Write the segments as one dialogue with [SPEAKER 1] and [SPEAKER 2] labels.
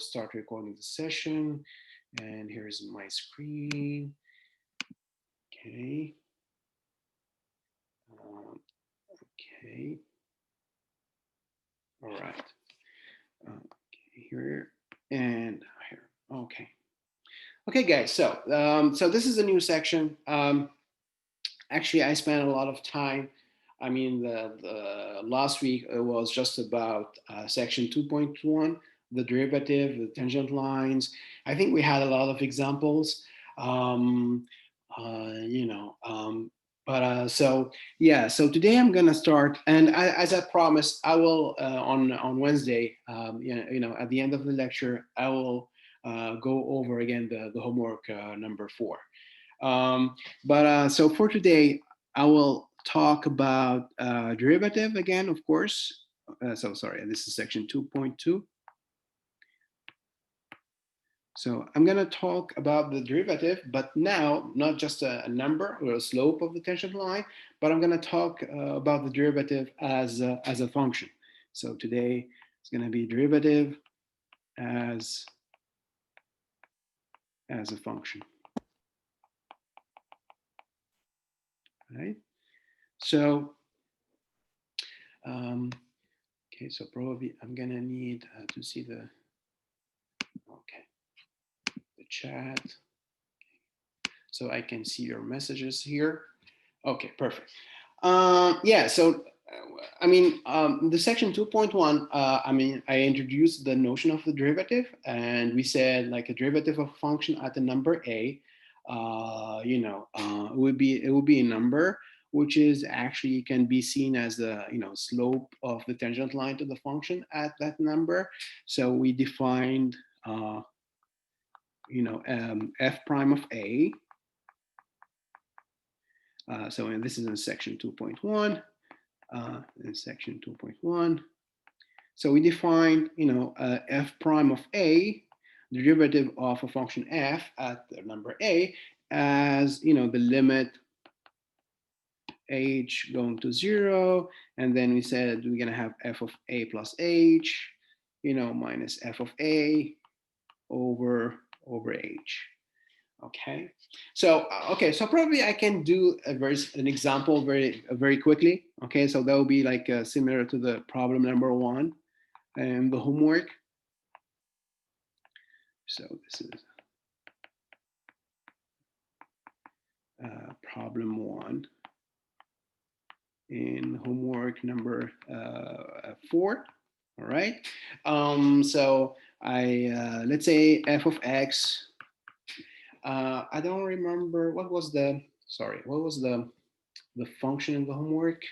[SPEAKER 1] start recording the session, and here's my screen. Okay. Okay. All right. Okay, here and here. Okay. Okay, guys. So this is a new section. Actually, I spent a lot of time. I mean, the last week it was just about section 2.1, the derivative, the tangent lines. I think we had a lot of examples. Um, you know, so yeah. So today I'm gonna start, and as I promised, I will on Wednesday. At the end of the lecture, I will go over again the homework number 4. So for today, I will talk about derivative again, of course. So sorry, this is section 2.2. So I'm going to talk about the derivative, but now not just a number or a slope of the tangent line, but I'm going to talk about the derivative as a function. So today it's going to be derivative as a function. Right? So okay, so probably I'm gonna need to see the chat so I can see your messages here. Okay, perfect. Yeah, so the section 2.1, I introduced the notion of the derivative, and we said like a derivative of a function at the number a, it would be a number which is actually can be seen as the slope of the tangent line to the function at that number. So we defined f prime of a. This is in section 2.1. In section 2.1. So we define, f prime of a, the derivative of a function f at the number a, as the limit h going to 0, and then we said we're gonna have f of a plus h, minus f of a over h. Okay, so probably I can do an example very quickly. Okay, so that will be like similar to the problem number 1 and the homework. So this is problem 1 in homework number 4. All right. So let's say f of x. I don't remember what was the function in the homework.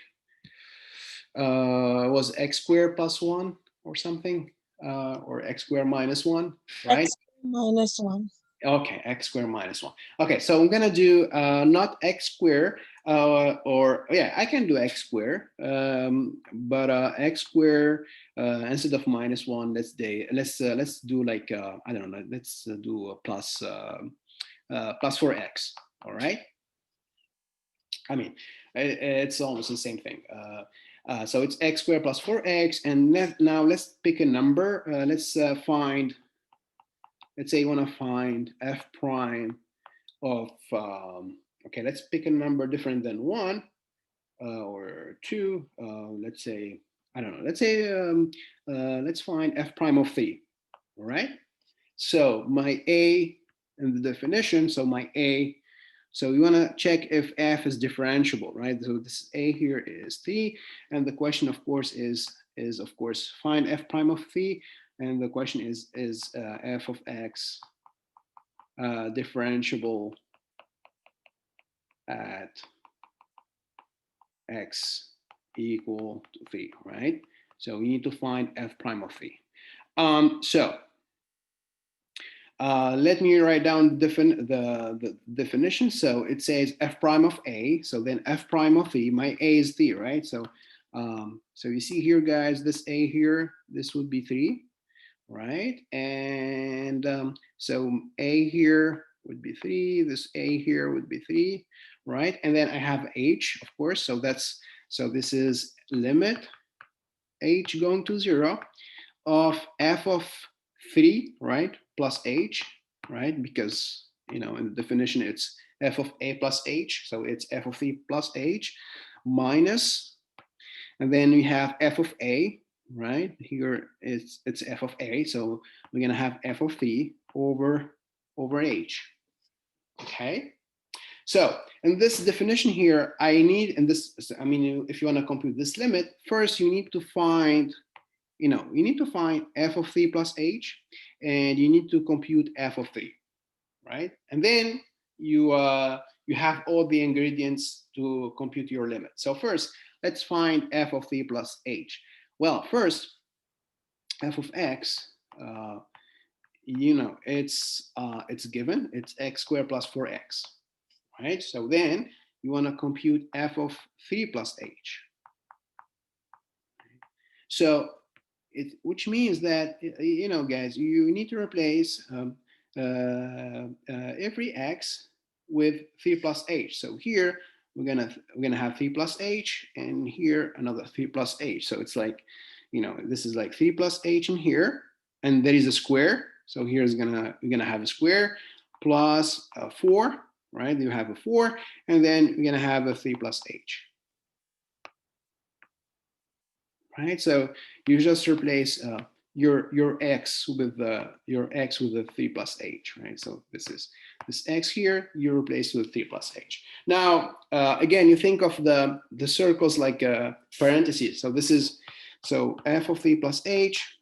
[SPEAKER 1] Was x squared plus 1 or something, or x squared minus 1, right?
[SPEAKER 2] X minus 1.
[SPEAKER 1] Okay, x squared minus 1. Okay, so I'm gonna do not x squared, I can do x squared, but x squared instead of minus 1, let's do like I don't know, let's do a plus 4x. All right. I mean, it's almost the same thing. So it's x squared plus 4x, and now let's pick a number. Let's find. Let's say you want to find f prime of. Okay, let's pick a number different than 1 or 2. Let's say I don't know. Let's say let's find f prime of 3. All right. So my a in the definition. So my a. So you want to check if f is differentiable, right? So this a here is 3, and the question, of course, is of course find f prime of 3, and the question is f of x differentiable at x equal to 3, right? So we need to find f prime of 3. Let me write down the definition. So it says f prime of a. So then f prime of 3. My a is 3, right? So so you see here, guys, this a here, this would be 3, right? And so a here would be 3. This a here would be 3, right? And then I have h, of course. So this is limit h going to 0 of f of 3, right, plus h, right, because, you know, in the definition it's f of a plus h, so it's f of 3 plus h minus, and then we have f of a, right, here it's f of a, so we're going to have f of 3 over h. Okay, so in this definition here, I need, in this, I mean, if you want to compute this limit, first you need to find, you know, you need to find f of 3 plus h, and you need to compute f of 3, right? And then you have all the ingredients to compute your limit. So first, let's find f of 3 plus h. Well, first, f of x, you know, it's given, it's x squared plus 4x, right? So then you want to compute f of 3 plus h. So which means that, you know, guys, you need to replace every x with 3 plus h. So here we're gonna have 3 plus h, and here another 3 plus h. So it's like, you know, this is like 3 plus h in here, and there is a square. So here's we're gonna have a square plus 4, right? You have a 4, and then we're gonna have a 3 plus h. Right, so you just replace your x with the 3 plus h, right? So this x here, you replace with 3 plus h. Now again, you think of the circles like parentheses. So this is, so f of 3 plus h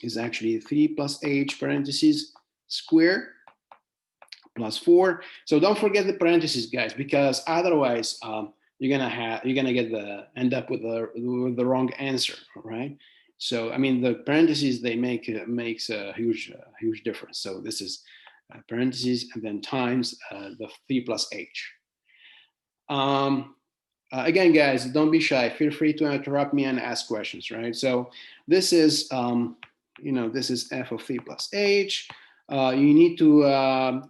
[SPEAKER 1] is actually 3 plus h parentheses square plus 4. So don't forget the parentheses, guys, because otherwise you're gonna end up with the wrong answer, right? So I mean, the parentheses, they makes a huge difference. So this is parentheses and then times the 3 plus h. Again, guys, don't be shy. Feel free to interrupt me and ask questions, right? So this is you know, this is f of 3 plus h. You need to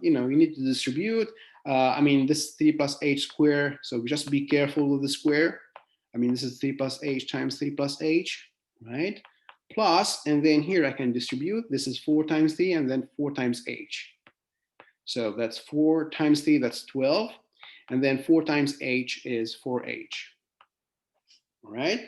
[SPEAKER 1] you need to distribute. I mean, this 3 plus h square, so just be careful with the square. I mean, this is 3 plus h times 3 plus h, right? Plus, and then here I can distribute. This is 4 times 3, and then 4 times h. So that's 4 times 3, that's 12. And then 4 times h is 4h. All right?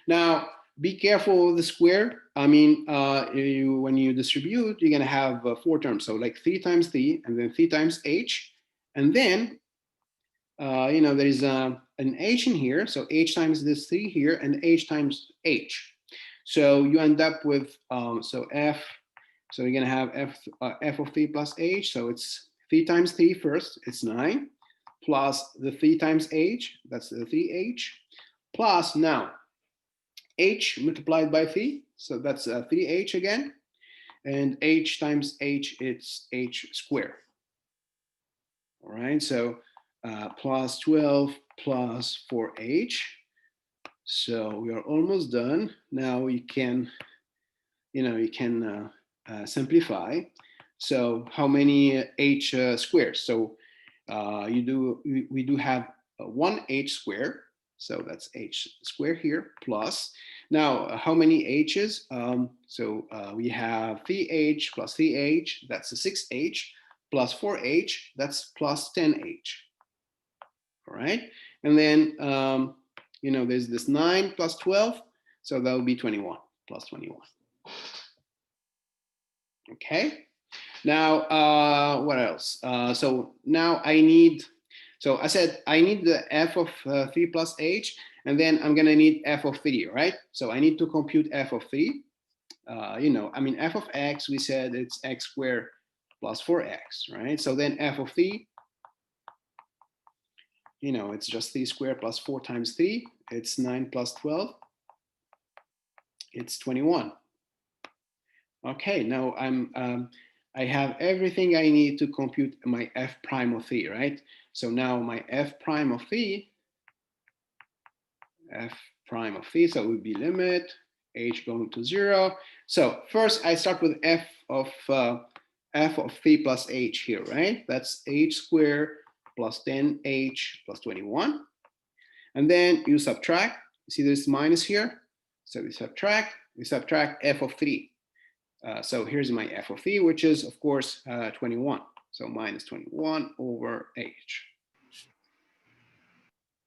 [SPEAKER 1] Now, be careful with the square. I mean, when you distribute, you're going to have 4 terms. So like 3 times 3, and then 3 times h. And then, you know, there is an h in here. So h times this 3 here, and h times h. So you end up with, so you're going to have f of 3 plus h. So it's 3 times 3 first, it's 9, plus the 3 times h, that's the 3h, plus now h multiplied by 3, so that's 3h again, and h times h, it's h squared. All right, so plus 12 plus 4h. So we are almost done. Now you can, simplify. So how many h squares? So we do have 1h squared. So that's h squared here, plus. Now, how many h's? We have 3h plus 3h, that's a 6h, plus 4h, that's plus 10h. All right, and then there's this 9 plus 12, so that will be 21 plus 21. Okay. Now, what else? So now I need, so I said I need the f of 3 plus h, and then I'm going to need f of 3, right? So I need to compute f of 3. I mean, f of x, we said it's x squared plus 4x, right? So then f of 3, it's just 3 squared plus 4 times 3. It's 9 plus 12. It's 21. Okay, now I have everything I need to compute my f prime of 3, right? So now my f prime of 3, so it would be limit h going to 0. So first I start with f of 3 plus h here, right? That's h squared plus 10h plus 21. And then you subtract. See this minus here? So we subtract f of 3. So here's my f of e, which is, of course, 21. So minus 21 over h.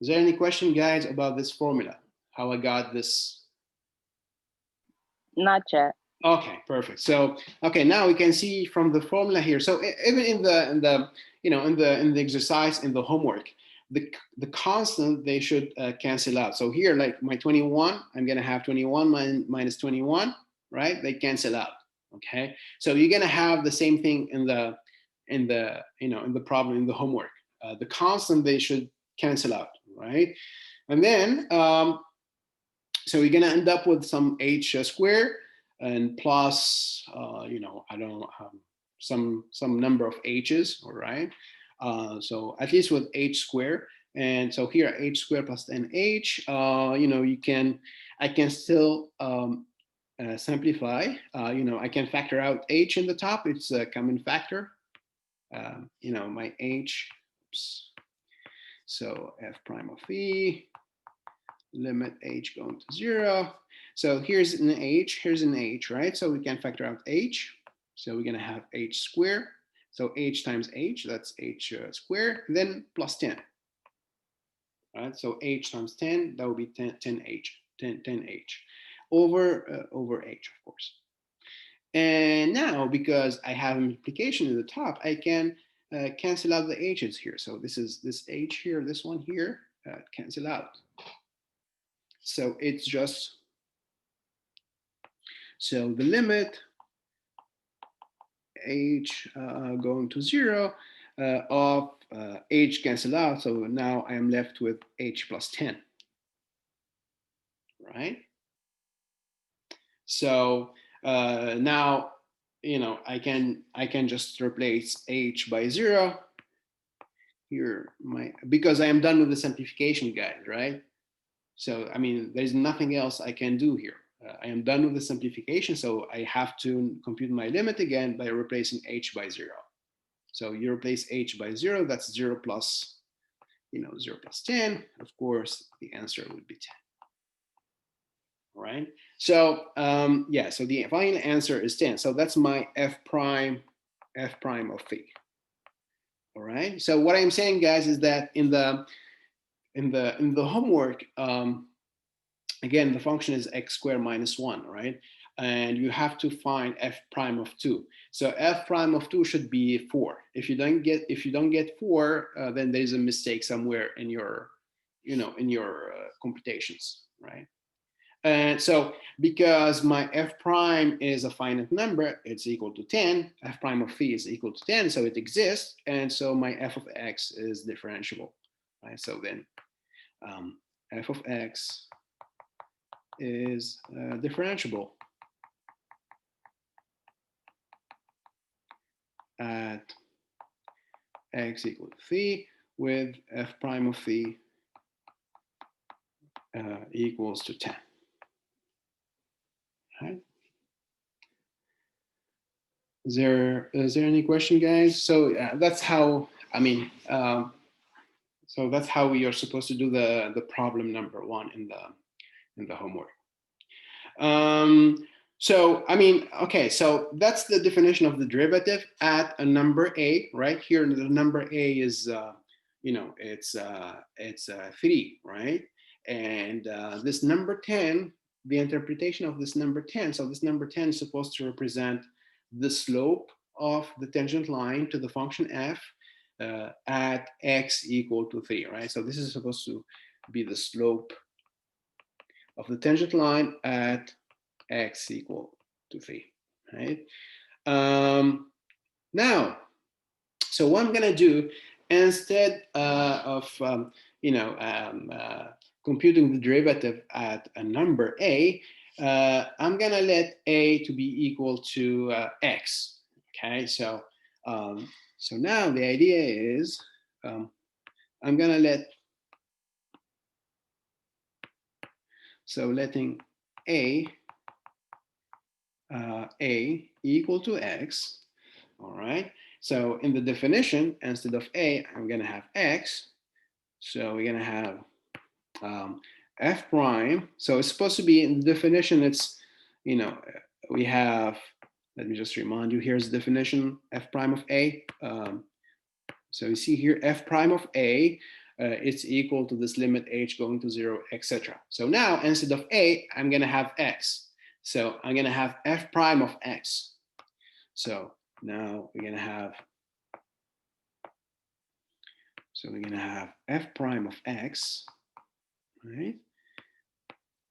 [SPEAKER 1] Is there any question, guys, about this formula? How I got this?
[SPEAKER 2] Not yet.
[SPEAKER 1] Okay, perfect. So, okay, now we can see from the formula here. So even in the in the exercise in the homework, the constant they should cancel out. So here, like my 21, I'm gonna have 21 minus 21, right? They cancel out. Okay, so you're gonna have the same thing in the in the problem in the homework. The constant they should cancel out, right? And then so we're gonna end up with some h squared and plus I don't know some number of h's, all right? So at least with h squared. And so here h squared plus 10h, I can still simplify. I can factor out h in the top. It's a common factor. My h. Oops. So f prime of e, limit h going to 0. So here's an h, right? So we can factor out h. So we're going to have h squared. So h times h, that's h squared, then plus 10. Right? So h times 10, that would be 10h over h, of course. And now, because I have a multiplication in the top, I can cancel out the h's here. So this is this h here, this one here, cancel out. So it's just, so the limit h going to 0 of h cancel out. So now I am left with h plus 10, right? So now, I can just replace h by 0 here, because I am done with the simplification, guys, right? So I mean, there's nothing else I can do here. I am done with the simplification, so I have to compute my limit again by replacing h by 0. So you replace h by 0, that's 0 plus 0 plus 10. Of course, the answer would be 10. All right. So yeah, so the final answer is 10. So that's my f prime of phi. All right. So what I'm saying, guys, is that in the homework, again, the function is x squared minus 1, right? And you have to find f prime of 2. So f prime of 2 should be 4. If you don't get 4, then there's a mistake somewhere in your computations, right? And so because my f prime is a finite number, it's equal to 10, f prime of phi is equal to 10, so it exists, and so my f of x is differentiable, right? So then f of x is differentiable at x equal to phi with f prime of phi equals to 10. Right? Is there any question, guys? So that's how, so that's how we are supposed to do the problem number 1 in the homework. So okay, so that's the definition of the derivative at a number a, right? Here the number a is it's 3, right? And this number 10, the interpretation of this number 10, so this number 10 is supposed to represent the slope of the tangent line to the function f at x equal to 3, right? So this is supposed to be the slope of the tangent line at x equal to 3, right? Now, so what I'm gonna do, instead of computing the derivative at a number a, I'm gonna let a to be equal to x. Okay, so so now the idea is I'm gonna letting a equal to x. All right. So in the definition, instead of a, I'm going to have x. So we're going to have f prime. So it's supposed to be in the definition. It's we have Let me just remind you, here's the definition, f prime of a. So you see here, f prime of a, it's equal to this limit h going to 0, etc. So now instead of a, I'm going to have x. So I'm going to have f prime of x. So now we're going to have, f prime of x, right,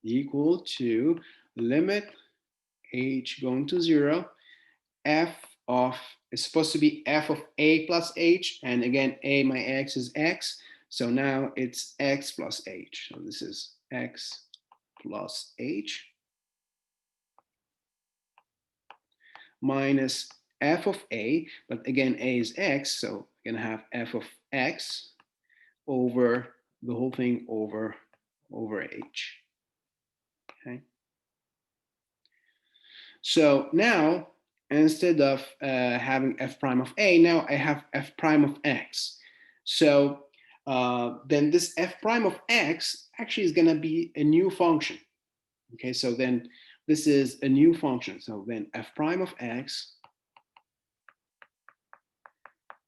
[SPEAKER 1] equal to limit h going to 0, f of, it's supposed to be f of a plus h, and again, a, my x is x, so now it's x plus h. So this is x plus h minus f of a, but again, a is x, so we're gonna have f of x over the whole thing over h, okay? So now, instead of having f prime of a, now I have f prime of x. So then this f prime of x actually is going to be a new function. Okay, so then this is a new function. So then f prime of x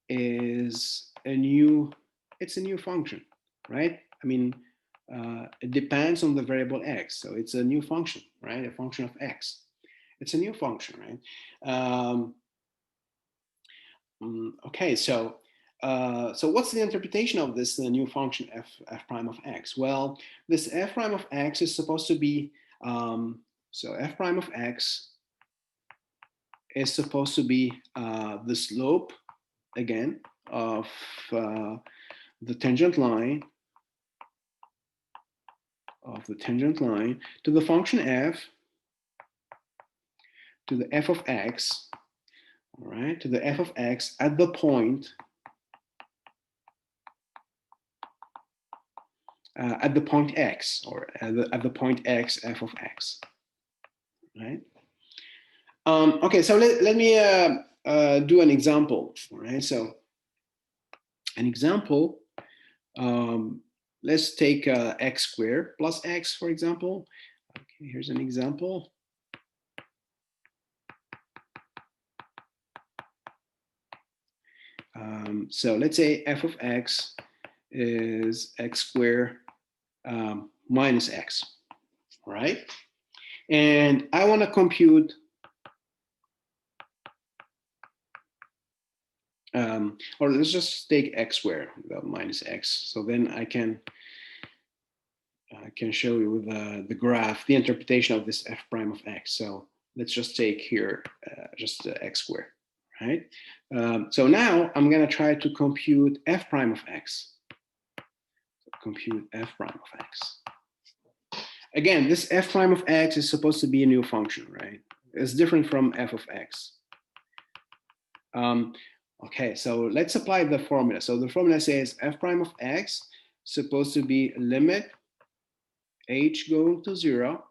[SPEAKER 1] is a new, it's a new function, right? I mean, it depends on the variable x. So it's a new function, right? A function of x. It's a new function, right? Okay, so what's the interpretation of this new function f prime of x? Well, this f prime of x is supposed to be, so f prime of x is supposed to be the slope, again, of the tangent line to the function f, to the f of x, all right, to the f of x at the point x, or at the point x f of x, right? Okay, so let me do an example, all right? So an example, let's take x squared plus x, for example. Okay, here's an example. So let's say f of x is x squared minus x, all right? And I want to compute or let's just take x squared without minus x. So then I can show you with the graph the interpretation of this f prime of x. So let's just take here just x squared, right? So now I'm going to try to compute f prime of x. So compute f prime of x. Again, this f prime of x is supposed to be a new function, right? It's different from f of x. Okay, so let's apply the formula. So the formula says f prime of x supposed to be limit h going to 0,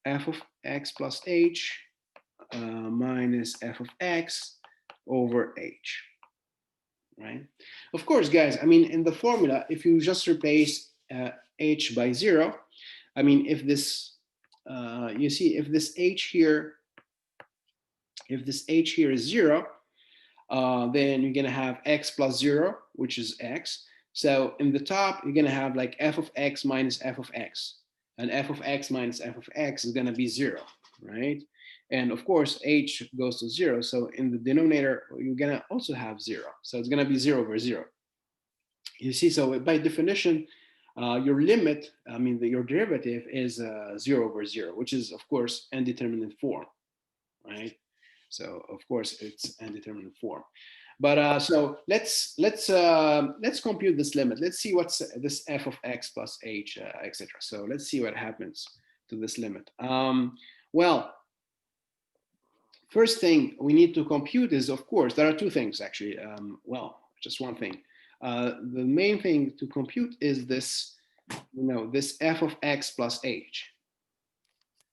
[SPEAKER 1] f of x plus h minus f of x over h, right? Of course, guys, I mean, in the formula, if you just replace h by 0, I mean, if this, you see, if this h here is 0, then you're going to have x plus 0, which is x. So in the top, you're going to have like f of x minus f of x. And f of x minus f of x is going to be 0, right? And of course, h goes to 0. So in the denominator, you're going to also have 0. So it's going to be 0 over 0. You see, so by definition, your limit, I mean, your derivative is 0 over 0, which is, of course, indeterminate form, right? So of course it's indeterminate form. But so let's compute this limit. Let's see what's this f of x plus h, etc. So let's see what happens to this limit. Well, first thing we need to compute is, of course, there are two things actually. Well, just one thing. The main thing to compute is this, this f of x plus h.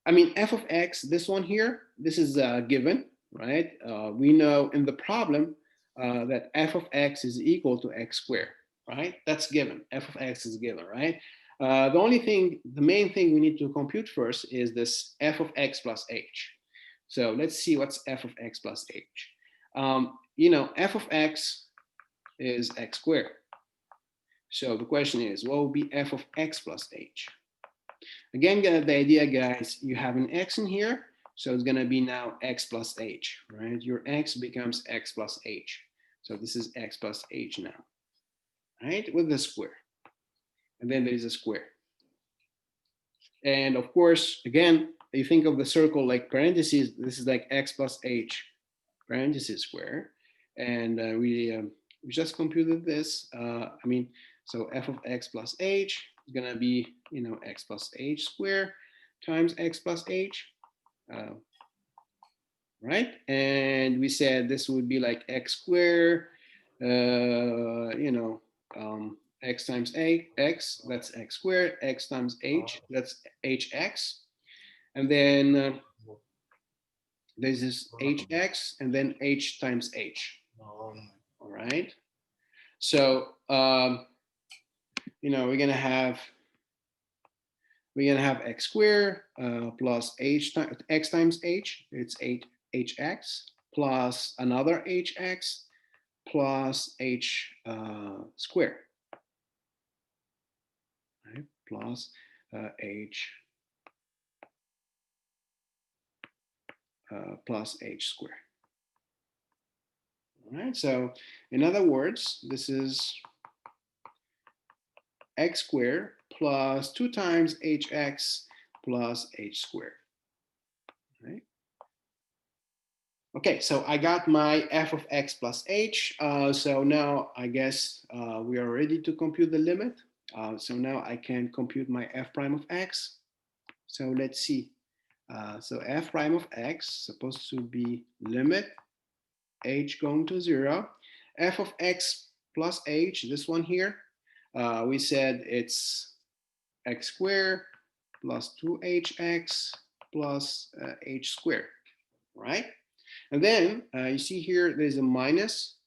[SPEAKER 1] I mean, f of x, this one here, this is given, right? We know in the problem that f of x is equal to x squared, right? That's given. F of x is given, right? The main thing we need to compute first is this f of x plus h. So let's see what's f of x plus h. F of x is x squared. So the question is, what will be f of x plus h? Again, the idea, guys, you have an x in here, so it's gonna be now x plus h, right? Your x becomes x plus h. So this is x plus h now, right? With the square. And then there is a square. And of course, again, you think of the circle like parentheses, this is like x plus h parentheses square. And we just computed this. So f of x plus h is gonna be, x plus h squared times x plus h, right? And we said this would be like x squared, x times x, that's x squared, x times h, that's hx. And then there's this hx, and then h times h. All right. So we're gonna have x squared plus x times h. It's hx plus another hx plus h squared, right? Plus h plus h squared. All right. So in other words, this is x squared plus 2 times hx plus h squared. Right? Okay, so I got my f of x plus h. So now I guess we are ready to compute the limit. So now I can compute my f prime of x. So let's see. So f prime of x supposed to be limit h going to 0. F of x plus h, this one here, we said it's x squared plus 2hx plus h squared, right? And then you see here there's a minus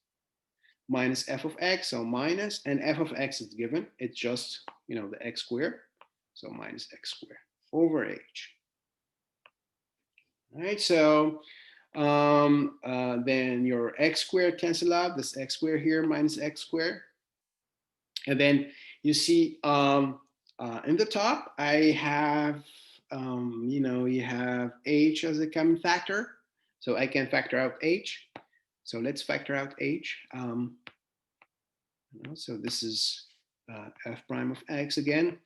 [SPEAKER 1] f of x, so minus, and f of x is given. It's just, the x squared, so minus x squared over h. All right, so then your x squared cancel out, this x squared here minus x squared. And then you see in the top, I have, you have h as a common factor. So I can factor out h. So let's factor out h. So this is f prime of x again.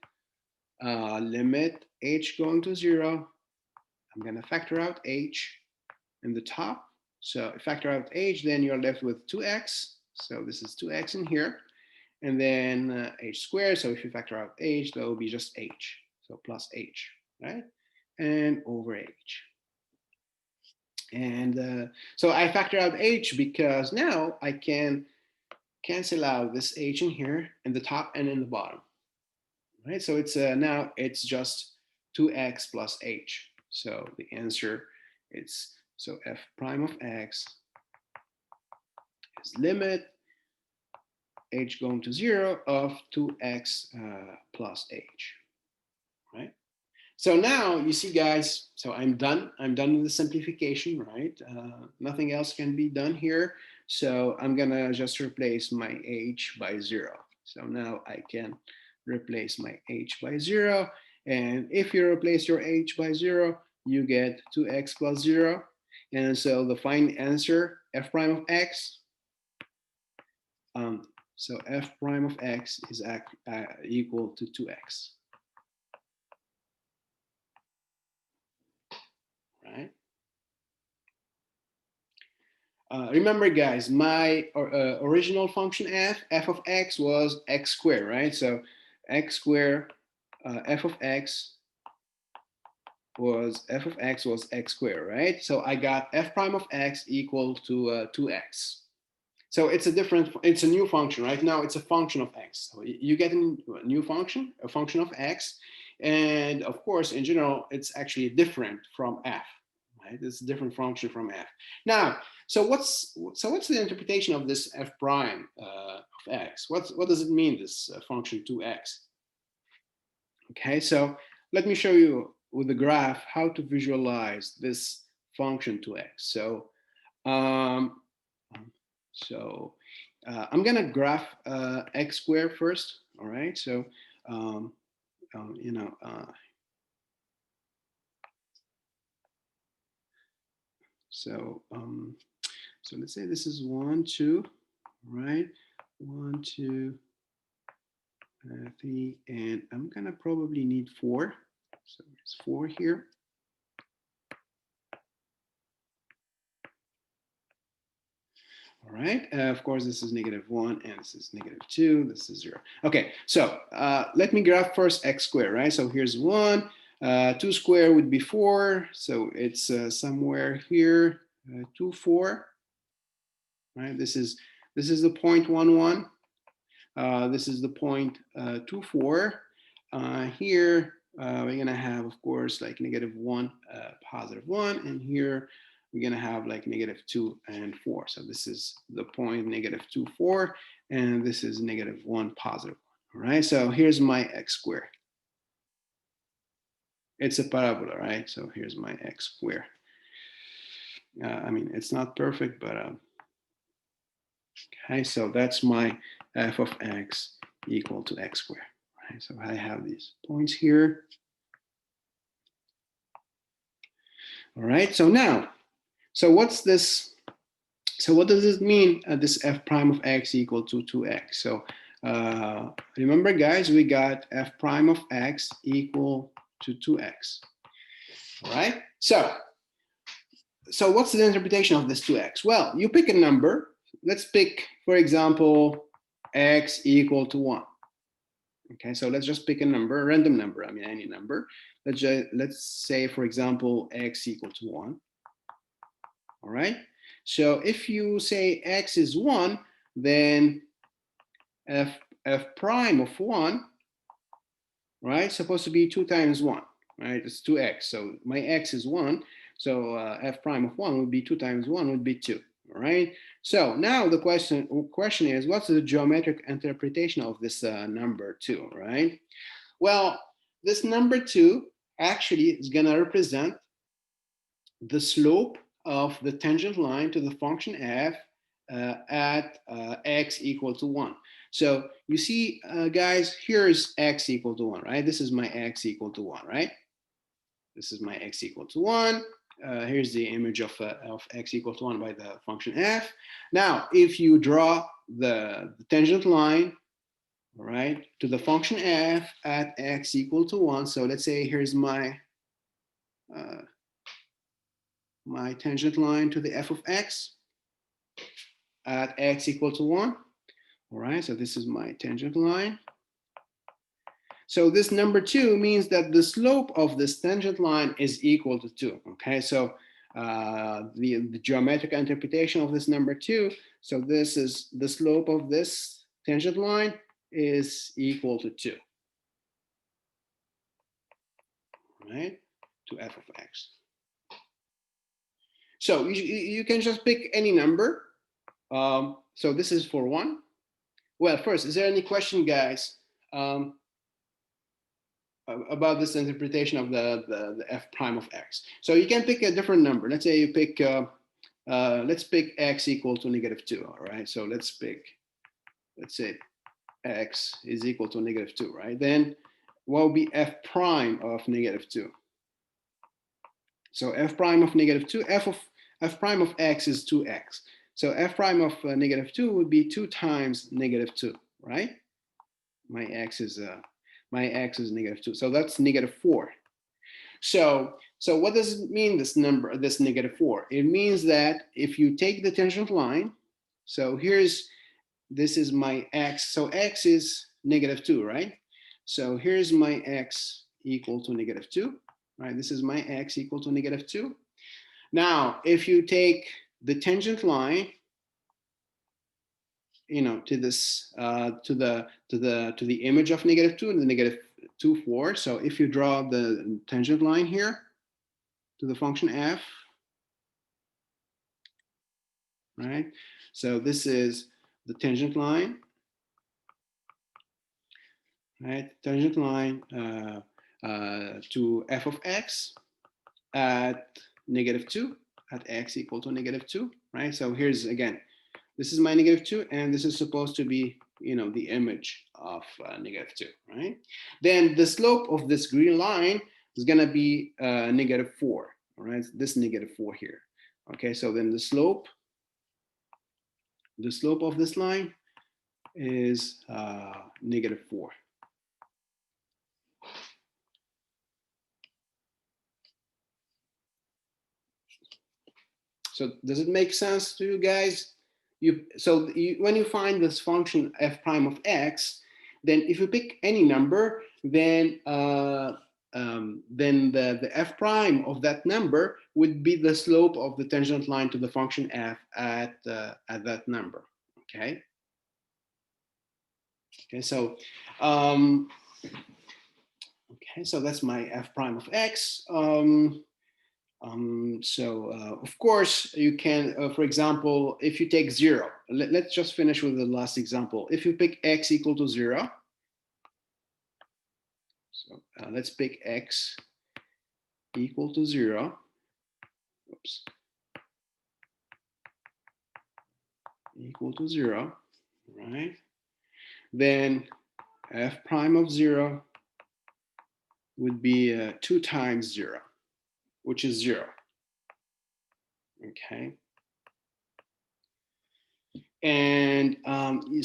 [SPEAKER 1] Limit h going to 0. I'm going to factor out h in the top. So factor out h, then you're left with 2x. So this is 2x in here. And then h squared. So if you factor out h, that will be just h. So plus h, right? And over h. And so I factor out h because now I can cancel out this h in here in the top and in the bottom, right? So it's now it's just 2x plus h. So the answer is, so f prime of x is limit h going to 0 of 2x plus h, right? So now you see, guys, so I'm done with the simplification, right? Nothing else can be done here. So I'm gonna just replace my h by 0. So now I can replace my h by 0. And if you replace your h by 0, you get 2x plus 0. And so the final answer, f prime of x, so f prime of x is equal to 2x. Right? Remember, guys, my original function f of x was x squared, right? So x squared, f of x was x squared, right? So I got f prime of x equal to 2x. So it's a new function, right? Now it's a function of x. So you get a new function, a function of x. And of course, in general, it's actually different from f, right? It's a different function from f. Now, so what's the interpretation of this f prime of x? What does it mean, this function 2x? Okay, so let me show you with the graph how to visualize this function to x. Um, I'm gonna graph x squared first. All right. Um, you know, so so let's say this is 1, 2, right? 1, 2, 3, and I'm gonna probably need 4. So it's 4 here. All right, of course, this is -1 and this is -2, this is 0. Okay, so let me graph first x squared, right? So here's 1, 2 squared would be 4, so it's somewhere here, 2, 4, right? This is the 0.11, this is the 0.24. Here, we're gonna have, of course, like -1, +1, and here we're gonna have like -2 and 4. So this is the point -2, 4, and this is -1, +1. All right, so here's my x squared. It's a parabola, right? So here's my x squared. I mean, it's not perfect, but okay, so that's my f of x equal to x squared. Right? So I have these points here. All right, so now, so what's this? So what does this mean, this f prime of x equal to 2x? So remember, guys, we got f prime of x equal to 2x. All right, so what's the interpretation of this 2x? Well, you pick a number. Let's pick, for example, x equal to 1. Okay, so let's just pick a number, a random number, I mean any number. Let's say, for example, x equal to 1. All right, so if you say x is 1, then f prime of 1, right, supposed to be 2 times 1, right? It's 2x, so my x is 1, so f prime of 1 would be 2 times 1 would be 2. All right, so now the question is, what's the geometric interpretation of this number 2, right? Well, this number 2 actually is going to represent the slope of the tangent line to the function f at x equal to 1. So you see, guys, here's x equal to 1, right? This is my x equal to 1, right? This is my x equal to 1. Here's the image of x equal to 1 by the function f. Now, if you draw the tangent line, all right, to the function f at x equal to 1, so let's say here's my my tangent line to the f of x at x equal to 1. All right, so this is my tangent line. So this number 2 means that the slope of this tangent line is equal to 2. Okay, so the geometric interpretation of this number 2, so this is the slope of this tangent line is equal to 2. Right, to f of x. So you can just pick any number. So this is for 1. Well, first, is there any question, guys, about this interpretation of the f prime of x? So you can pick a different number. Let's say you pick, let's pick x equal to -2. All right, so let's say x is equal to -2, right? Then what will be f prime of -2? So f prime of -2, f prime of x is 2x. So f prime of -2 would be 2 times -2, right? My x is -2, so that's -4. So what does it mean, this number, this -4? It means that if you take the tangent line, so this is my x, so x is -2, right? So here's my x equal to -2, right? This is my x equal to -2. Now, if you take the tangent line, you know, to this to the image of -2 and the -2, 4. So if you draw the tangent line here to the function f, right? So this is the tangent line, right? Tangent line to f of x at -2. at x equal to -2, right? So here's again, this is my -2, and this is supposed to be, the image of -2, right? Then the slope of this green line is gonna be -4, all right? This -4 here. Okay, so then the slope of this line is -4. So does it make sense to you guys? When you find this function f prime of x, then if you pick any number, then the f prime of that number would be the slope of the tangent line to the function f at that number. Okay. Okay. So so that's my f prime of x. Of course, you can, for example, if you take 0, let's just finish with the last example. If you pick x equal to 0, so let's pick x equal to 0. Oops. Equal to 0, right? Then f prime of 0 would be 2 times 0, which is 0. Okay. And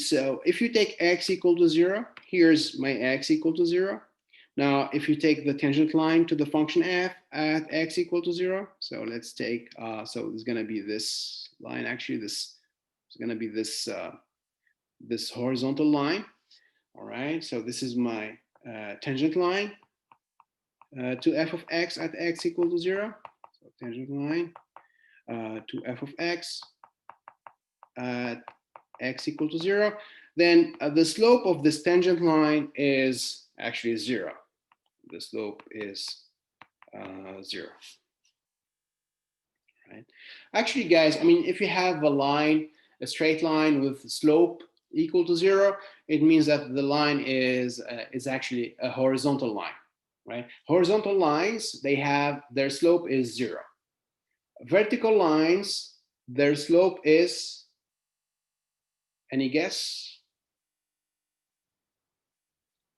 [SPEAKER 1] so if you take x equal to 0, here's my x equal to 0. Now, if you take the tangent line to the function f at x equal to 0, so let's take, so it's going to be this line, actually, this is going to be this, this horizontal line. All right, so this is my tangent line to f of x at x equal to 0. So tangent line to f of x at x equal to 0, then the slope of this tangent line is actually 0. The slope is 0. Right? Actually, guys, I mean, if you have a straight line with slope equal to 0, it means that the line is actually a horizontal line, right? Horizontal lines, their slope is 0. Vertical lines, their slope is, any guess?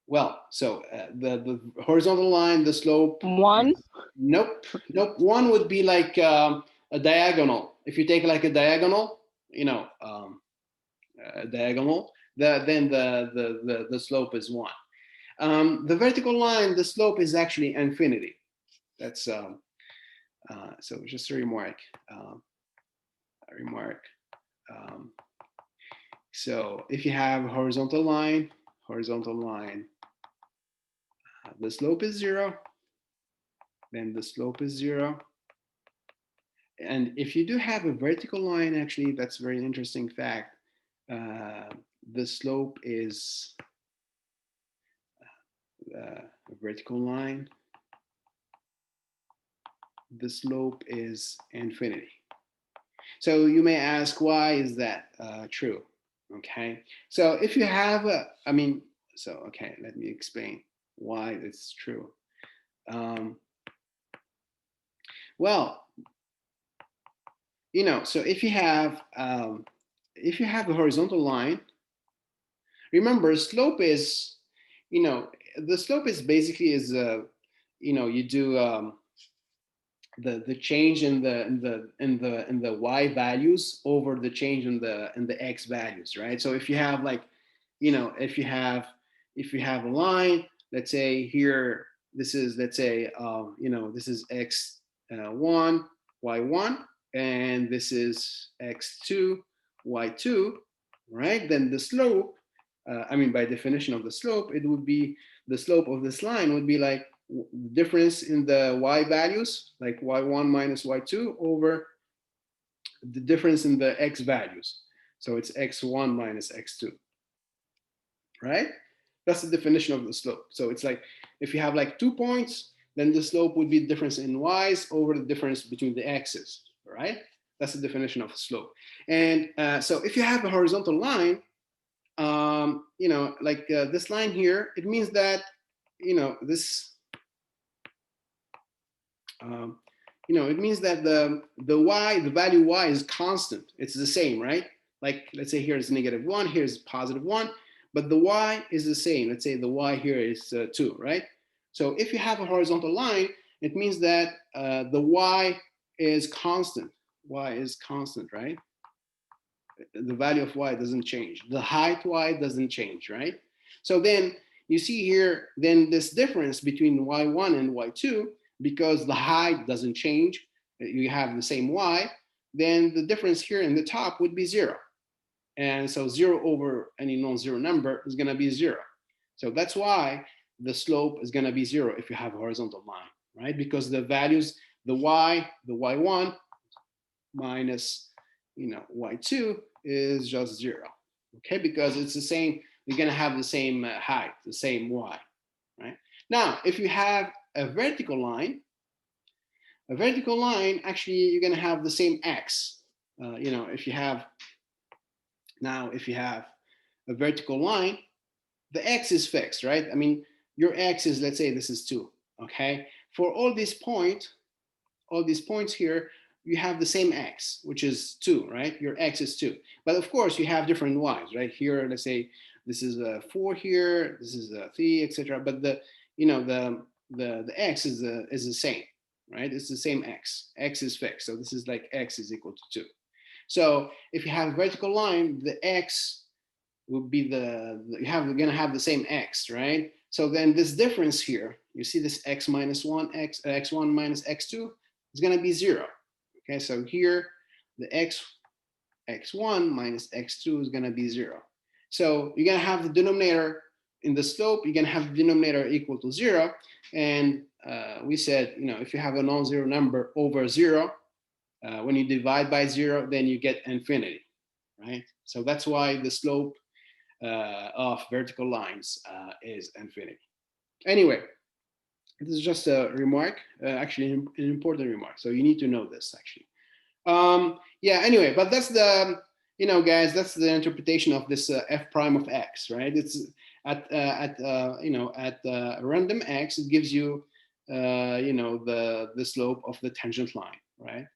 [SPEAKER 1] Well, so the horizontal line, the slope.
[SPEAKER 2] 1.
[SPEAKER 1] Nope. 1 would be like a diagonal. If you take like a diagonal, diagonal, then the slope is 1. The vertical line, the slope is actually infinity. That's so just a remark. So if you have a horizontal line, the slope is 0. Then the slope is 0. And if you do have a vertical line, actually, that's a very interesting fact. The slope is a vertical line. The slope is infinity. So you may ask, why is that true? Okay. So if you have okay, let me explain why it's true. Well, so if you have a horizontal line, remember slope is, the slope is basically you do the change in the y values over the change in the x values, right? So if you have like, if you have a line, let's say here, this is, let's say, this is x1, y1, and this is x2, y2, right? Then the slope, by definition of the slope, it would be, the slope of this line would be like the difference in the y values, like y1 minus y2, over the difference in the x values. So it's x1 minus x2, right? That's the definition of the slope. So it's like, if you have like 2 points, then the slope would be the difference in y's over the difference between the x's, right? That's the definition of a slope. And so if you have a horizontal line, like this line here, it means that, this, it means that the value y is constant. It's the same, right? Like, let's say here is -1, here's +1, but the y is the same. Let's say the y here is 2, right? So if you have a horizontal line, it means that the y is constant. Y is constant, right? The value of y doesn't change. The height y doesn't change, right? So then you see here, then this difference between y1 and y2, because the height doesn't change, you have the same y, then the difference here in the top would be 0. And so 0 over any non-zero number is going to be 0. So that's why the slope is going to be 0 if you have a horizontal line, right? Because the values, the y1 minus y2 is just 0. Okay, because it's the same, you're going to have the same height, the same y, right? Now, if you have a vertical line, actually you're going to have the same x. If you have a vertical line, the x is fixed, right? I mean, your x is, let's say this is 2, okay? For all these points here, you have the same x, which is 2, right? Your x is 2. But of course, you have different y's, right? Here, let's say this is a 4 here, this is a 3, etc. But the x is the same, right? It's the same x. X is fixed. So this is like x is equal to 2. So if you have a vertical line, the x would be you're gonna have the same x, right? So then this difference here, you see this x minus 1, x1 minus x2 is gonna be 0. Okay, so here the x1 minus x2 is gonna be 0. So you're gonna have the denominator in the slope, you're gonna have the denominator equal to 0. And we said, if you have a non-zero number over 0, when you divide by 0, then you get infinity, right? So that's why the slope of vertical lines is infinity. Anyway, this is just a remark, actually an important remark. So you need to know this actually. Yeah, anyway, but that's the, guys, that's the interpretation of this f prime of x, right? It's at random x, it gives you, the slope of the tangent line, right?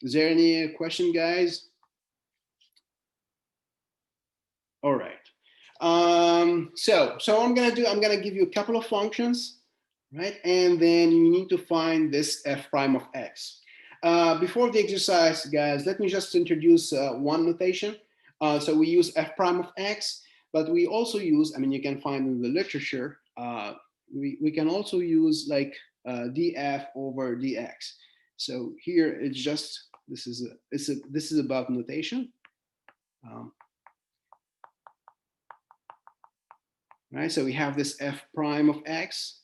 [SPEAKER 1] Is there any question, guys? All right. So I'm gonna give you a couple of functions, right? And then you need to find this f prime of x. Before the exercise, guys, let me just introduce one notation. So we use f prime of x, but we also use, you can find in the literature, we can also use like df over dx. So here it's just, this is about notation. Right, so we have this f prime of x.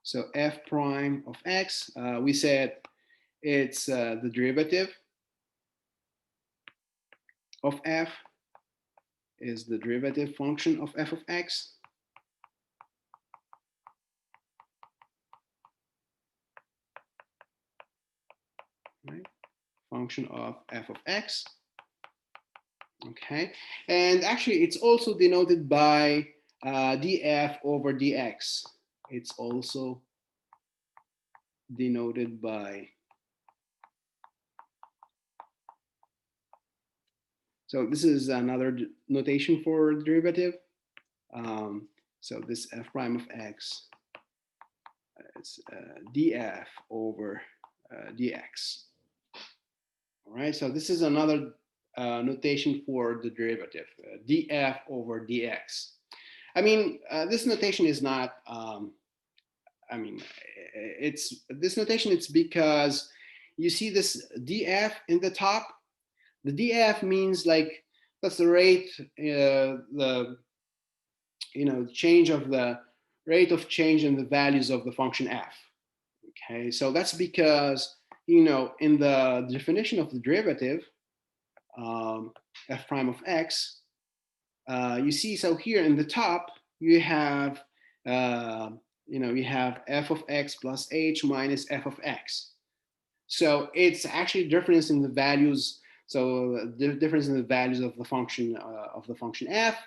[SPEAKER 1] So f prime of x, we said it's the derivative of f is the derivative function of f of x. Right, function of f of x. Okay, and actually it's also denoted by df over dx. It's also denoted by, so this is another notation for derivative. So this f prime of x, it's df over dx. All right, so this is another notation for the derivative, df over dx. This notation is not, this notation, it's because you see this df in the top. The df means like, that's the rate, the change of the rate of change in the values of the function f. Okay, so that's because, in the definition of the derivative, f prime of x, you see, so here in the top, you have, you have f of x plus h minus f of x. So it's actually difference in the values. So the difference in the values of the function f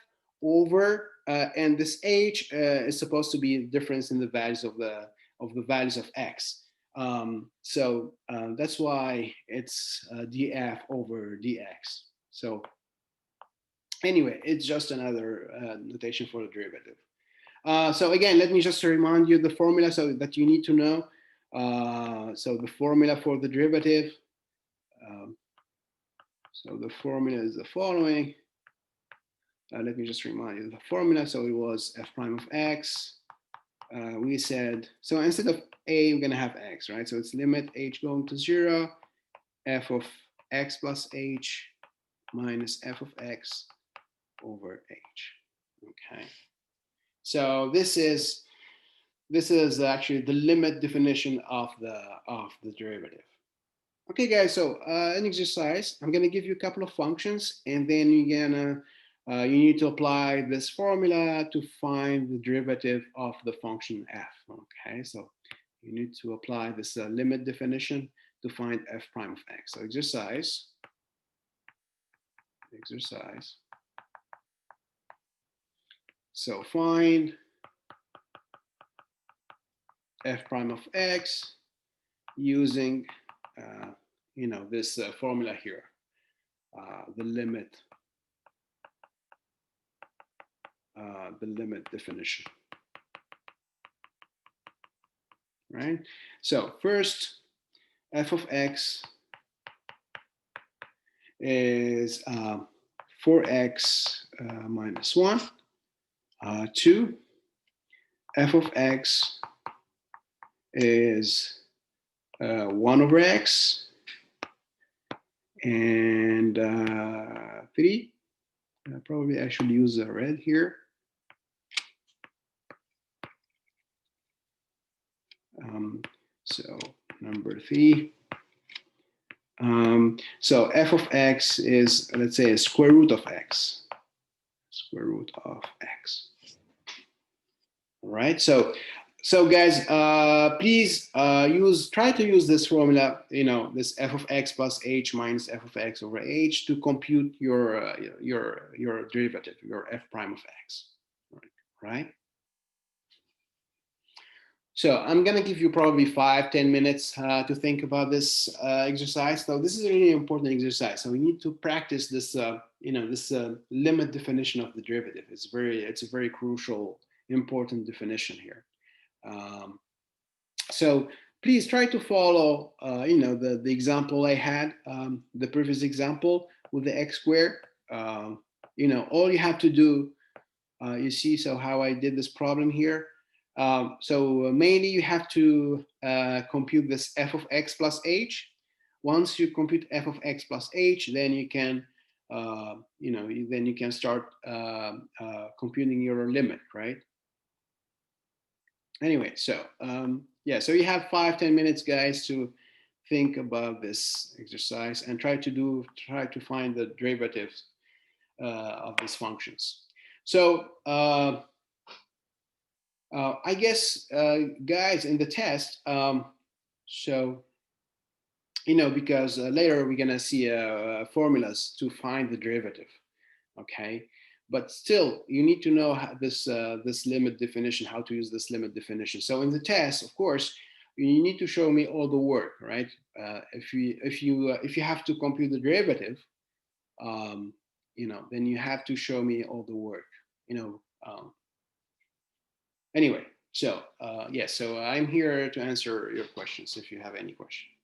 [SPEAKER 1] over, and this h is supposed to be difference in the values of the values of x. That's why it's df over dx. So anyway, it's just another notation for the derivative. So again, let me just remind you the formula so that you need to know. So the formula for the derivative. Um, so the formula is the following. Let me just remind you the formula. So it was f prime of x. We said, so instead of a, we're going to have x, right? So it's limit h going to 0, f of x plus h minus f of x over h. Okay. So this is actually the limit definition of the derivative. Okay, guys. So an exercise. I'm gonna give you a couple of functions, and then you're gonna you need to apply this formula to find the derivative of the function f. Okay, so you need to apply this limit definition to find f prime of x. So exercise. So find f prime of x using this formula here, the limit definition, right? So first, f of x is 4x minus 1. 2, f of x is 1 over x. And 3, probably I should use a red here. So number 3. So f of x is, let's say, a square root of x. Square root of x. All right. So guys, please try to use this formula, this f of x plus h minus f of x over h to compute your derivative, your f prime of x, right? So I'm gonna give you probably 5-10 minutes to think about this exercise. So this is a really important exercise. So we need to practice this, this limit definition of the derivative. It's a very crucial, important definition here. So please try to follow, the example I had, the previous example with the x squared. All you have to do, you see, so how I did this problem here. So mainly you have to compute this f of x plus h. Once you compute f of x plus h, then you can, then you can start computing your limit, right? Anyway, so yeah, so you have 5-10 minutes, guys, to think about this exercise and try to find the derivatives of these functions. So I guess, guys, in the test, because later we're gonna see formulas to find the derivative, okay? But still, you need to know how this limit definition, how to use this limit definition. So in the test, of course, you need to show me all the work, right? If you have to compute the derivative, then you have to show me all the work, Anyway, so yes, so I'm here to answer your questions if you have any questions.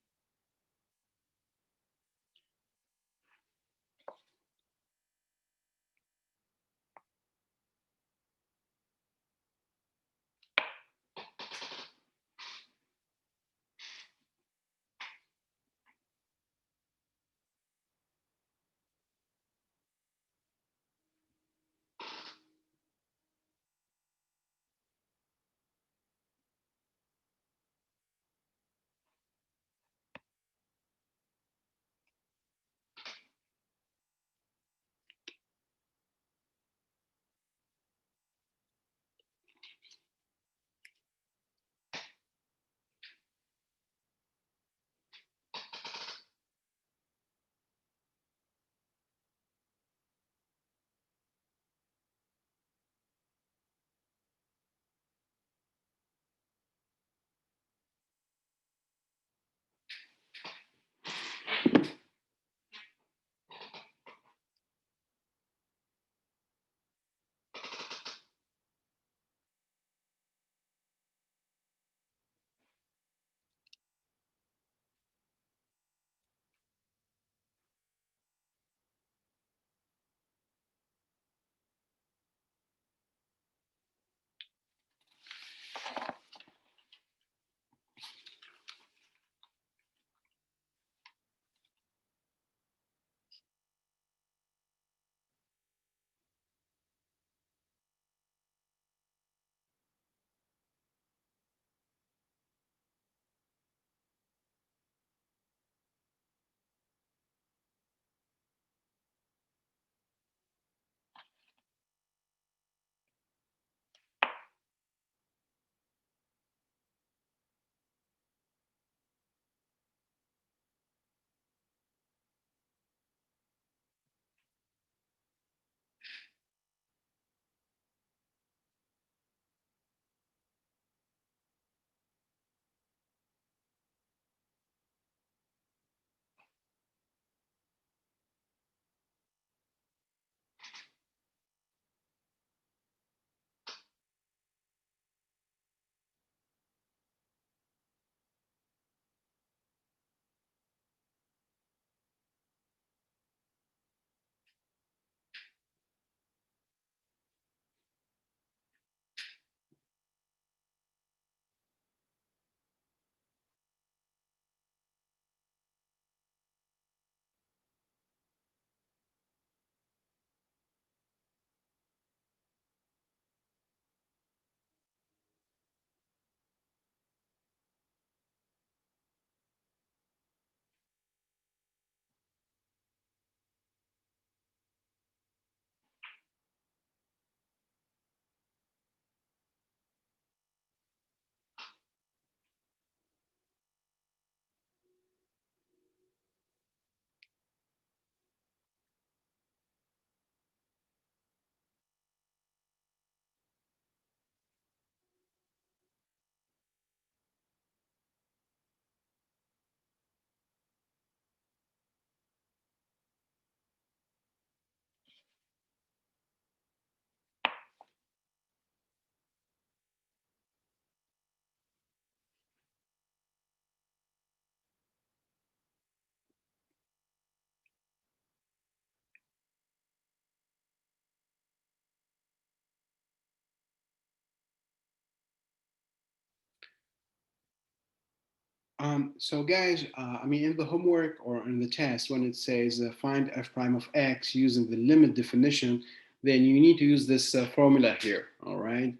[SPEAKER 1] So guys, I mean, in the homework or in the test, when it says find f prime of x using the limit definition, then you need to use this formula here, all right?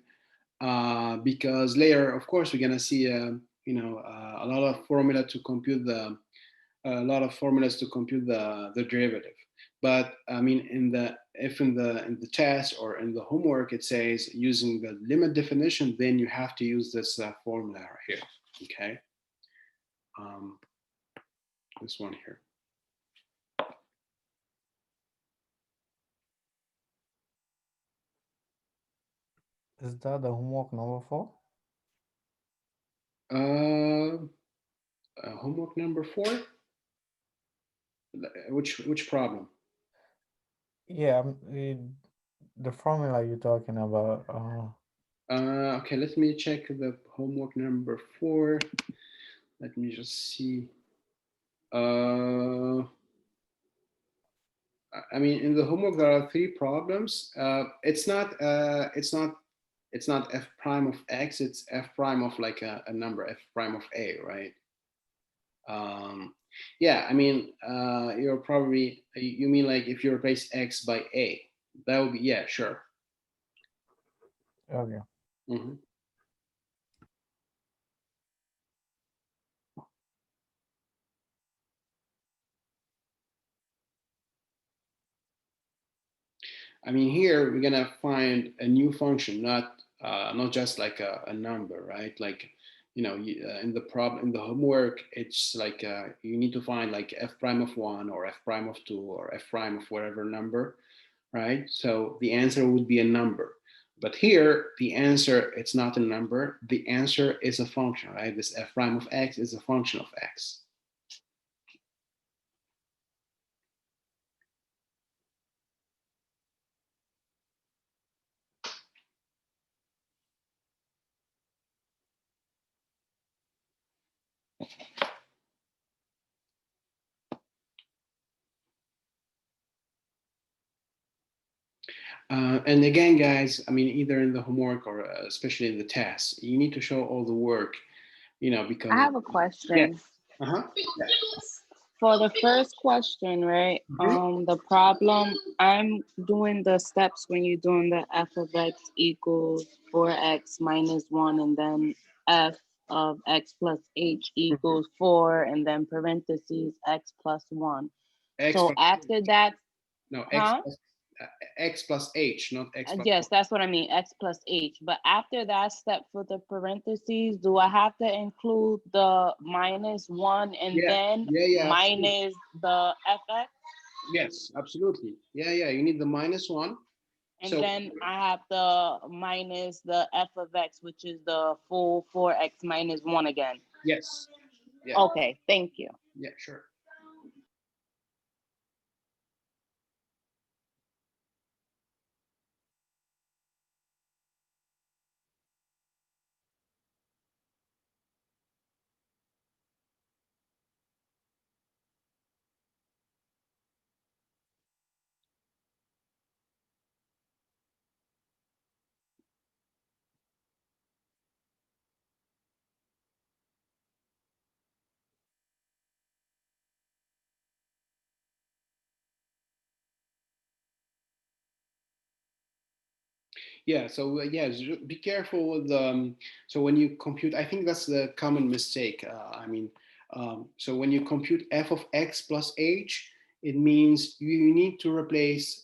[SPEAKER 1] Because later, of course, we're gonna see, a lot of formula to compute a lot of formulas to compute the derivative. But I mean, if in the test or in the homework it says using the limit definition, then you have to use this formula right here. Okay, um, this one here.
[SPEAKER 2] Is that the homework number 4?
[SPEAKER 1] Homework number 4. Which problem?
[SPEAKER 2] Yeah, the formula you're talking about.
[SPEAKER 1] Okay, let me check the homework number 4. Let me just see. I mean, in the homework there are 3 problems. It's not f prime of x. It's f prime of like a number, f prime of a, right? Yeah, I mean, you're probably you mean like if you replace x by a, that would be, yeah, sure.
[SPEAKER 2] Okay.
[SPEAKER 1] Mhm. I mean, here we're gonna find a new function, not just like a number, right? Like, in the problem in the homework, it's like you need to find like f prime of 1 or f prime of 2 or f prime of whatever number, right? So the answer would be a number. But here, the answer, it's not a number. The answer is a function, right? This f prime of x is a function of x. And again, guys, I mean, either in the homework or especially in the test, you need to show all the work,
[SPEAKER 3] I
[SPEAKER 1] because,
[SPEAKER 3] have a
[SPEAKER 1] yeah,
[SPEAKER 3] question.
[SPEAKER 1] uh-huh, yeah.
[SPEAKER 3] For the first question, right?
[SPEAKER 1] Mhm.
[SPEAKER 3] The problem, I'm doing the steps when you're doing the f of x equals 4x minus 1, and then f of x plus h
[SPEAKER 1] Mhm.
[SPEAKER 3] equals 4, and then parentheses x plus 1.
[SPEAKER 1] X
[SPEAKER 3] So
[SPEAKER 1] plus,
[SPEAKER 3] after that,
[SPEAKER 1] no,
[SPEAKER 3] huh?
[SPEAKER 1] uh, x plus h, not x plus
[SPEAKER 3] Yes,
[SPEAKER 1] 1.
[SPEAKER 3] that's what I mean, x plus h. But after that step for the parentheses, do I have to include the minus 1 and
[SPEAKER 1] Yeah,
[SPEAKER 3] then
[SPEAKER 1] yeah, absolutely.
[SPEAKER 3] minus the fx?
[SPEAKER 1] Yes, absolutely. Yeah, you need the minus 1.
[SPEAKER 3] And
[SPEAKER 1] So,
[SPEAKER 3] then I have the minus the f of x, which is the full 4x minus 1 again.
[SPEAKER 1] yes, yeah,
[SPEAKER 3] Okay, thank you.
[SPEAKER 1] yeah, sure. Yeah, so yeah, be careful with so when you compute, I think that's the common mistake. I mean, so when you compute f of x plus h, it means you need to replace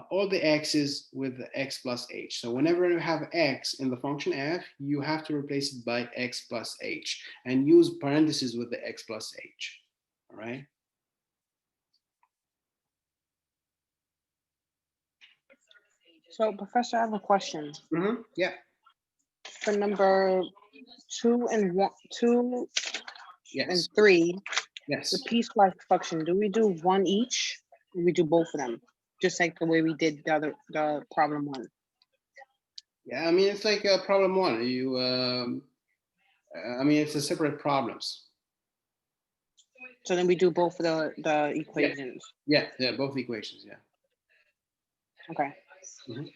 [SPEAKER 1] all the x's with the x plus h. So whenever you have x in the function f, you have to replace it by x plus h and use parentheses with the x plus h. All right.
[SPEAKER 4] So, Professor, I have a question.
[SPEAKER 1] Mm-hmm. Yeah.
[SPEAKER 4] For number two and
[SPEAKER 1] Yes.
[SPEAKER 4] three, the
[SPEAKER 1] Yes.
[SPEAKER 4] piecewise function, do we do one each? Or we do both of them, just like the way we did the problem one.
[SPEAKER 1] Yeah. I mean, it's like problem 1. I mean, it's a separate problems.
[SPEAKER 4] So then we do both of the
[SPEAKER 1] Yeah,
[SPEAKER 4] equations.
[SPEAKER 1] yeah, both equations. Yeah.
[SPEAKER 4] Okay.
[SPEAKER 1] Mhm.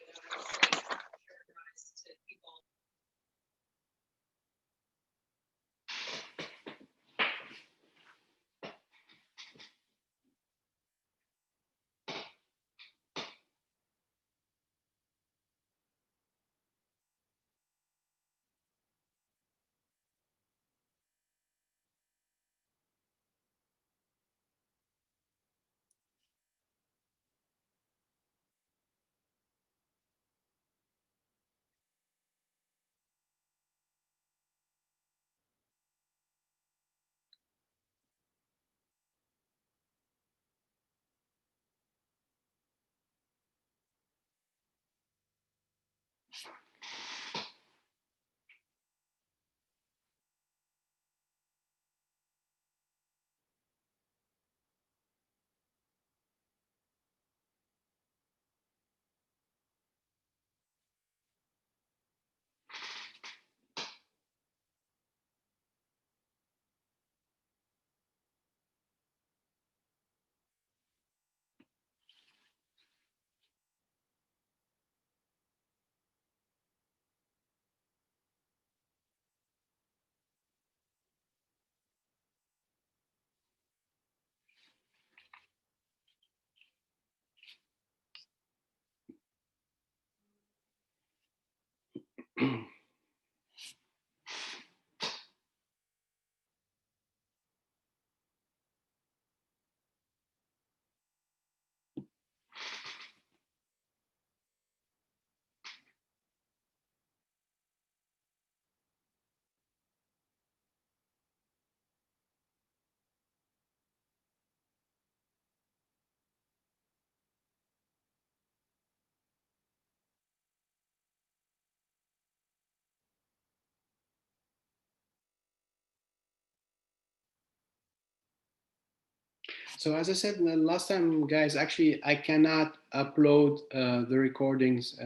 [SPEAKER 1] So as I said the last time, guys, actually I cannot upload the recordings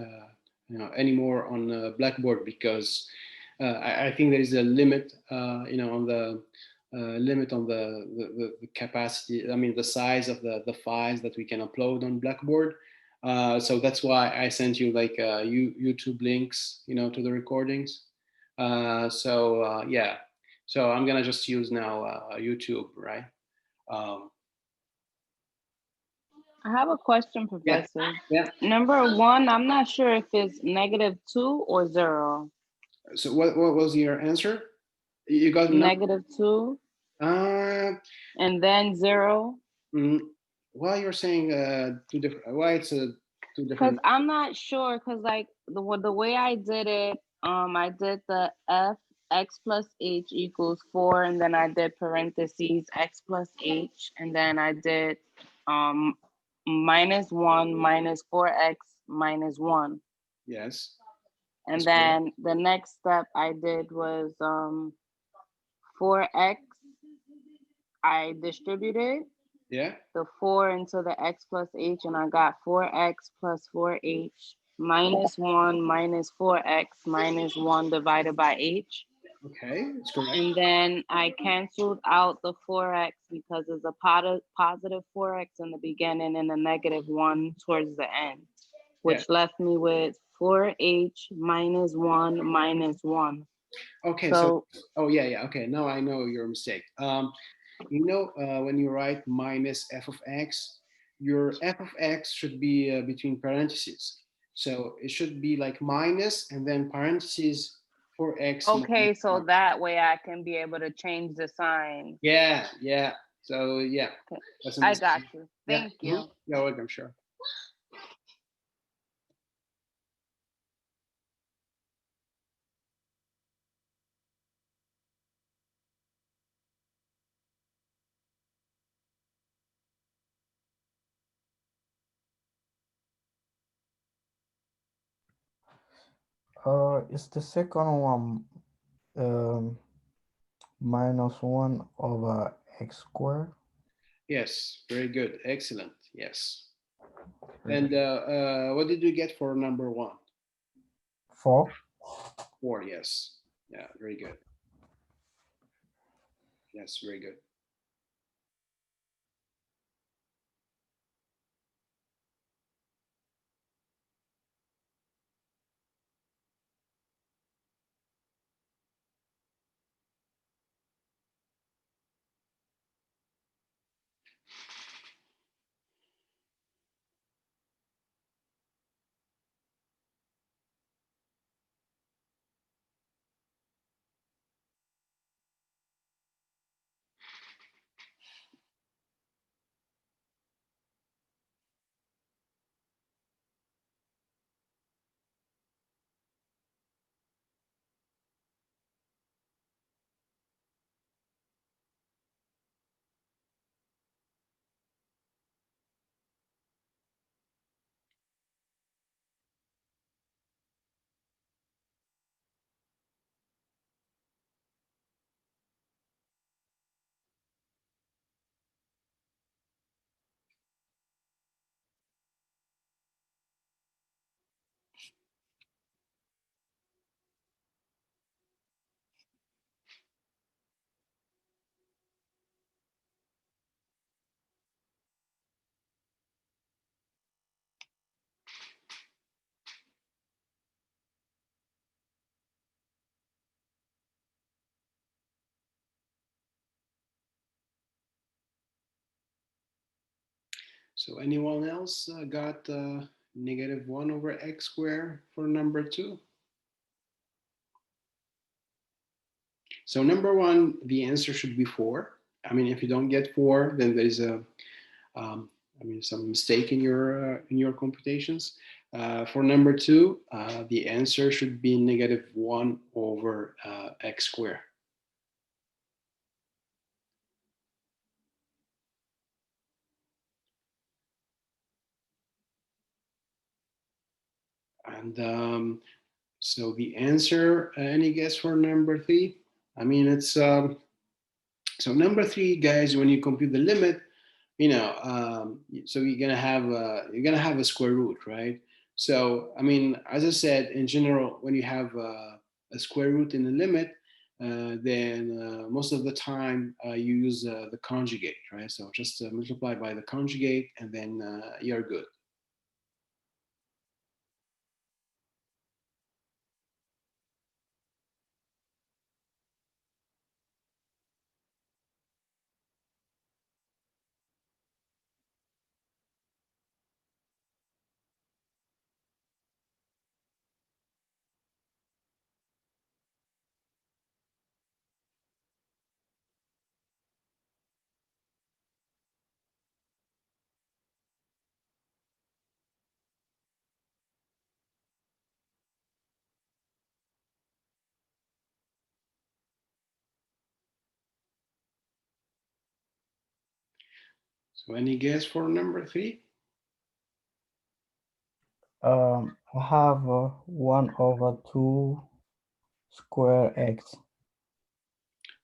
[SPEAKER 1] anymore on Blackboard because I think there is a limit, on the limit on the capacity. I mean, the size of the files that we can upload on Blackboard. So that's why I sent you like YouTube links, to the recordings. Yeah, so I'm gonna just use now YouTube, right? Um,
[SPEAKER 3] I have a question,
[SPEAKER 1] yeah,
[SPEAKER 3] Professor.
[SPEAKER 1] yeah.
[SPEAKER 3] Number one, I'm not sure if it's -2 or 0.
[SPEAKER 1] So what was your answer? You got number?
[SPEAKER 3] -2
[SPEAKER 1] Uh,
[SPEAKER 3] and then 0.
[SPEAKER 1] mm, why you're saying two different? Why it's two
[SPEAKER 3] Because
[SPEAKER 1] different?
[SPEAKER 3] I'm not sure, because like the way I did it, I did the f x plus h equals 4, and then I did parentheses x plus h, and then I did um -1 minus 4x minus 1.
[SPEAKER 1] Yes,
[SPEAKER 3] And
[SPEAKER 1] that's correct.
[SPEAKER 3] then the next step I did was 4x, I distributed
[SPEAKER 1] Yeah.
[SPEAKER 3] the 4 into the x plus h, and I got 4x plus 4h minus 1 minus 4x minus 1 divided by h.
[SPEAKER 1] Okay, that's correct.
[SPEAKER 3] And then I canceled out the 4x because there's a positive 4x in the beginning and a -1 towards the end,
[SPEAKER 1] Yeah.
[SPEAKER 3] which left me with 4h minus 1 minus 1.
[SPEAKER 1] Okay.
[SPEAKER 3] So,
[SPEAKER 1] Oh yeah. Okay. Now I know your mistake. When you write minus f of x, your f of x should be between parentheses. So it should be like minus and then parentheses 4x minus
[SPEAKER 3] okay, so
[SPEAKER 1] 1.
[SPEAKER 3] that way I can be able to change the sign.
[SPEAKER 1] Yeah, yeah. So yeah,
[SPEAKER 3] Okay,
[SPEAKER 1] that's a
[SPEAKER 3] I got
[SPEAKER 1] mistake.
[SPEAKER 3] you.
[SPEAKER 1] Yeah.
[SPEAKER 3] Thank you.
[SPEAKER 1] You're welcome. Sure.
[SPEAKER 2] Is the second one um -1/x²?
[SPEAKER 1] Yes. Very good. Excellent. Yes.
[SPEAKER 2] Very
[SPEAKER 1] And
[SPEAKER 2] good.
[SPEAKER 1] what did you get for number one?
[SPEAKER 2] 4.
[SPEAKER 1] 4. Yes. Yeah. Very good. Yes. Very good. So anyone else got -1/x² for number two? So number one, the answer should be 4. I mean, if you don't get 4, then there's um, some mistake in your computations. For number two, the answer should be -1/x². And so the answer, any guess for number three? I mean, it's so number three, guys. When you compute the limit, so you're gonna have a square root, right? So I mean, as I said, in general, when you have a square root in the limit, then most of the time you use the conjugate, right? So just multiply by the conjugate, and then you're good. So any guess for number 3?
[SPEAKER 2] I have 1/2 square x.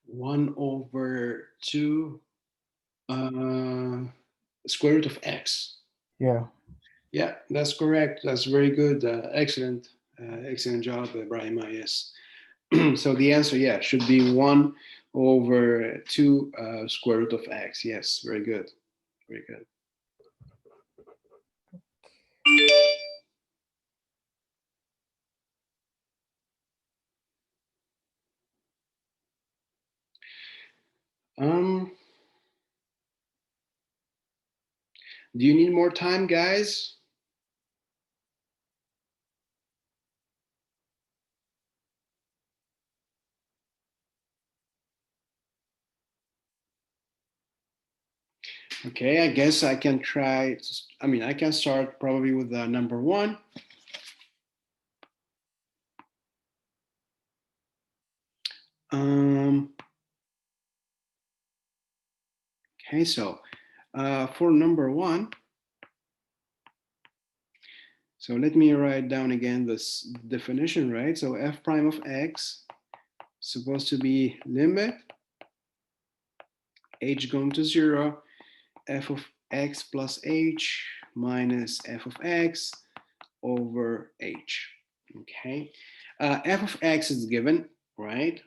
[SPEAKER 1] 1/2 square root of x.
[SPEAKER 2] Yeah.
[SPEAKER 1] Yeah, that's correct. That's very good. Excellent. Excellent job, Ibrahima. Yes. So the answer, yeah, should be 1/2 square root of x. Yes, very good. Very good. Um, do you need more time, guys? Okay, I guess I can try. I mean, I can start probably with number 1. Okay, so for number 1, so let me write down again this definition, right? So f prime of x supposed to be limit h going to 0, f of x plus h minus f of x over h. Okay, f of x is given, right?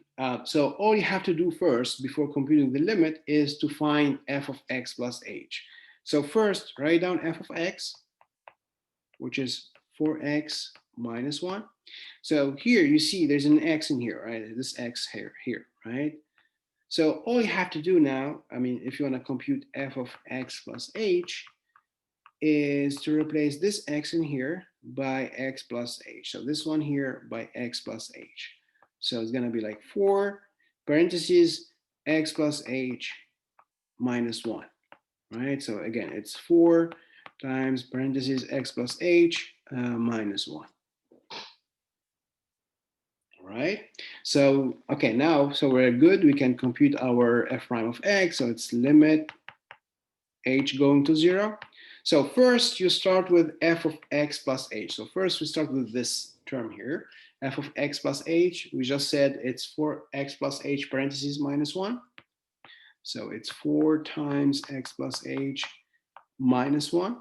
[SPEAKER 1] So all you have to do first before computing the limit is to find f of x plus h. So first, write down f of x, which is 4x minus 1. So here you see there's an x in here, right? This x here, right? So all you have to do now, I mean, if you want to compute f of x plus h, is to replace this x in here by x plus h. So this one here by x plus h. So it's going to be like 4 parentheses x plus h minus 1, right? So again, it's 4 times parentheses x plus h minus 1. All right. So, okay, now, so we're good. We can compute our f prime of x. So it's limit h going to 0. So first you start with f of x plus h. So first we start with this term here, f of x plus h. We just said it's 4x plus h parentheses minus 1. So it's 4 times x plus h minus 1.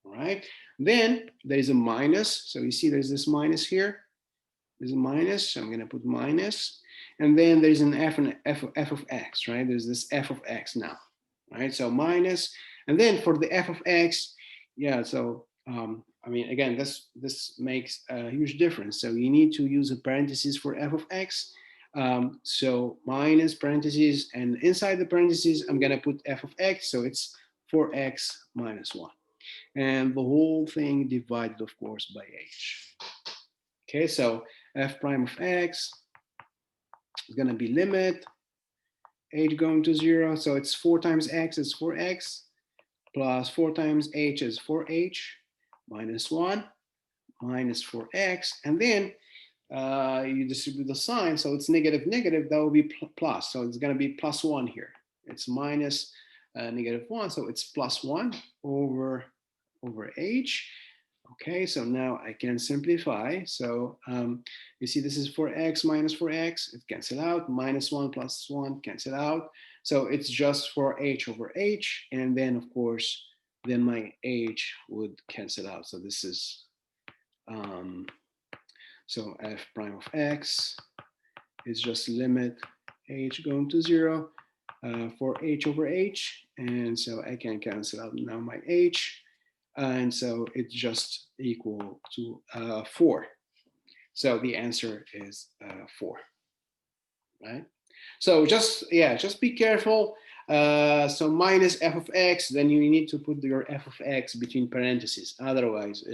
[SPEAKER 1] All right. Then there is a minus. So you see there's this minus here. There's a minus. So I'm going to put minus. And then there's an f and f of x, right? There's this f of x now, right? So minus. And then for the f of x, yeah, so I mean, again, this makes a huge difference. So you need to use a parentheses for f of x. So minus parentheses, and inside the parentheses, I'm going to put f of x. So it's 4x minus 1. And the whole thing divided, of course, by h. Okay, so f prime of x is going to be limit h going to 0. So it's 4 times x is 4x plus 4 times h is 4h minus 1 minus 4x. And then you distribute the sign. So it's negative, negative. That will be plus. So it's going to be plus 1 here. It's minus negative 1. So it's plus 1 over h. Okay, so now I can simplify. So you see this is 4x minus 4x. It cancel out. Minus 1 plus 1 cancel out. So it's just for h over h, and then of course, then my h would cancel out. So this is, so f prime of x is just limit h going to 0 for h over h, and so I can cancel out now my h, and so it's just equal to 4. So the answer is 4, right? So just, yeah, just be careful. So minus f of x, then you need to put your f of x between parentheses. Otherwise,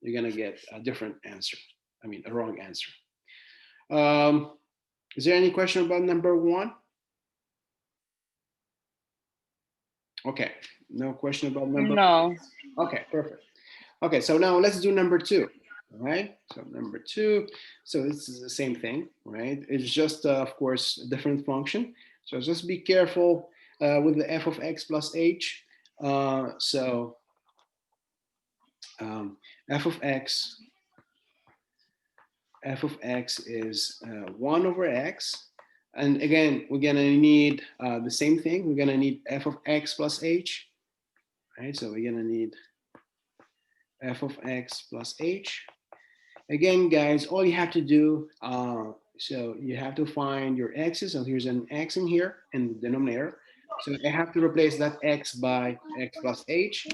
[SPEAKER 1] you're gonna get a different answer. I mean, a wrong answer. Is there any question about number 1? Okay, no question about number.
[SPEAKER 3] No.
[SPEAKER 1] Okay, perfect. Okay, so now let's do number 2. All right, so number 2. So this is the same thing, right? It's just, of course, a different function. So just be careful with the f of x plus h. So f of x is 1 over x. And again, we're gonna need the same thing. We're gonna need f of x plus h, right? So we're gonna need f of x plus h. Again, guys, all you have to do, so you have to find your x's. So here's an x in here in the denominator. So I have to replace that x by x plus h,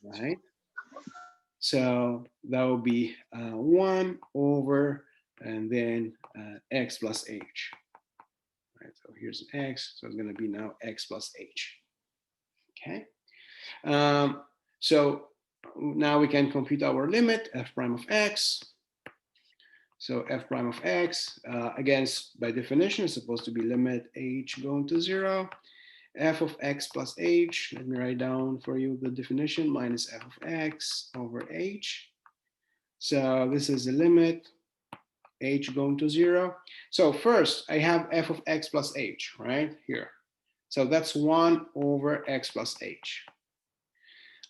[SPEAKER 1] right? So that will be 1 over, and then x plus h. Right, so here's an x, so it's going to be now x plus h. Okay. So now we can compute our limit, f prime of x. So f prime of x, again, by definition, is supposed to be limit h going to 0. F of x plus h, let me write down for you the definition, minus f of x over h. So this is the limit, h going to 0. So first, I have f of x plus h, right, here. So that's 1 over x plus h.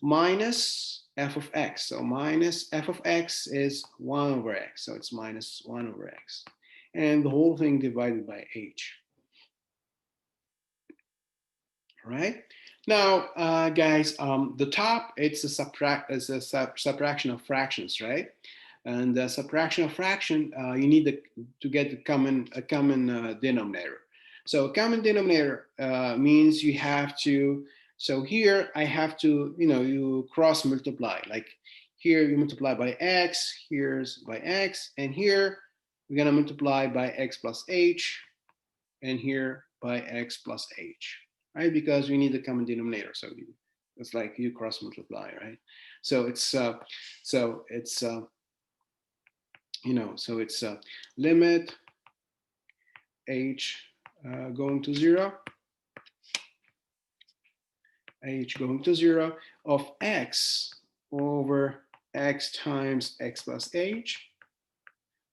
[SPEAKER 1] Minus f of x. So minus f of x is 1 over x. So it's minus 1 over x. And the whole thing divided by h. All right. Now, guys, the top, it's a subtraction of fractions, right? And the subtraction of fraction, you need to get a common denominator. So a common denominator means you have to, so here I have to, you cross multiply. Like here you multiply by x, here's by x, and here we're gonna multiply by x plus h, and here by x plus h, right? Because we need the common denominator. So it's like you cross multiply, right? So it's so it's limit h going to 0, h going to 0 of x over x times x plus h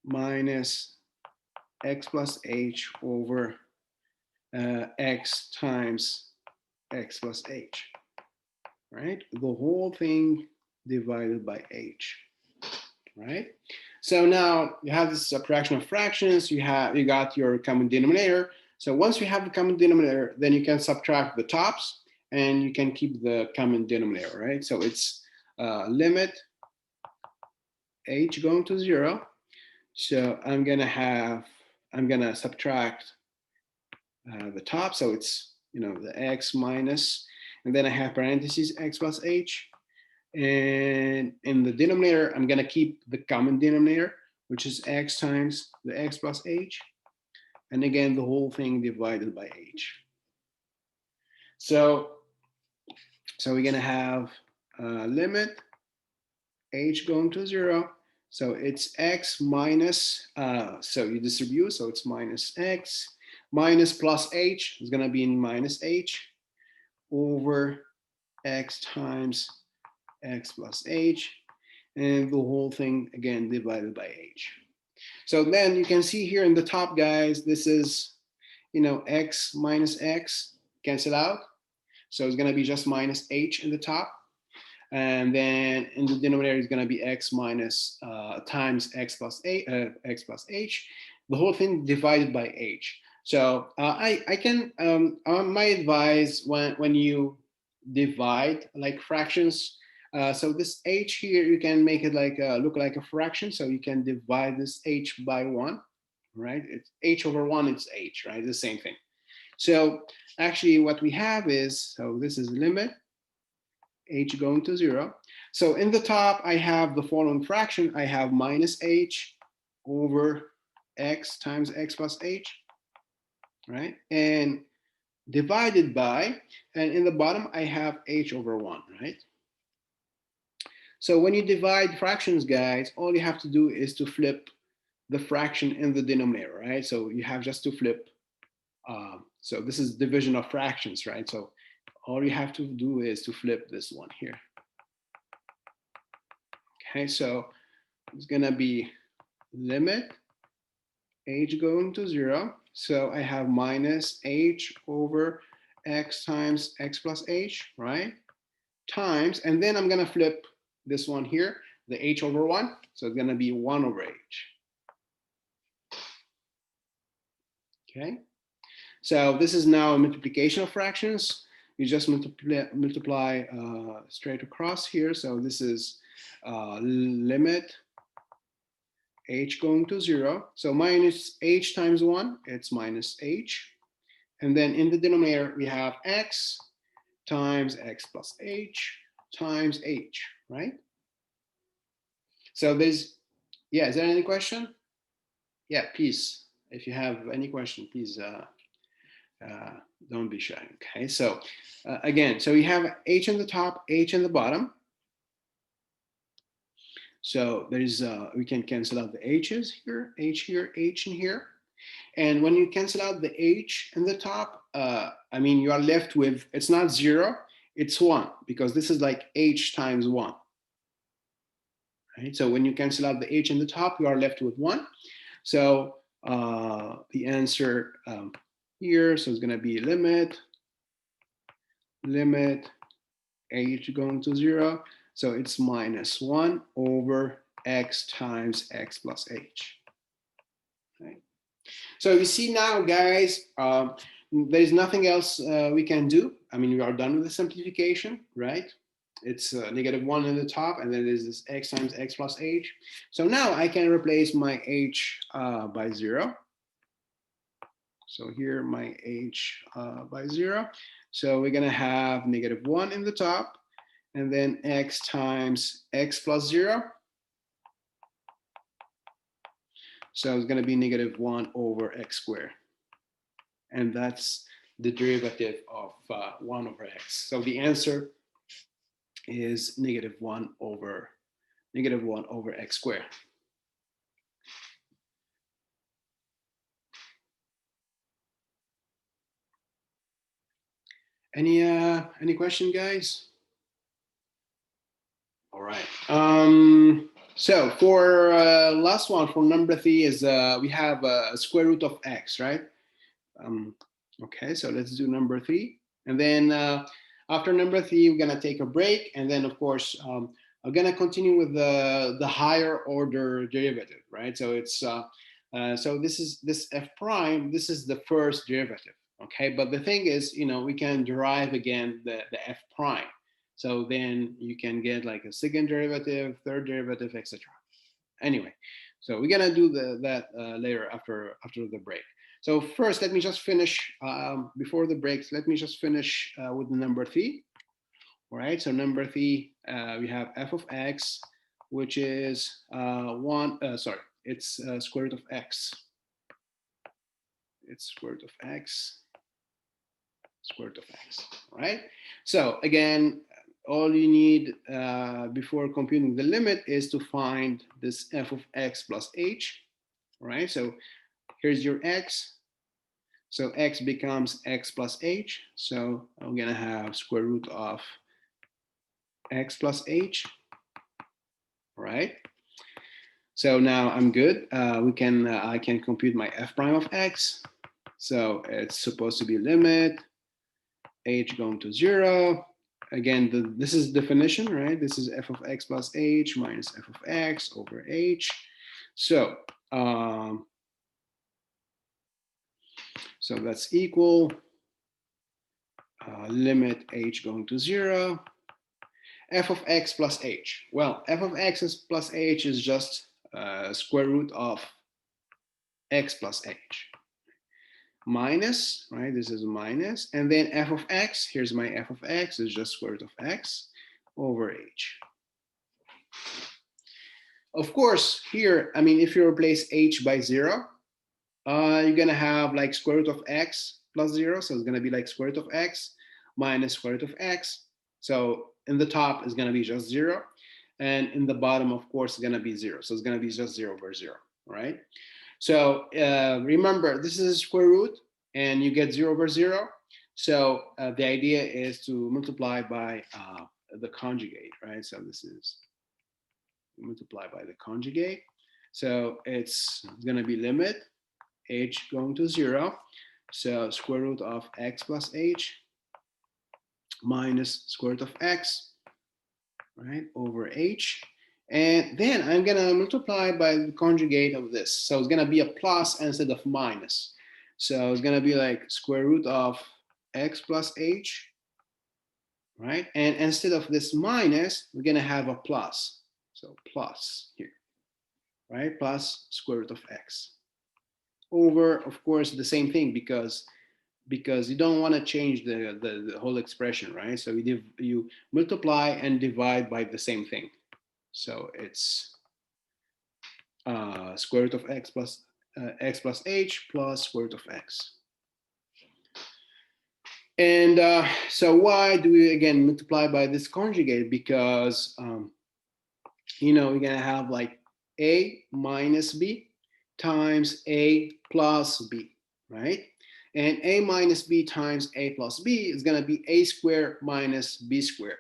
[SPEAKER 1] minus x plus h over x times x plus h, right? The whole thing divided by h, right? So now you have this subtraction of fractions, you got your common denominator. So once you have the common denominator, then you can subtract the tops and you can keep the common denominator, right? So it's limit h going to 0. So I'm gonna subtract the top. So it's, the x minus, and then I have parentheses x plus h. And in the denominator, I'm gonna keep the common denominator, which is x times the x plus h. And again, the whole thing divided by h. So we're gonna have limit h going to 0. So it's x minus, so you distribute, so it's minus x minus plus h is gonna be in minus h over x times x plus h, and the whole thing again divided by h. So then you can see here in the top, guys, this is, x minus x cancel out. So it's going to be just minus h in the top. And then in the denominator is going to be x minus times x plus h. The whole thing divided by h. So I can, my advice when you divide like fractions, so this h here, you can make it like look like a fraction. So you can divide this h by 1, right? It's h over 1, it's h, right? The same thing. So actually what we have is, so this is limit h going to 0. So in the top, I have the following fraction. I have minus h over x times x plus h, right? And divided by, and in the bottom, I have h over 1, right? So when you divide fractions, guys, all you have to do is to flip the fraction in the denominator, right? So you have just to flip. So this is division of fractions, right? So all you have to do is to flip this one here. Okay, so it's gonna be limit h going to 0. So I have minus h over x times x plus h, right? Times, and then I'm gonna flip this one here, the h over 1. So it's gonna be 1 over h. Okay, so this is now a multiplication of fractions. You just multiply straight across here. So this is limit h going to 0. So minus h times 1, it's minus h. And then in the denominator, we have x times x plus h times h, right? So there's, yeah, is there any question? Yeah, please. If you have any question, please don't be shy, okay? So again, so we have h in the top, h in the bottom. So there's, we can cancel out the h's here, h in here. And when you cancel out the h in the top, I mean, you are left with, it's not 0, it's 1, because this is like h times 1. Right? So when you cancel out the h in the top, you are left with 1. So the answer here, so it's going to be limit h going to 0. So it's minus 1 over x times x plus h. Right? So you see now, guys, there's nothing else we can do. I mean, we are done with the simplification, right? It's negative 1 in the top, and then there's this x times x plus h. So now I can replace my h by 0. So here my h by 0. So we're going to have negative 1 in the top, and then x times x plus 0. So it's going to be negative 1 over x squared. And that's the derivative of 1 over x. So the answer is negative 1 over x squared. Any question, guys? All right. So for last one, for number 3 is we have a square root of x, right? Okay, so let's do number 3. And then after number 3, we're gonna take a break. And then of course, I'm gonna continue with the higher order derivative, right? So it's, so this f prime, this is the first derivative, okay? But the thing is, you know, we can derive again the f prime. So then you can get like a second derivative, third derivative, etc. Anyway, so we're gonna do that later after the break. So first, let me just finish, before the breaks, let me just finish with the number 3. All right, so number 3, we have f of x, which is it's square root of x. It's square root of x, square root of x, all right? So again, all you need before computing the limit is to find this f of x plus h, all right? So here's your x. So x becomes x plus h. So I'm gonna have square root of x plus h, all right? So now I'm good. I can compute my f prime of x. So it's supposed to be limit h going to 0. Again, this is definition, right? This is f of x plus h minus f of x over h. So So that's equal limit h going to 0, f of x plus h. Well, f of x plus h is just square root of x plus h. Minus, right? This is minus, and then f of x, here's my f of x, is just square root of x over h. Of course, here, I mean, if you replace h by 0, you're gonna have like square root of x plus 0, so it's gonna be like square root of x minus square root of x. So in the top is gonna be just 0, and in the bottom, of course, is gonna be 0. So it's gonna be just 0 over 0, right? So remember, this is a square root, and you get 0 over 0. So the idea is to multiply by the conjugate, right? So this is multiply by the conjugate. So it's going to be limit h going to 0. So square root of x plus h minus square root of x, right, over h. And then I'm going to multiply by the conjugate of this. So it's going to be a plus instead of minus. So it's going to be like square root of x plus h, right? And instead of this minus, we're going to have a plus. So plus here, right? Plus square root of x over, of course, the same thing because you don't want to change the whole expression, right? So you multiply and divide by the same thing. So it's square root of x plus h plus square root of x. And so why do we again multiply by this conjugate? Because you know, we're gonna have like a minus b times a plus b, right? And a minus b times a plus b is gonna be a squared minus b squared.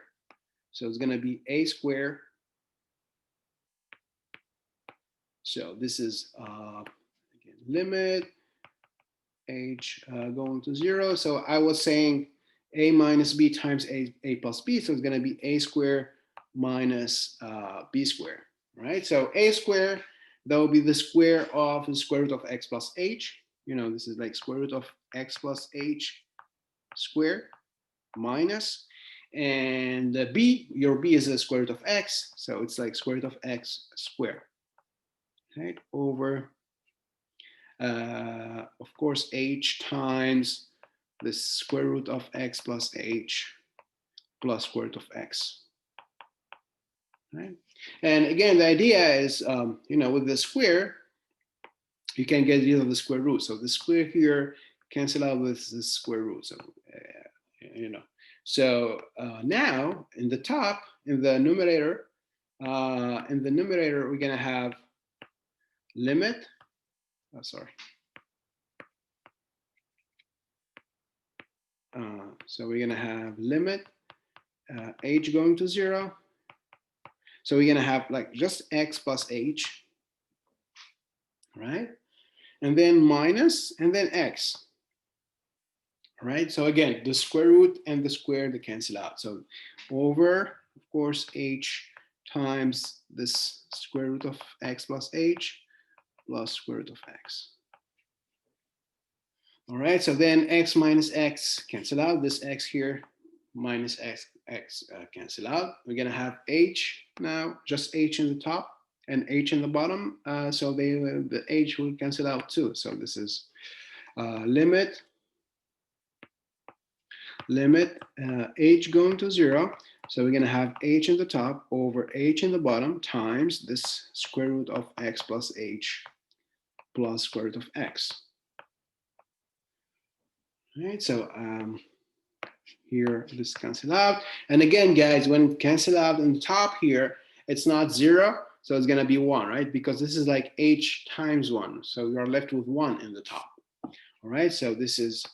[SPEAKER 1] So it's gonna be a squared. So this is again, limit h going to 0. So I was saying a minus b times a plus b. So it's gonna be a squared minus b squared, right? So a squared, that will be the square of the square root of x plus h. You know, this is like square root of x plus h squared minus, and the b, your b is the square root of x, so it's like square root of x squared, right, over, of course, h times the square root of x plus h plus square root of x, right? And again, the idea is, you know, with the square, you can get rid of the square root. So the square here cancel out with the square root. So, you know, so now in the top, in the numerator, we're gonna have limit. Oh, sorry. So we're gonna have limit h going to 0. So we're gonna have like just x plus h, right? And then minus, and then x. All right, so again, the square root and the square, they cancel out. So over, of course, h times this square root of x plus h plus square root of x. All right, so then x minus x cancel out. This x here minus x cancel out. We're gonna have h now, just h in the top and h in the bottom. So the h will cancel out too. So this is limit h going to 0. So we're going to have h in the top over h in the bottom times this square root of x plus h plus square root of x. All right, so here this cancel out. And again, guys, when cancel out in the top here, it's not 0. So it's going to be 1, right? Because this is like h times 1. So we are left with 1 in the top. All right, so this is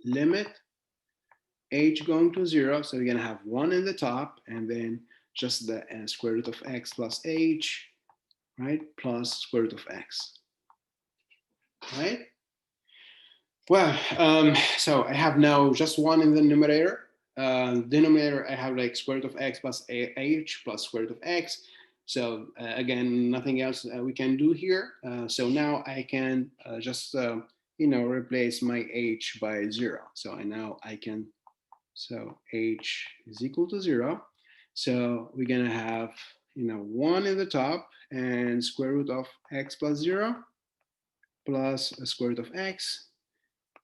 [SPEAKER 1] limit h going to 0. So we're going to have 1 in the top, and then just the square root of x plus h, right, plus square root of x, right? Well, so I have now just 1 in the numerator. Denominator, I have like square root of x plus h plus square root of x. So again, nothing else we can do here. So now I can just replace my h by 0. So now I can, so h is equal to 0. So we're gonna have 1 in the top and square root of x plus 0 plus a square root of x.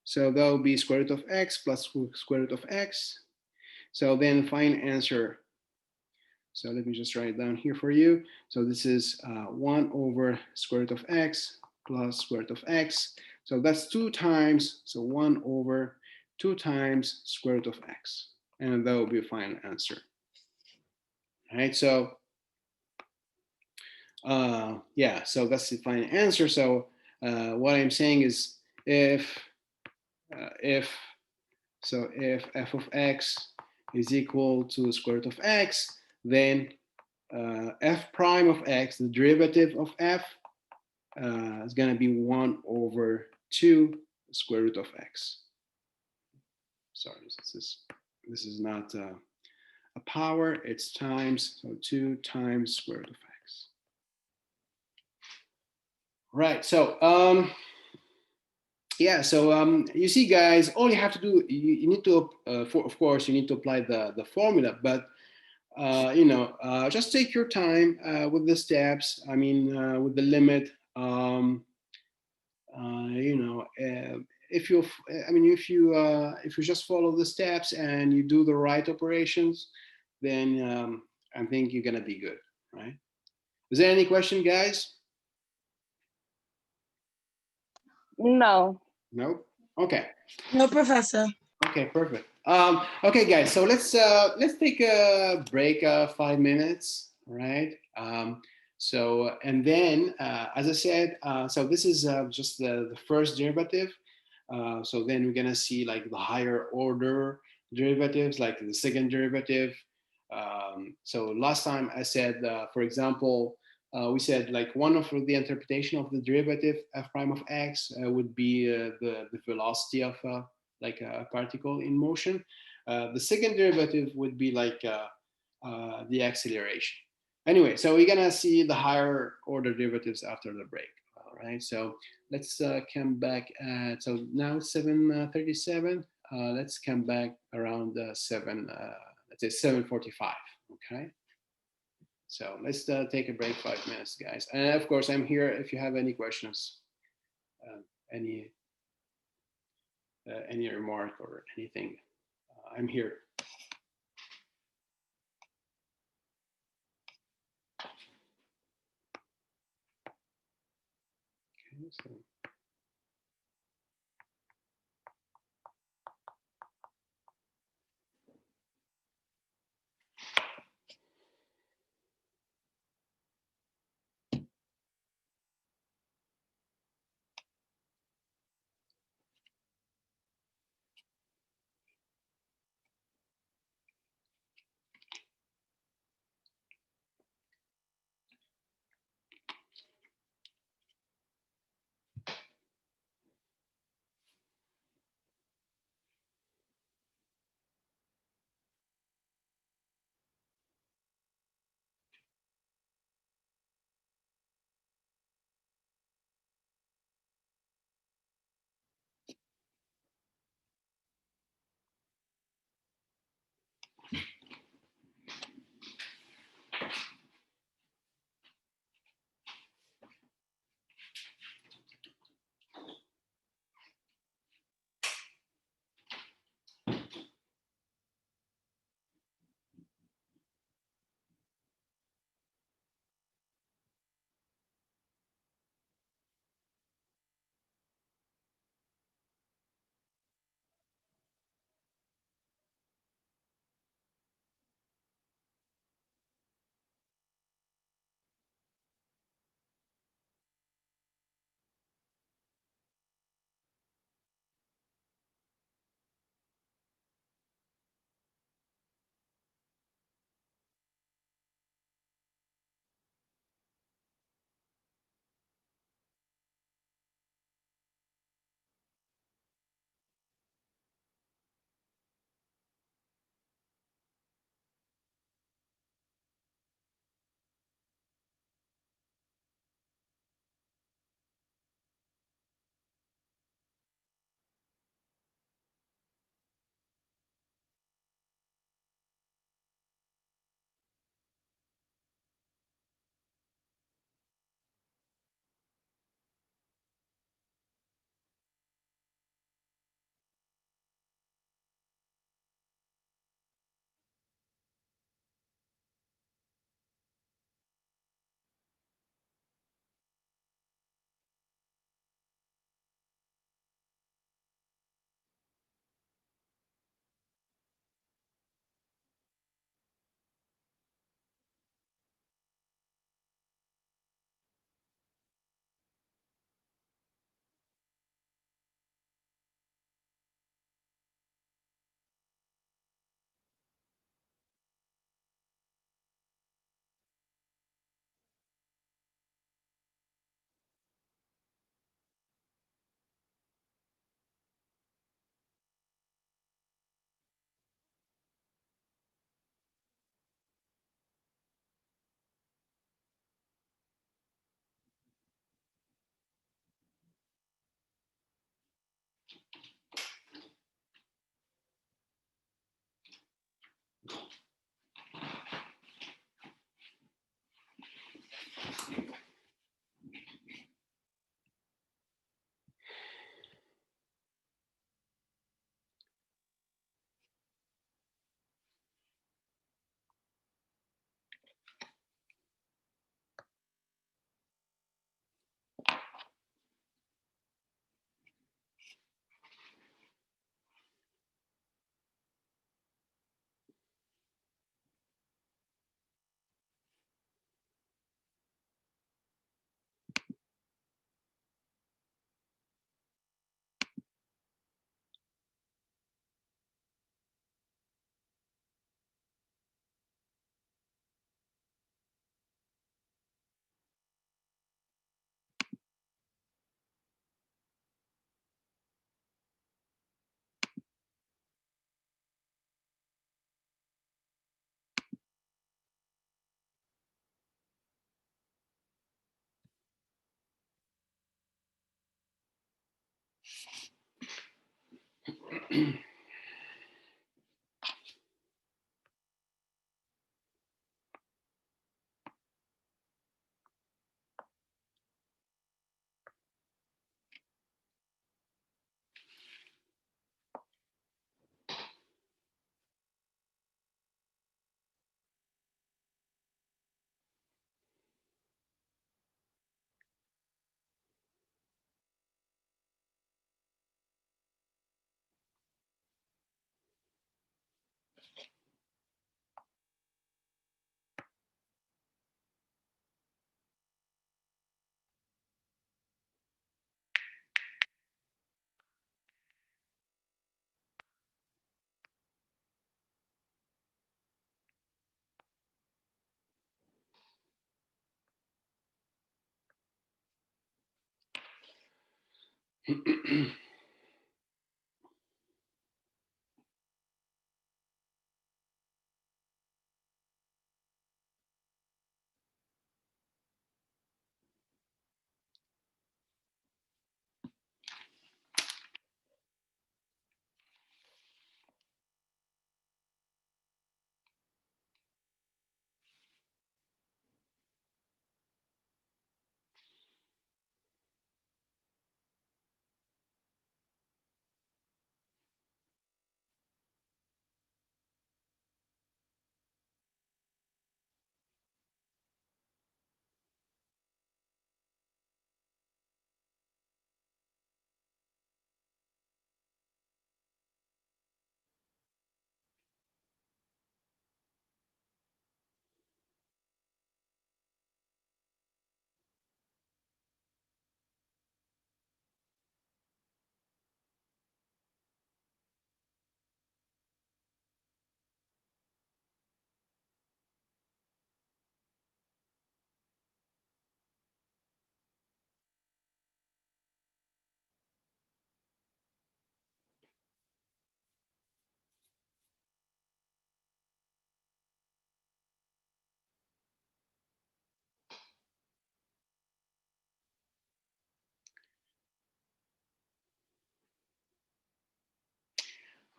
[SPEAKER 1] So that will be square root of x plus square root of x. So then find answer. So let me just write it down here for you. So this is 1 over square root of x plus square root of x. So that's 2 times, so 1 over 2 times square root of x. And that will be a final answer. All right, so yeah, so that's the final answer. So what I'm saying is if f of x is equal to the square root of x, then f prime of x, the derivative of f, is going to be 1 over 2 square root of x. Sorry, this is not a power, it's times, so 2 times square root of x. Right, so yeah, so you see, guys, all you have to do, you need to, of course, you need to apply the formula, but just take your time with the steps. I mean, with the limit. If you, if you just follow the steps and you do the right operations, then I think you're gonna be good, right? Is there any question, guys?
[SPEAKER 3] No.
[SPEAKER 1] No. Okay.
[SPEAKER 5] No, Professor.
[SPEAKER 1] Okay, perfect. Okay, guys, so let's take a break, 5 minutes, right? So and then, as I said, so this is just the first derivative. So then we're gonna see like the higher order derivatives, like the second derivative. So last time I said, for example, we said like one of the interpretation of the derivative f prime of x would be the velocity of like a particle in motion. The second derivative would be like the acceleration. Anyway, so we're gonna see the higher order derivatives after the break. All right, so let's come back at, so now it's 7:37. Let's come back around let's say 7:45. Okay. So let's take a break, 5 minutes, guys. And of course, I'm here if you have any questions, any remark or anything. I'm here. Okay, so.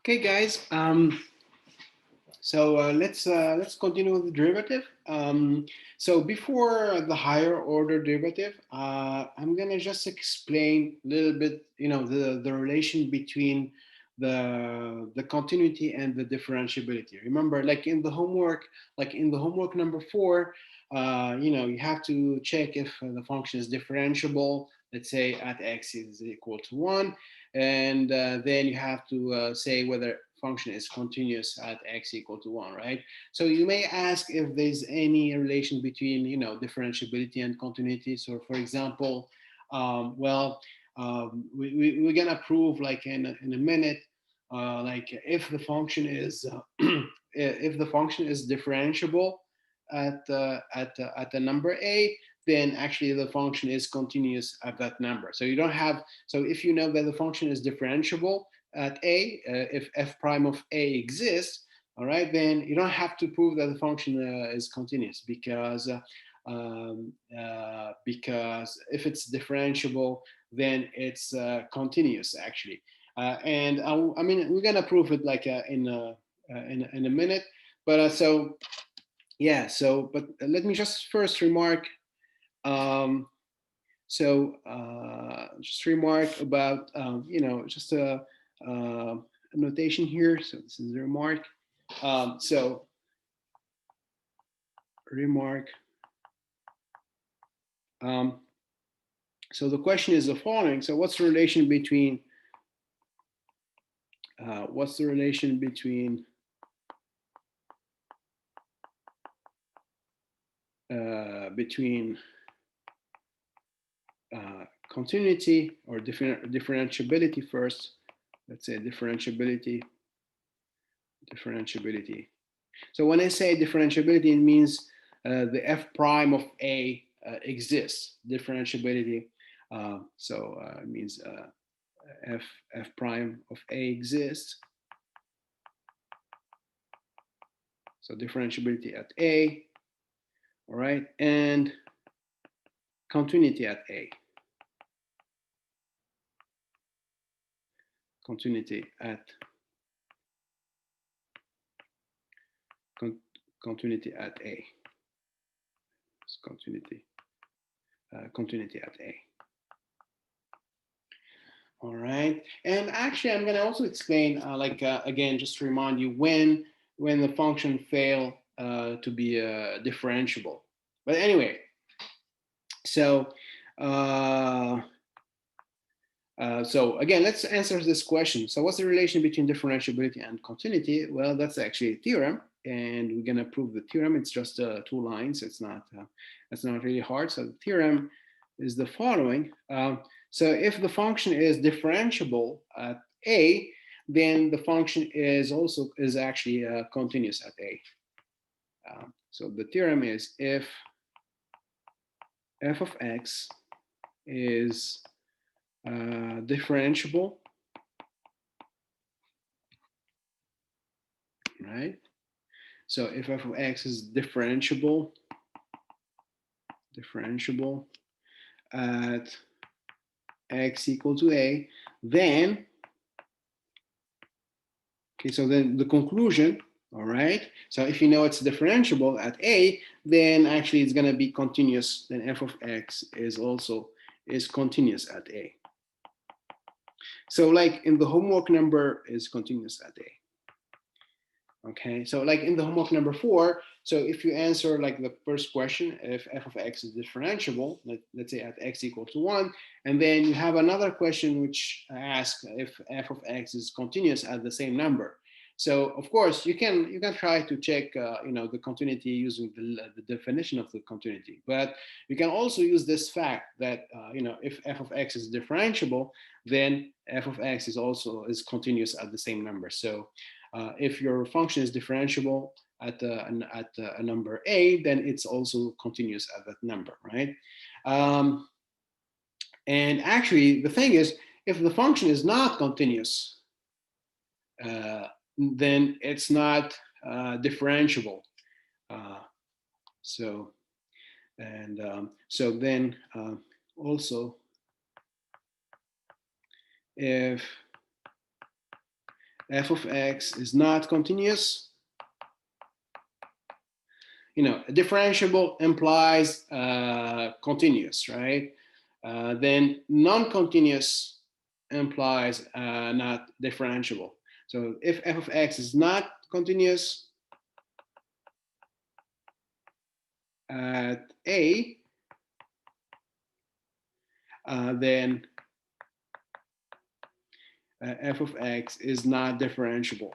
[SPEAKER 1] Okay, guys. So let's continue with the derivative. So before the higher order derivative, I'm gonna just explain a little bit, the relation between the continuity and the differentiability. Remember, like in the homework number 4, you have to check if the function is differentiable. Let's say at x is equal to 1, and then you have to say whether function is continuous at x equal to 1, right? So you may ask if there's any relation between, differentiability and continuity. So for example, we're gonna prove like in a minute, like if the function is if the function is differentiable at the number a, then actually the function is continuous at that number. So you don't have, so if you know that the function is differentiable at a, if f prime of a exists, all right, then you don't have to prove that the function is continuous, because if it's differentiable, then it's continuous actually. And I mean, we're gonna prove it like in a minute, but yeah. So, but let me just first remark. Um, just remark about, just a notation here. So this is a remark. So remark. Um, so the question is the following. So what's the relation between between continuity or differentiability first? Let's say differentiability. So when I say differentiability, it means the f prime of a exists. Differentiability. It means f prime of a exists. So differentiability at a, all right, and continuity at a. continuity at continuity at A. It's continuity at A. All right, and actually, I'm going to also explain, again, just to remind you when the function fail to be differentiable. But anyway, so so again, let's answer this question. So what's the relation between differentiability and continuity? Well, that's actually a theorem, and we're going to prove the theorem. It's just 2 lines. It's not really hard. So the theorem is the following. So if the function is differentiable at A, then the function is actually continuous at A. So the theorem is if f of x is differentiable, right? So if f of x is differentiable at x equal to a, then, okay, so then the conclusion, all right, so if you know it's differentiable at a, then actually it's going to be continuous, then f of x is continuous at a. So like in the homework number is continuous at a. Okay, so like in the homework number 4, so if you answer like the first question, if f of x is differentiable, let's say at x equal to 1, and then you have another question which asks if f of x is continuous at the same number. So of course you can try to check the continuity using the definition of the continuity, but you can also use this fact that if f of x is differentiable, then f of x is continuous at the same number. So if your function is differentiable at a number a, then it's also continuous at that number, right? And actually, the thing is, if the function is not continuous, then it's not differentiable. So then also, if f of x is not continuous, differentiable implies continuous, right? Then non-continuous implies not differentiable. So if f of x is not continuous at a, then f of x is not differentiable.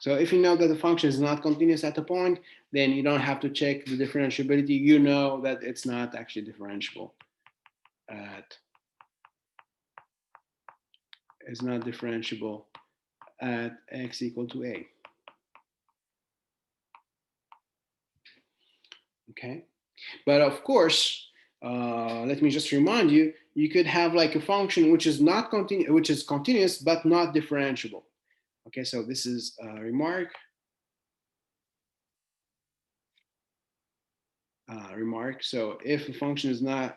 [SPEAKER 1] So if you know that the function is not continuous at a point, then you don't have to check the differentiability. You know that it's not actually differentiable at x equal to a. Okay, but of course, let me just remind you, you could have like a function which is not continuous, which is continuous but not differentiable. Okay, so this is a remark. So if the function is not,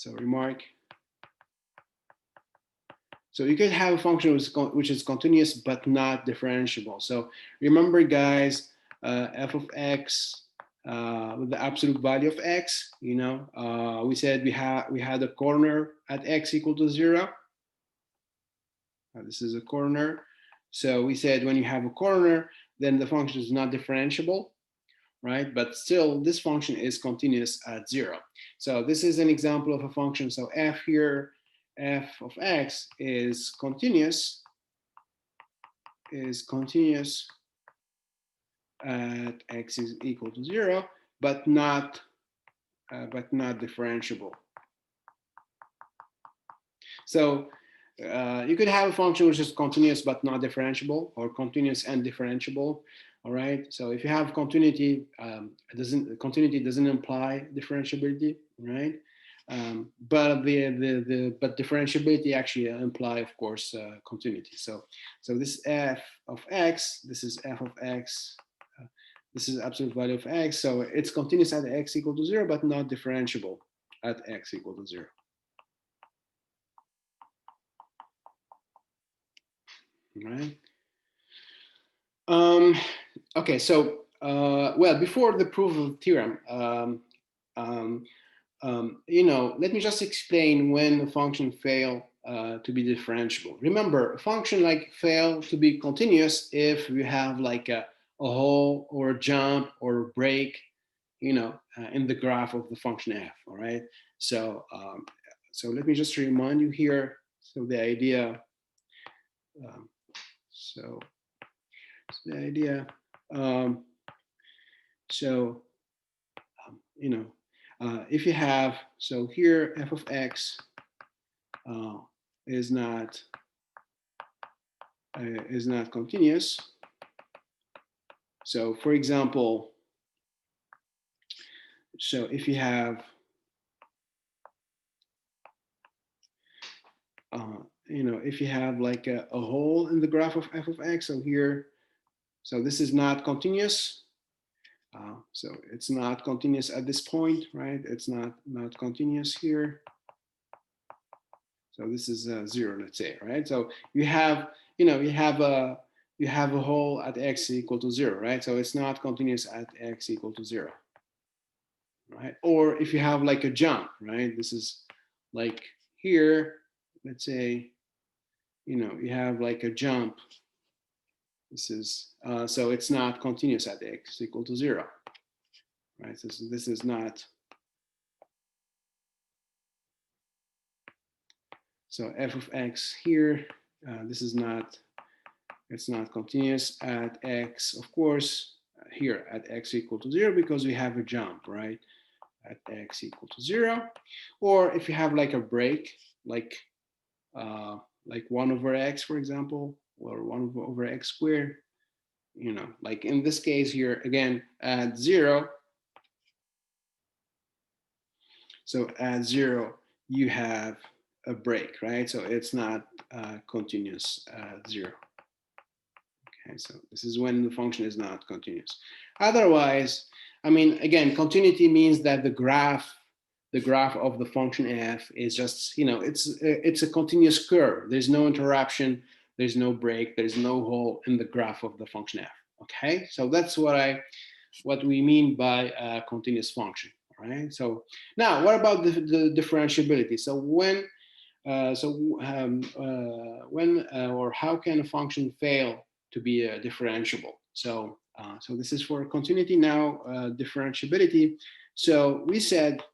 [SPEAKER 1] remark. So you could have a function which is continuous but not differentiable. So remember, guys, f of x with the absolute value of x, we said we had a corner at x equal to 0. This is a corner. So we said when you have a corner, then the function is not differentiable, right? But still, this function is continuous at 0. So this is an example of a function. So f here, f of x is continuous at x is equal to 0, but not differentiable. So you could have a function which is continuous but not differentiable, or continuous and differentiable. All right. So if you have continuity, continuity doesn't imply differentiability, right? But differentiability actually imply, of course, continuity. So this f of x, this is f of x. This is absolute value of x. So it's continuous at x equal to 0, but not differentiable at x equal to 0. right? Okay, so well, before the proof of the theorem, let me just explain when a function fail to be differentiable. Remember, a function like fail to be continuous if you have like a hole or a jump or a break, in the graph of the function f. All right. So so let me just remind you here. So the idea. Um, so the idea. Um, so if you have, so here f of x uh, is not continuous. So for example, so if you have if you have like a hole in the graph of f of x, so here, so this is not continuous. So it's not continuous at this point, right? It's not continuous here. So this is 0, let's say, right? So you have, you have a hole at x equal to 0, right? So it's not continuous at x equal to 0, right? Or if you have like a jump, right? This is like here, let's say, you have like a jump. This is, so it's not continuous at x equal to 0, right? So this is not, so f of x here, this is not, it's not continuous at x, of course, here at x equal to 0 because we have a jump, right? At x equal to 0. Or if you have like a break, like 1 over x, for example, or 1 over x squared, like in this case here, again, at 0. So at 0, you have a break, right? So it's not continuous at 0. Okay, so this is when the function is not continuous. Otherwise, I mean, again, continuity means that the graph of the function f is just, it's a continuous curve. There's no interruption, there's no break, there's no hole in the graph of the function f. Okay, so that's what we mean by a continuous function. All right. So now, what about the differentiability? So when or how can a function fail to be differentiable? So so this is for continuity. Now differentiability. So we said,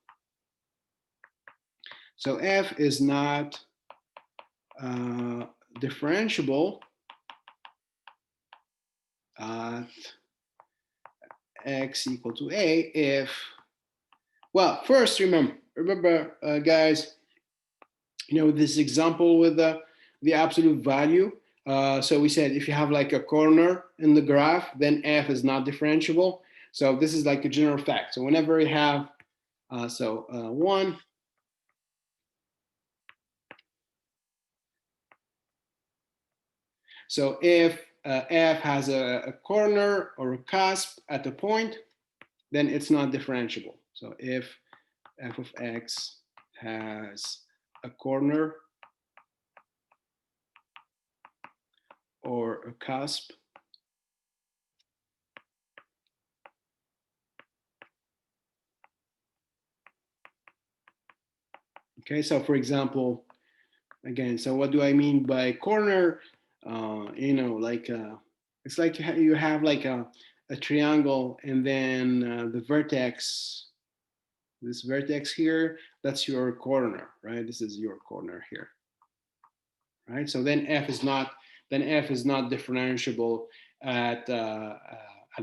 [SPEAKER 1] so f is not differentiable at x equal to a if, well, first remember guys, this example with the absolute value. So we said if you have like a corner in the graph, then f is not differentiable. So this is like a general fact. So whenever we have, 1, so if f has a corner or a cusp at a point, then it's not differentiable. So if f of x has a corner or a cusp, okay, so for example, again, so what do I mean by corner? It's like you have like a triangle, and then the vertex, this vertex here, that's your corner, right? This is your corner here, right? So then f is not differentiable at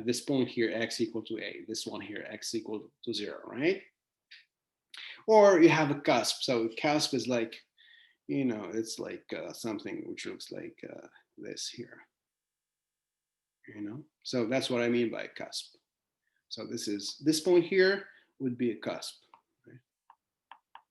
[SPEAKER 1] this point here, x equal to a. This one here, x equal to 0, right? Or you have a cusp. So cusp is like, it's like something which looks like this here, so that's what I mean by cusp. So this point here would be a cusp, right?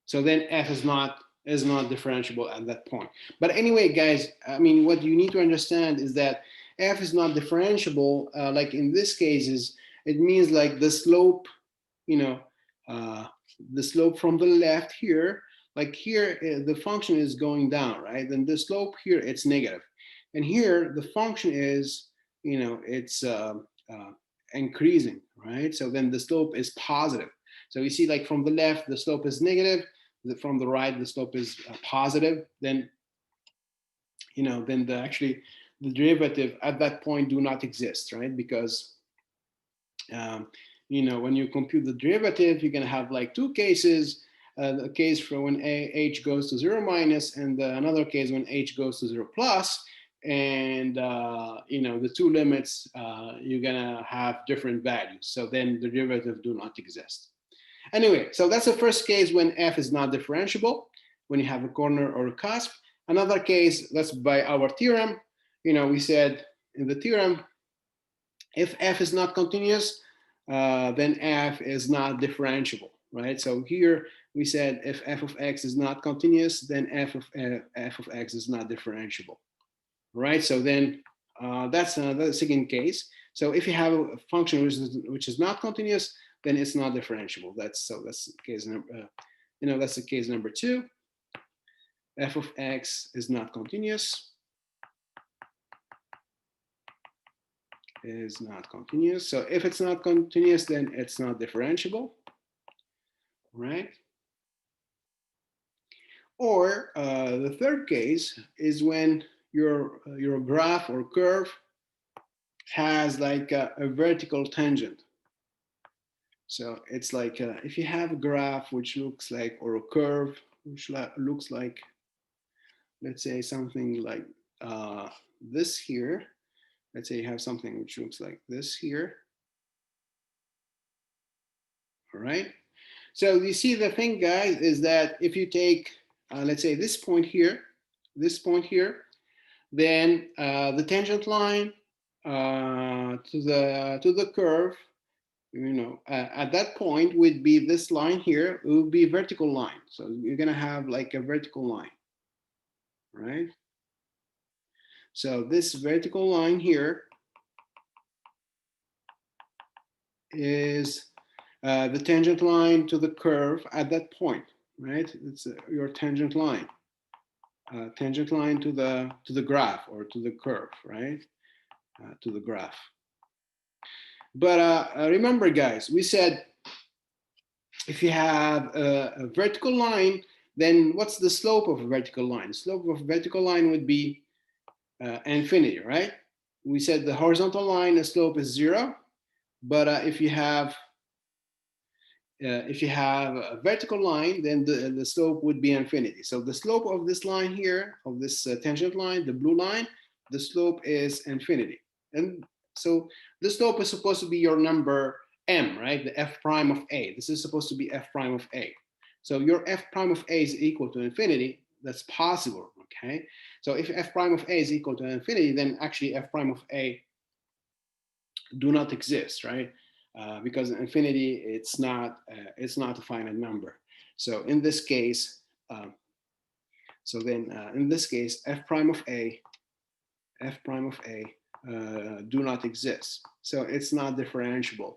[SPEAKER 1] So then f is not differentiable at that point. But anyway, guys, I mean, what you need to understand is that f is not differentiable, like in this case, it means like the slope, the slope from the left here, like here, the function is going down, right? And the slope here, it's negative. And here the function is, it's increasing, right? So then the slope is positive. So you see, like from the left, the slope is negative. From the right, the slope is positive. Then, then actually the derivative at that point do not exist, right? Because, when you compute the derivative, you're going to have like two cases. A case for when h goes to 0 minus, and another case when h goes to 0 plus. And the two limits, you're gonna have different values. So then the derivative do not exist. Anyway, so that's the first case when f is not differentiable, when you have a corner or a cusp. Another case, that's by our theorem. We said in the theorem, if f is not continuous, then f is not differentiable, right? So here we said if f of x is not continuous, then f of x is not differentiable, right? So then that's another second case. So if you have a function which is not continuous, then it's not differentiable. That's case number, that's the case number 2. F of x is not continuous. Is not continuous. So if it's not continuous, then it's not differentiable, right? Or the third case is when your graph or curve has like a vertical tangent. So it's like if you have a graph which looks like, or a curve which looks like, let's say something like this here. Let's say you have something which looks like this here. All right. So you see, the thing, guys, is that if you take, let's say this point here, then the tangent line to the curve, at that point would be this line here. It would be a vertical line. So you're gonna have like a vertical line, right? So this vertical line here is the tangent line to the curve at that point, right? It's your tangent line to the graph or to the curve, right? To the graph. But remember, guys, we said if you have a vertical line, then what's the slope of a vertical line? The slope of a vertical line would be infinity, right? We said the horizontal line, the slope is 0, but if you have a vertical line, then the slope would be infinity. So the slope of this line here, of this tangent line, the blue line, the slope is infinity. And so the slope is supposed to be your number m, right? The f prime of a. This is supposed to be f prime of a. So your f prime of a is equal to infinity. That's possible, okay? So if f prime of a is equal to infinity, then actually f prime of a do not exist, right? Because infinity, it's not a finite number. So in this case, in this case, f prime of a do not exist. So it's not differentiable.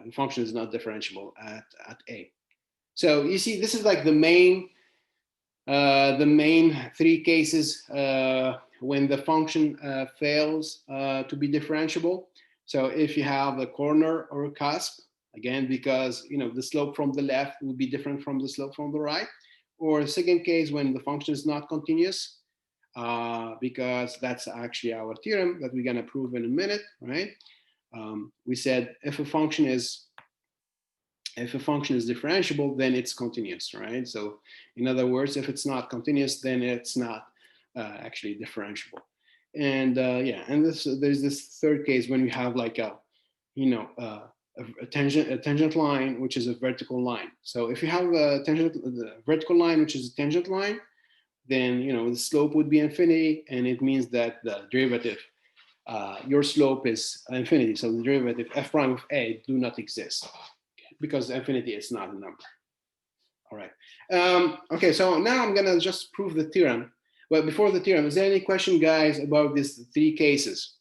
[SPEAKER 1] The function is not differentiable at a. So you see, this is like the main 3 cases when the function fails to be differentiable. So if you have a corner or a cusp, again, because the slope from the left will be different from the slope from the right. Or a second case when the function is not continuous, because that's actually our theorem that we're going to prove in a minute, right? We said if a function is differentiable, then it's continuous, right? So in other words, if it's not continuous, then it's not actually differentiable. And yeah, and there's this third case when we have like a tangent line, which is a vertical line. So if you have the vertical line, which is a tangent line, then the slope would be infinity, and it means that the derivative, your slope is infinity. So the derivative f prime of a do not exist, because infinity is not a number. All right. Okay, so now I'm gonna just prove the theorem. But before the theorem, is there any question, guys, about these 3 cases?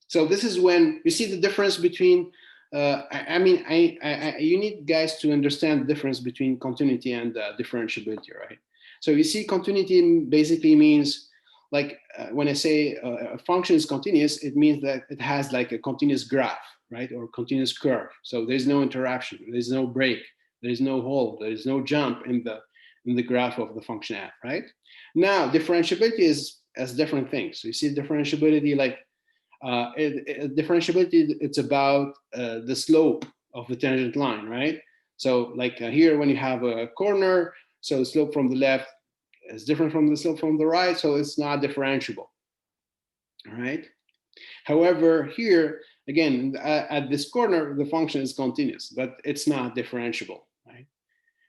[SPEAKER 1] So this is when you see the difference between, you need guys to understand the difference between continuity and differentiability, right? So you see, continuity basically means like when I say a function is continuous, it means that it has like a continuous graph, right? Or continuous curve. So there's no interruption, there's no break, there's no hole, there's no jump in the graph of the function f, right? Now, differentiability is as different things. So you see differentiability, like differentiability, it's about the slope of the tangent line, right? So like here, when you have a corner, so the slope from the left is different from the slope from the right, so it's not differentiable, all right? However, here, again, at this corner, the function is continuous, but it's not differentiable, right?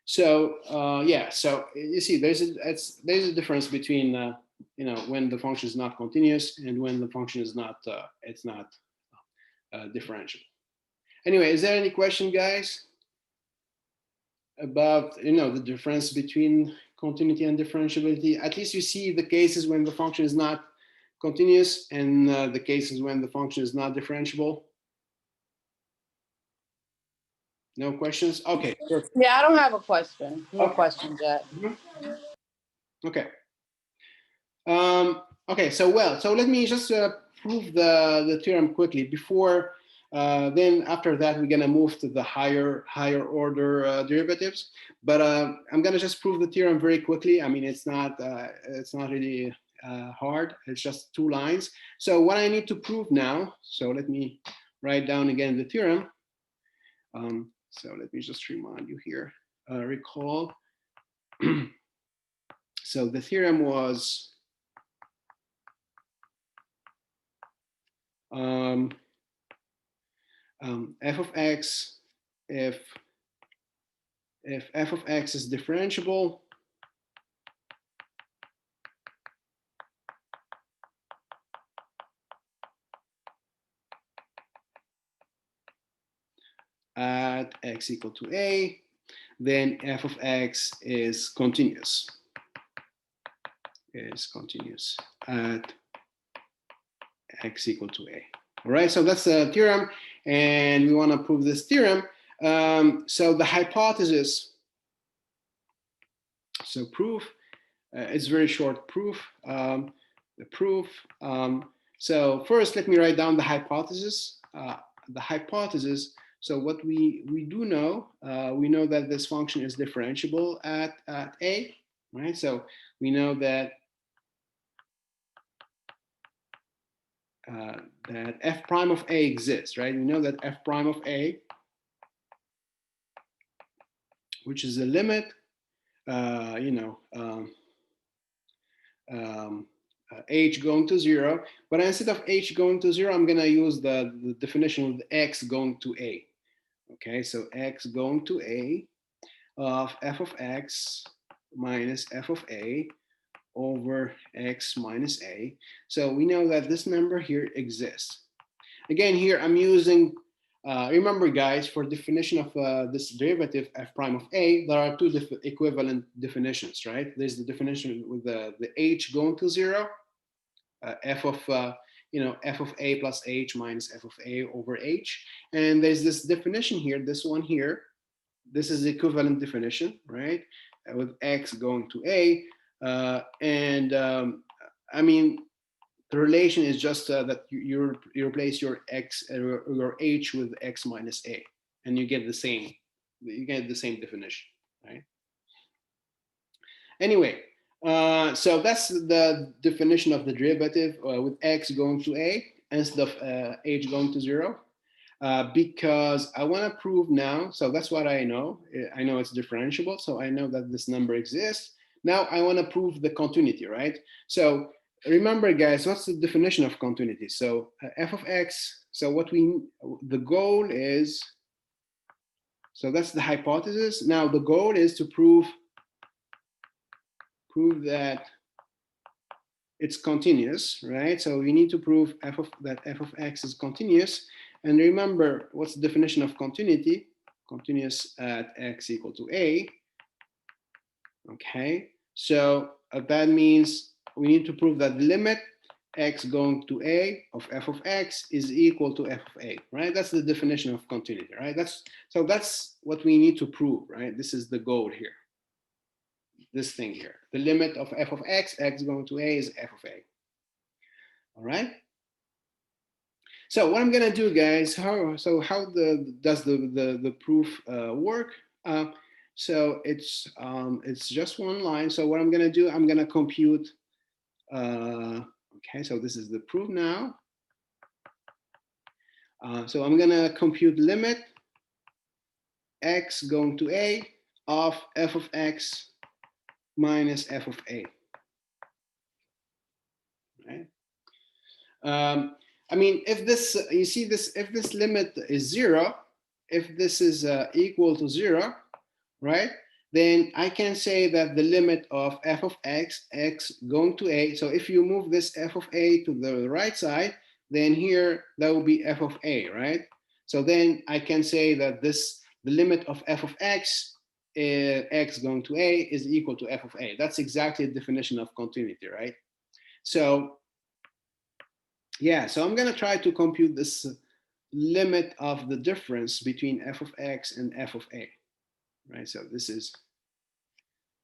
[SPEAKER 1] So yeah, so you see, there's a difference between you know, when the function is not continuous and when the function is not it's not differentiable. Anyway, is there any question, guys, about, you know, the difference between continuity and differentiability? At least you see the cases when the function is not continuous and the cases when the function is not differentiable. No questions? Okay, perfect.
[SPEAKER 3] Yeah, I don't have a question. No
[SPEAKER 1] Okay.
[SPEAKER 3] questions yet.
[SPEAKER 1] Okay. Okay, so let me just prove the theorem quickly before, then after that, we're gonna move to the higher order derivatives. But I'm gonna just prove the theorem very quickly. I mean, it's not really hard. It's just 2 lines. So what I need to prove now, so let me write down again the theorem. So let me just remind you here, recall. So the theorem was f of x, if f of x is differentiable, at x equal to a, then f of x is continuous. At x equal to a. All right, so that's the theorem, and we want to prove this theorem. So the hypothesis, so proof, it's very short proof. The proof. So first, let me write down the hypothesis. So what we do know, we know that this function is differentiable at a, right? So we know that that f prime of a exists, right? We know that f prime of a, which is a limit, you know, h going to 0, but instead of h going to 0, I'm gonna use the definition of the x going to a. Okay, so x going to a of f of x minus f of a over x minus a. So we know that this number here exists. Again, here I'm using, remember guys, for definition of this derivative f prime of a, there are 2 equivalent definitions, right? There's the definition with the h going to 0, f of, you know, f of a plus h minus f of a over h. And there's this definition here, this one here. This is the equivalent definition, right? With x going to a. I mean, the relation is just that you replace your x, your h with x minus a, and you get the same definition, right? Anyway, so that's the definition of the derivative with x going to a instead of h going to 0. Because I want to prove now, so that's what I know. I know it's differentiable, so I know that this number exists. Now I want to prove the continuity, right? So remember, guys, what's the definition of continuity? So f of x, so the goal is, so that's the hypothesis. Now the goal is to prove that it's continuous, right? So we need to prove that f of x is continuous. And remember, what's the definition of continuity? Continuous at x equal to a. Okay, so that means we need to prove that the limit x going to a of f of x is equal to f of a, right? That's the definition of continuity, right? That's what we need to prove, right? This is the goal here. This thing here, the limit of f of x, x going to a is f of a. All right. So what I'm gonna do, guys, how does the proof work? So it's just one line. So what I'm gonna do, I'm gonna compute. Okay, so this is the proof now. So I'm gonna compute limit x going to a of f of x minus f of a. Right. I mean, if this, you see this, if this limit is 0, if this is equal to 0, right, then I can say that the limit of f of x, x going to a, so if you move this f of a to the right side, then here that will be f of a, right? So then I can say that this, the limit of f of x, x going to a is equal to f of a. That's exactly the definition of continuity, right? So yeah, so I'm gonna try to compute this limit of the difference between f of x and f of a, right? So this is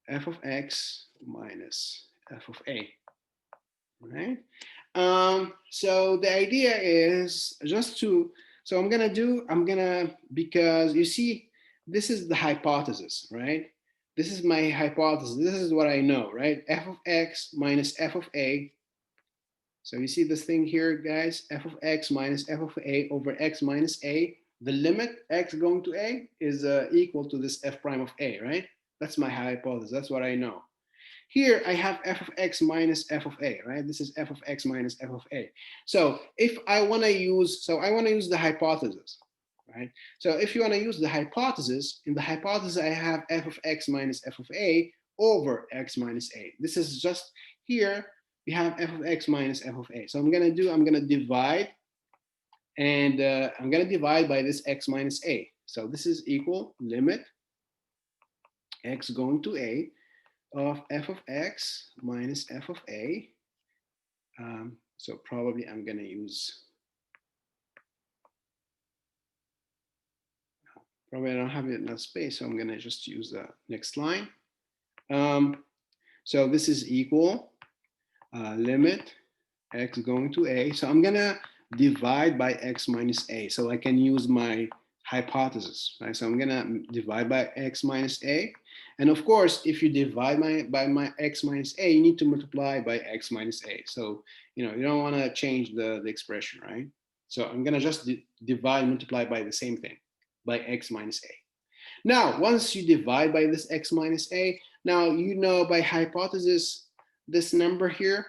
[SPEAKER 1] f of x minus f of a, right? So the idea is just to, so I'm gonna, because you see, this is the hypothesis, right? This is my hypothesis. This is what I know, right? F of x minus f of a. So you see this thing here, guys, f of x minus f of a over x minus a. The limit x going to a is equal to this f prime of a, right? That's my hypothesis. That's what I know. Here I have f of x minus f of a, right? This is f of x minus f of a. So if I want to use, so I want to use the hypothesis, right? So if you want to use the hypothesis, in the hypothesis I have f of x minus f of a over x minus a. This is just here we have f of x minus f of a. So I'm gonna divide, and I'm gonna divide by this x minus a. So this is equal limit x going to a of f of x minus f of a. So probably I'm gonna use, probably I don't have enough space, so I'm gonna just use the next line. So this is equal limit x going to a. So I'm gonna divide by x minus a, so I can use my hypothesis, right? So I'm gonna divide by x minus a, and of course, if you divide by my x minus a, you need to multiply by x minus a. So you know you don't want to change the expression, right? So I'm gonna just divide and multiply by the same thing, by x minus a. Now, once you divide by this x minus a, now you know by hypothesis this number here,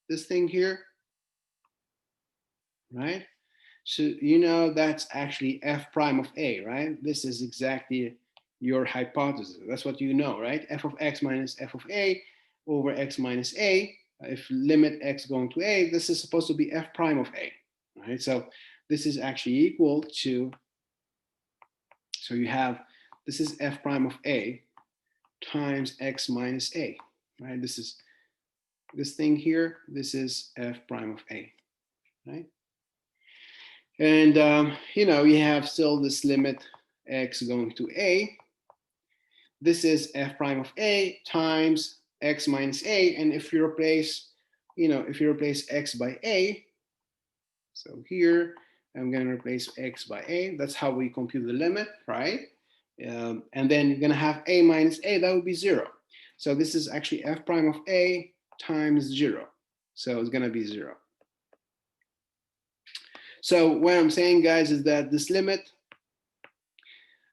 [SPEAKER 1] this thing here, right? So you know that's actually f prime of a, right? This is exactly your hypothesis. That's what you know, right? F of x minus f of a over x minus a. If limit x going to a, this is supposed to be f prime of a, right? So this is actually equal to, so you have, this is f prime of a times x minus a, right? This is this thing here, this is f prime of a, right? And you know, you have still this limit x going to a. This is f prime of a times x minus a. And if you replace, you know, if you replace x by a, so here I'm going to replace x by a. That's how we compute the limit, right? And then you're going to have a minus a, that would be 0. So this is actually f prime of a times 0. So it's going to be 0. So what I'm saying, guys, is that this limit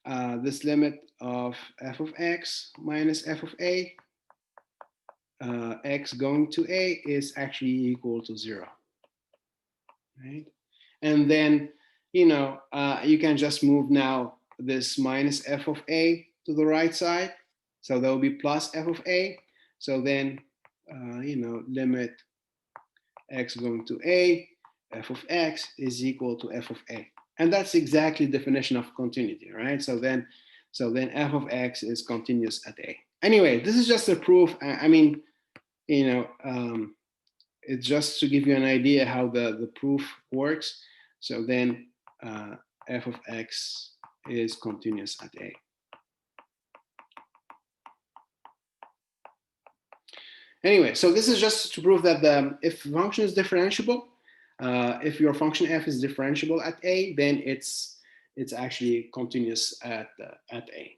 [SPEAKER 1] of f of x minus f of a, x going to a, is actually equal to 0, right? And then, you know, you can just move now this minus f of a to the right side. So that will be plus f of a. So then, you know, limit x going to a, f of x is equal to f of a. And that's exactly the definition of continuity, right? So then f of x is continuous at a. Anyway, this is just a proof. I mean, you know, it's just to give you an idea how the proof works. So then f of x is continuous at a. Anyway, so this is just to prove that if function is differentiable, if your function f is differentiable at a, then it's actually continuous at a.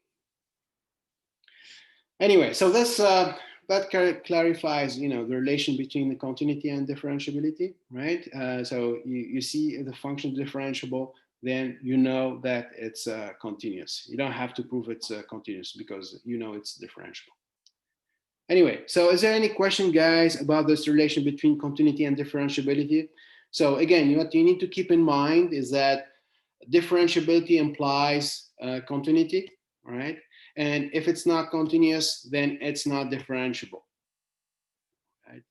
[SPEAKER 1] Anyway, so this that clarifies, the relation between the continuity and differentiability, right? So you see if the function is differentiable, then you know that it's continuous. You don't have to prove it's continuous because you know it's differentiable. Anyway, so is there any question, guys, about this relation between continuity and differentiability? So again, what you need to keep in mind is that differentiability implies continuity, right? And if it's not continuous, then it's not differentiable, right?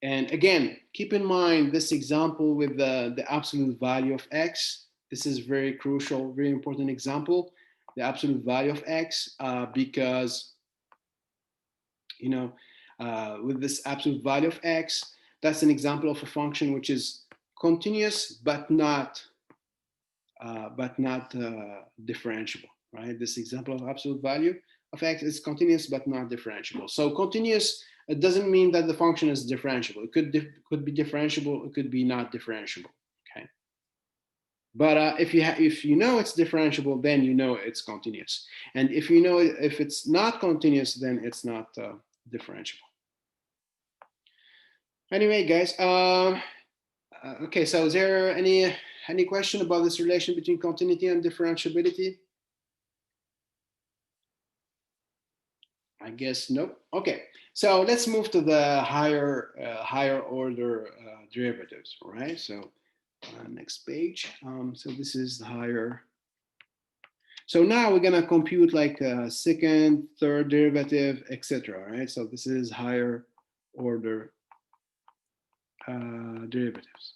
[SPEAKER 1] And again, keep in mind this example with the absolute value of x. This is very crucial, very important example, the absolute value of x, because with this absolute value of x, that's an example of a function which is continuous but not differentiable, right? This example of absolute value of x is continuous but not differentiable. So continuous, it doesn't mean that the function is differentiable. It could be differentiable, it could be not differentiable. Okay. But if you know it's differentiable, then you know it's continuous. And if you know if it's not continuous, then it's not differentiable. Anyway, guys, okay, so is there any question about this relation between continuity and differentiability? I guess no. Okay, so let's move to the higher order derivatives, all right? So next page. So this is the higher. So now we're gonna compute like second, third derivative, etc. Right? So this is higher order derivatives.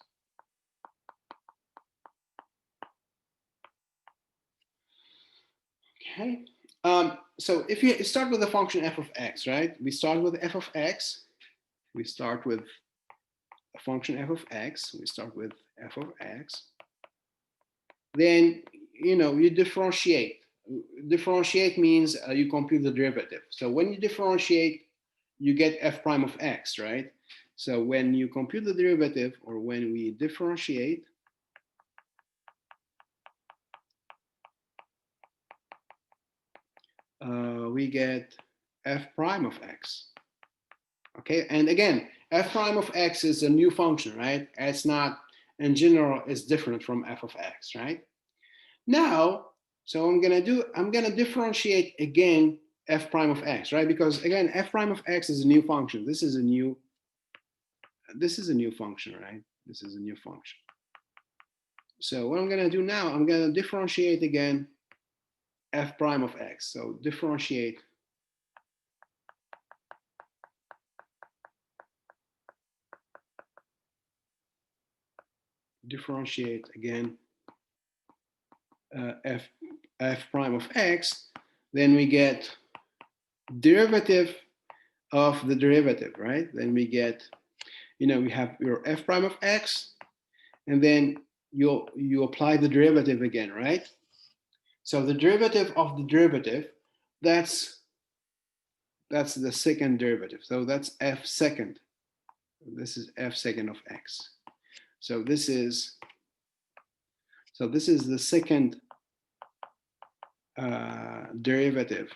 [SPEAKER 1] Okay. So if you start with the function f of x, right? We start with f of x. We start with a function f of x. We start with f of x. Then you differentiate. Differentiate means you compute the derivative. So when you differentiate, you get f prime of x, right? So when you compute the derivative, or when we differentiate, we get f prime of x. Okay, and again, f prime of x is a new function, right? It's not, in general, it's different from f of x, right? Now, so I'm gonna differentiate again f prime of x, right? Because again, f prime of x is a new function. This is a new function, right? This is a new function. So what I'm gonna do now, I'm gonna differentiate again f prime of x. So differentiate again f prime of x, then we get derivative of the derivative, right? Then we get, we have your f prime of x, and then you apply the derivative again, right? So the derivative of the derivative, that's the second derivative. So that's f second. This is f second of x. So this is the second derivative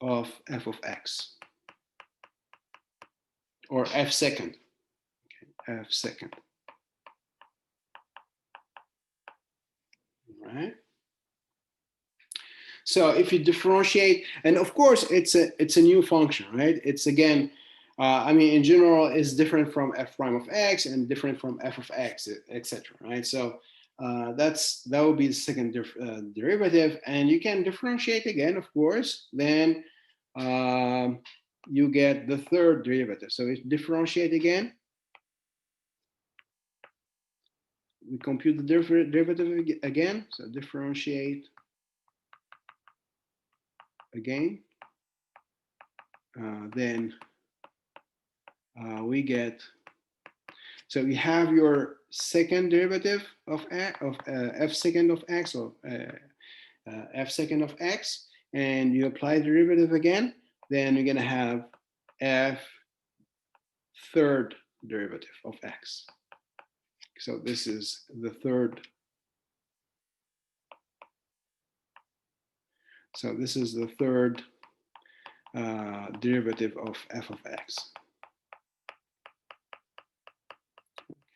[SPEAKER 1] of f of x, or f second. Okay, f second. All right. So if you differentiate, and of course it's a new function, right? It's again, in general, it's different from f prime of x and different from f of x, etc. Right? So that will be the second derivative, and you can differentiate again, of course. Then you get the third derivative. So if you differentiate again, we compute the derivative again. So differentiate again, then we get, so you have your second derivative of f second of x, or f second of x, and you apply the derivative again. then we're going to have f third derivative of x. So this is the third. So this is the third derivative of f of x.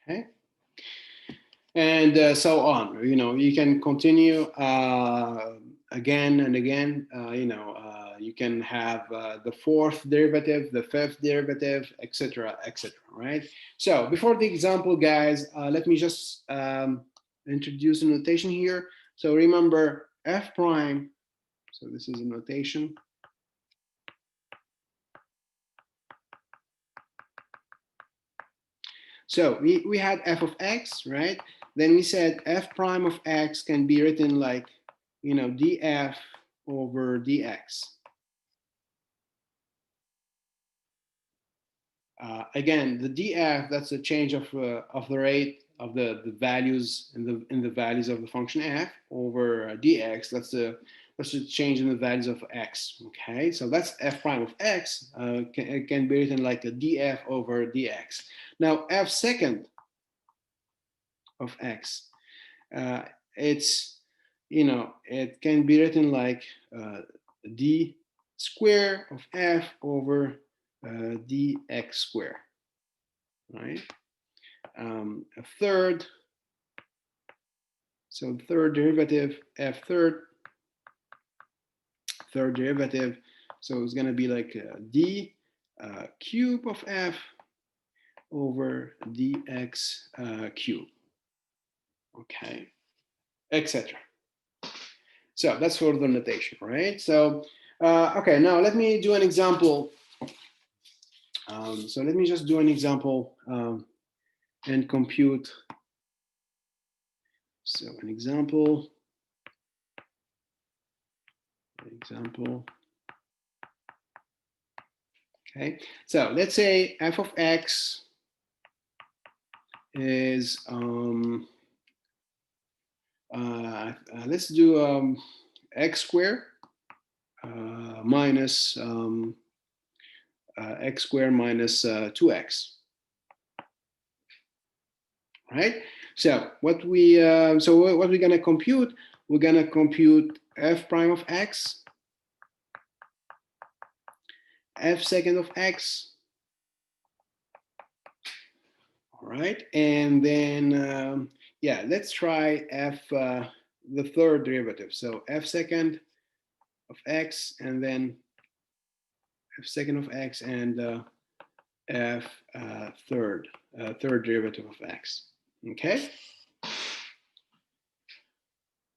[SPEAKER 1] Okay. And so on. You can continue again and again. You can have the fourth derivative, the fifth derivative, etc., etc. Right? So before the example, guys, let me just introduce a notation here. So remember f prime. So this is a notation. So we had f of x, right? Then we said f prime of x can be written like, df over dx. Again, the df, that's a change of the rate of the values in the values of the function f over dx. That's a change in the values of x. Okay, so that's f prime of x. Can be written like a df over dx. Now f second of x, it's it can be written like d square of f over dx square, right? A third, so the third derivative, f third derivative, so it's going to be like d cube of f over dx cube, okay, etc. So that's for the notation, right? So okay, now let me do an example. So let me just do an example and compute. So an example. Okay, so let's say f of x is let's do x squared minus x squared minus 2x. Right. So what we're gonna compute? We're gonna compute f prime of x, f second of x. All right, and then yeah, let's try f the third derivative. So f second of x, and then f second of x, and f third derivative of x. Okay.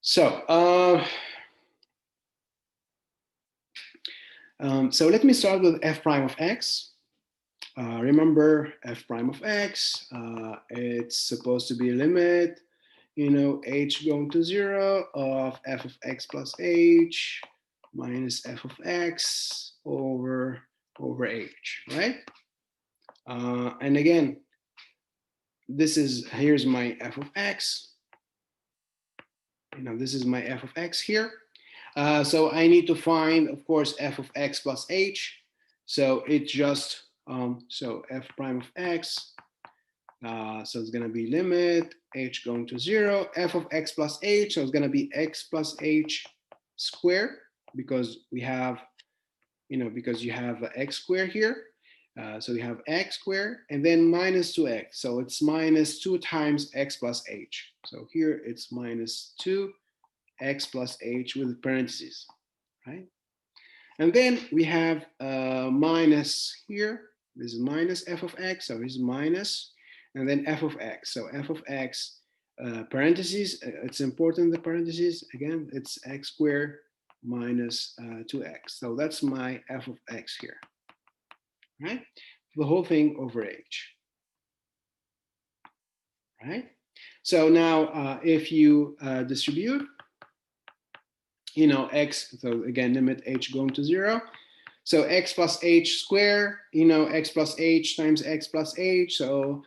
[SPEAKER 1] So so let me start with f prime of x. Remember f prime of x, it's supposed to be a limit, h going to 0 of f of x plus h minus f of x over h, right? And again, here's my f of x. This is my f of x here. So I need to find, of course, f of x plus h. So it's just, so f prime of x, so it's going to be limit h going to 0, f of x plus h, so it's going to be x plus h squared, because we have, because you have x squared here. So you have x squared and then minus 2x. So it's minus 2 times x plus h. So here it's minus 2x plus h with parentheses, right? And then we have minus here. This is minus f of x, so this is minus, and then f of x. So f of x, parentheses, it's important, the parentheses, again, it's x squared minus 2x. So that's my f of x here, right? The whole thing over h, right? So now if you distribute, x, so again, limit h going to 0. So x plus h squared, x plus h times x plus h. So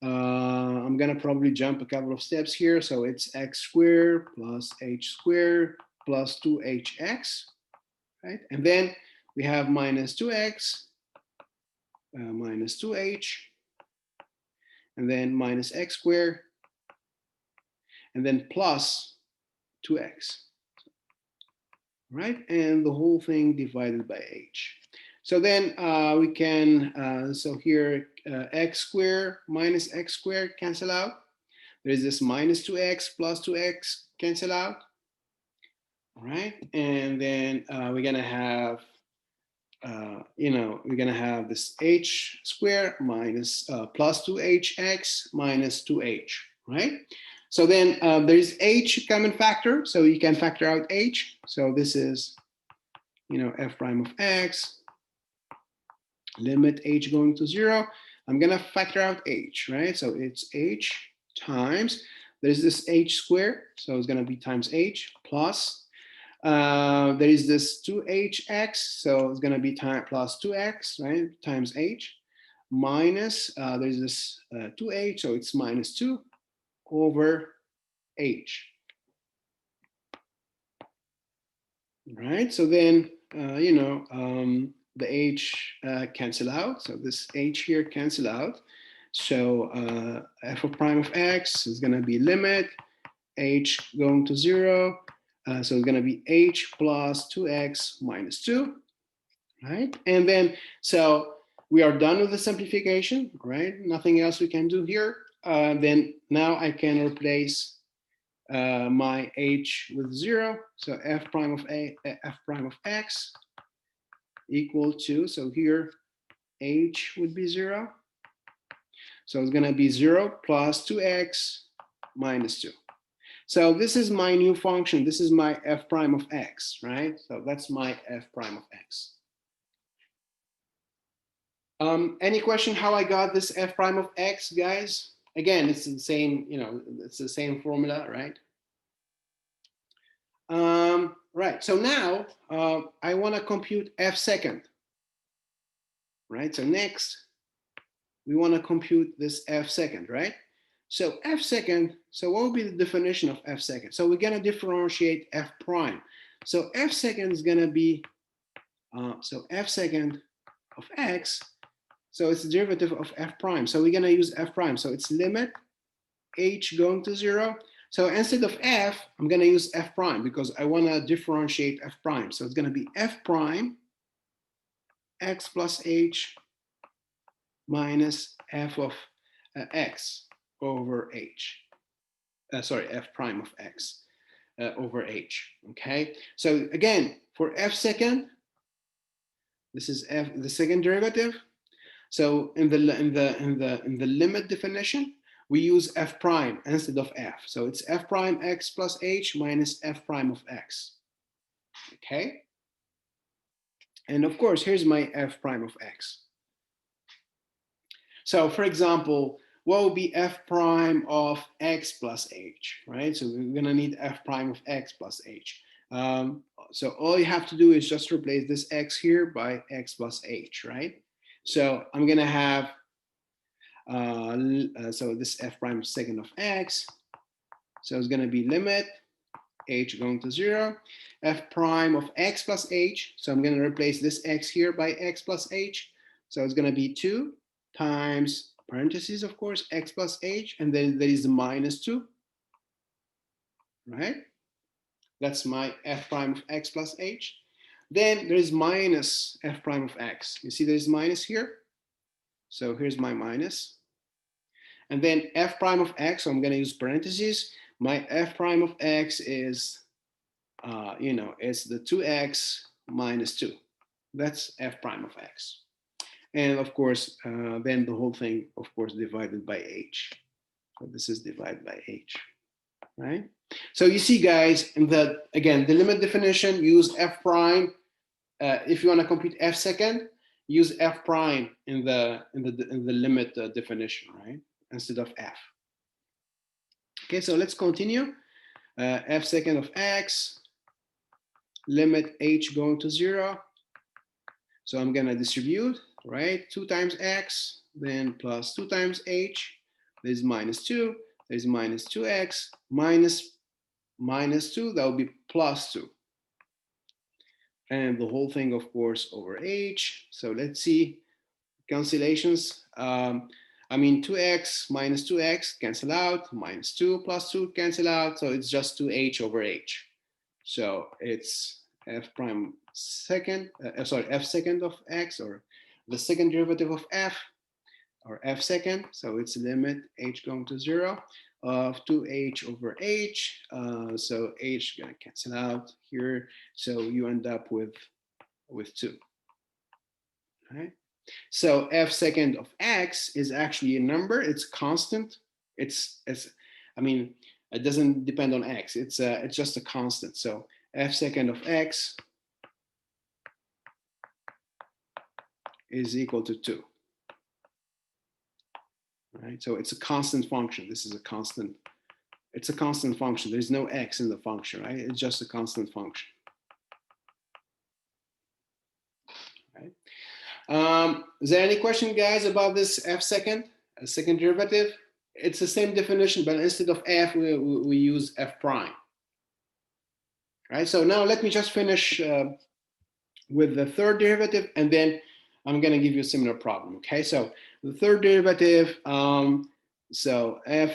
[SPEAKER 1] I'm going to probably jump a couple of steps here. So it's x squared plus h squared plus 2hx, right? And then we have minus 2x, minus 2h, and then minus x squared, and then plus 2x, right? And the whole thing divided by h. So then we can, so here x squared minus x squared cancel out. There's this minus 2x plus 2x cancel out, all right? And then we're gonna have, we're gonna have this h squared minus plus 2hx minus 2h, right? So then there is h common factor, so you can factor out h. So this is, f prime of x, limit h going to 0. I'm gonna factor out h, right? So it's h times, there's this h squared, so it's gonna be times h plus, there is this 2hx, so it's gonna be plus 2x, right? Times h, minus, there's this 2h, so it's minus 2 over h, right? So then, the h cancel out, so this h here cancel out. So f of prime of x is gonna be limit h going to 0. So it's gonna be h plus 2x minus 2, right? And then, so we are done with the simplification, right? Nothing else we can do here. Then now I can replace my h with 0. So f prime of x equal to, so here h would be 0. So it's gonna be 0 plus 2x minus 2. So this is my new function. This is my f prime of x, right? So that's my f prime of x. Any question how I got this f prime of x, guys? Again, it's the same, it's the same formula, right? Right, so now I want to compute f second, right? So next, we want to compute this f second, right? So f second, so what would be the definition of f second? So we're going to differentiate f prime. So f second is going to be, so f second of x, so it's the derivative of f prime. So we're going to use f prime. So it's limit h going to 0. So instead of f, I'm going to use f prime because I want to differentiate f prime. So it's going to be f prime x plus h minus f of x over h. Sorry, f prime of x over h. Okay. So again, for f second, this is f the second derivative. So in the limit definition, we use f prime instead of f. So it's f prime x plus h minus f prime of x. Okay. And of course, here's my f prime of x. So for example, what would be f prime of x plus h, right? So we're gonna need f prime of x plus h. So all you have to do is just replace this x here by x plus h, right? So I'm gonna have, so this f prime second of x, so it's gonna be limit h going to 0, f prime of x plus h, so I'm gonna replace this x here by x plus h, so it's gonna be 2 times parentheses, of course, x plus h, and then there is the minus 2, right? That's my f prime of x plus h. Then there is minus f prime of x. You see there's minus here? So here's my minus. And then f prime of x, so I'm going to use parentheses. My f prime of x is, it's the 2x minus 2. That's f prime of x. And of course, then the whole thing, of course, divided by h. So this is divided by h, right? So you see, guys, in the, again, the limit definition, use f prime. If you want to compute f second, use f prime in the limit definition, right, instead of f. Okay, so let's continue. F second of x, limit h going to 0. So I'm gonna distribute, right? 2 times x, then plus 2 times h. There's minus 2. There's minus 2x minus 2. That will be plus 2. and the whole thing, of course, over h. So let's see cancellations. I mean, 2x minus 2x cancel out, minus 2 plus 2 cancel out. So it's just 2h over h. So it's f prime second, sorry, f second of x, or the second derivative of f, or f second. So it's limit h going to 0 of 2h over h. So h gonna cancel out here. So you end up with 2. Right? So f second of x is actually a number. It's constant. I mean, it doesn't depend on x. It's just a constant. So f second of x is equal to 2. Right? So it's a constant function. This is a constant. It's a constant function. There's no x in the function, right? It's just a constant function. Right? Is there any question, guys, about this f second, a second derivative? It's the same definition, but instead of f, we use f prime. Right? So now let me just finish with the third derivative, and then I'm going to give you a similar problem. Okay, so the third derivative, so a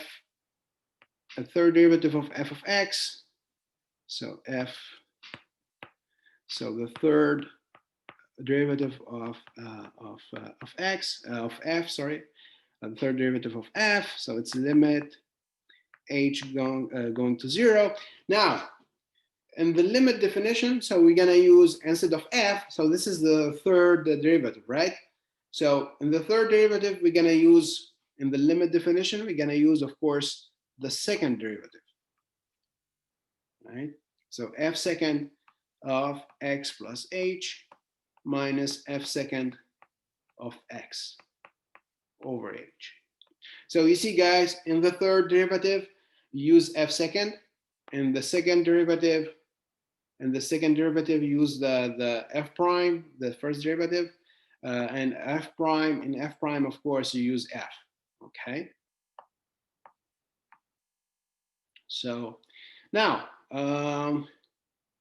[SPEAKER 1] third derivative of f of x, so the third derivative of f, sorry, the third derivative of f, so it's limit h going to 0. Now, in the limit definition, so we're gonna use instead of f, so this is the third derivative, right? So in the third derivative, we're gonna use, in the limit definition, we're gonna use, of course, the second derivative, right? So f second of x plus h minus f second of x over h. So you see, guys, in the third derivative, use f second. In the second derivative, use the f prime, the first derivative, and f prime. In f prime, of course, you use f. Okay. So now,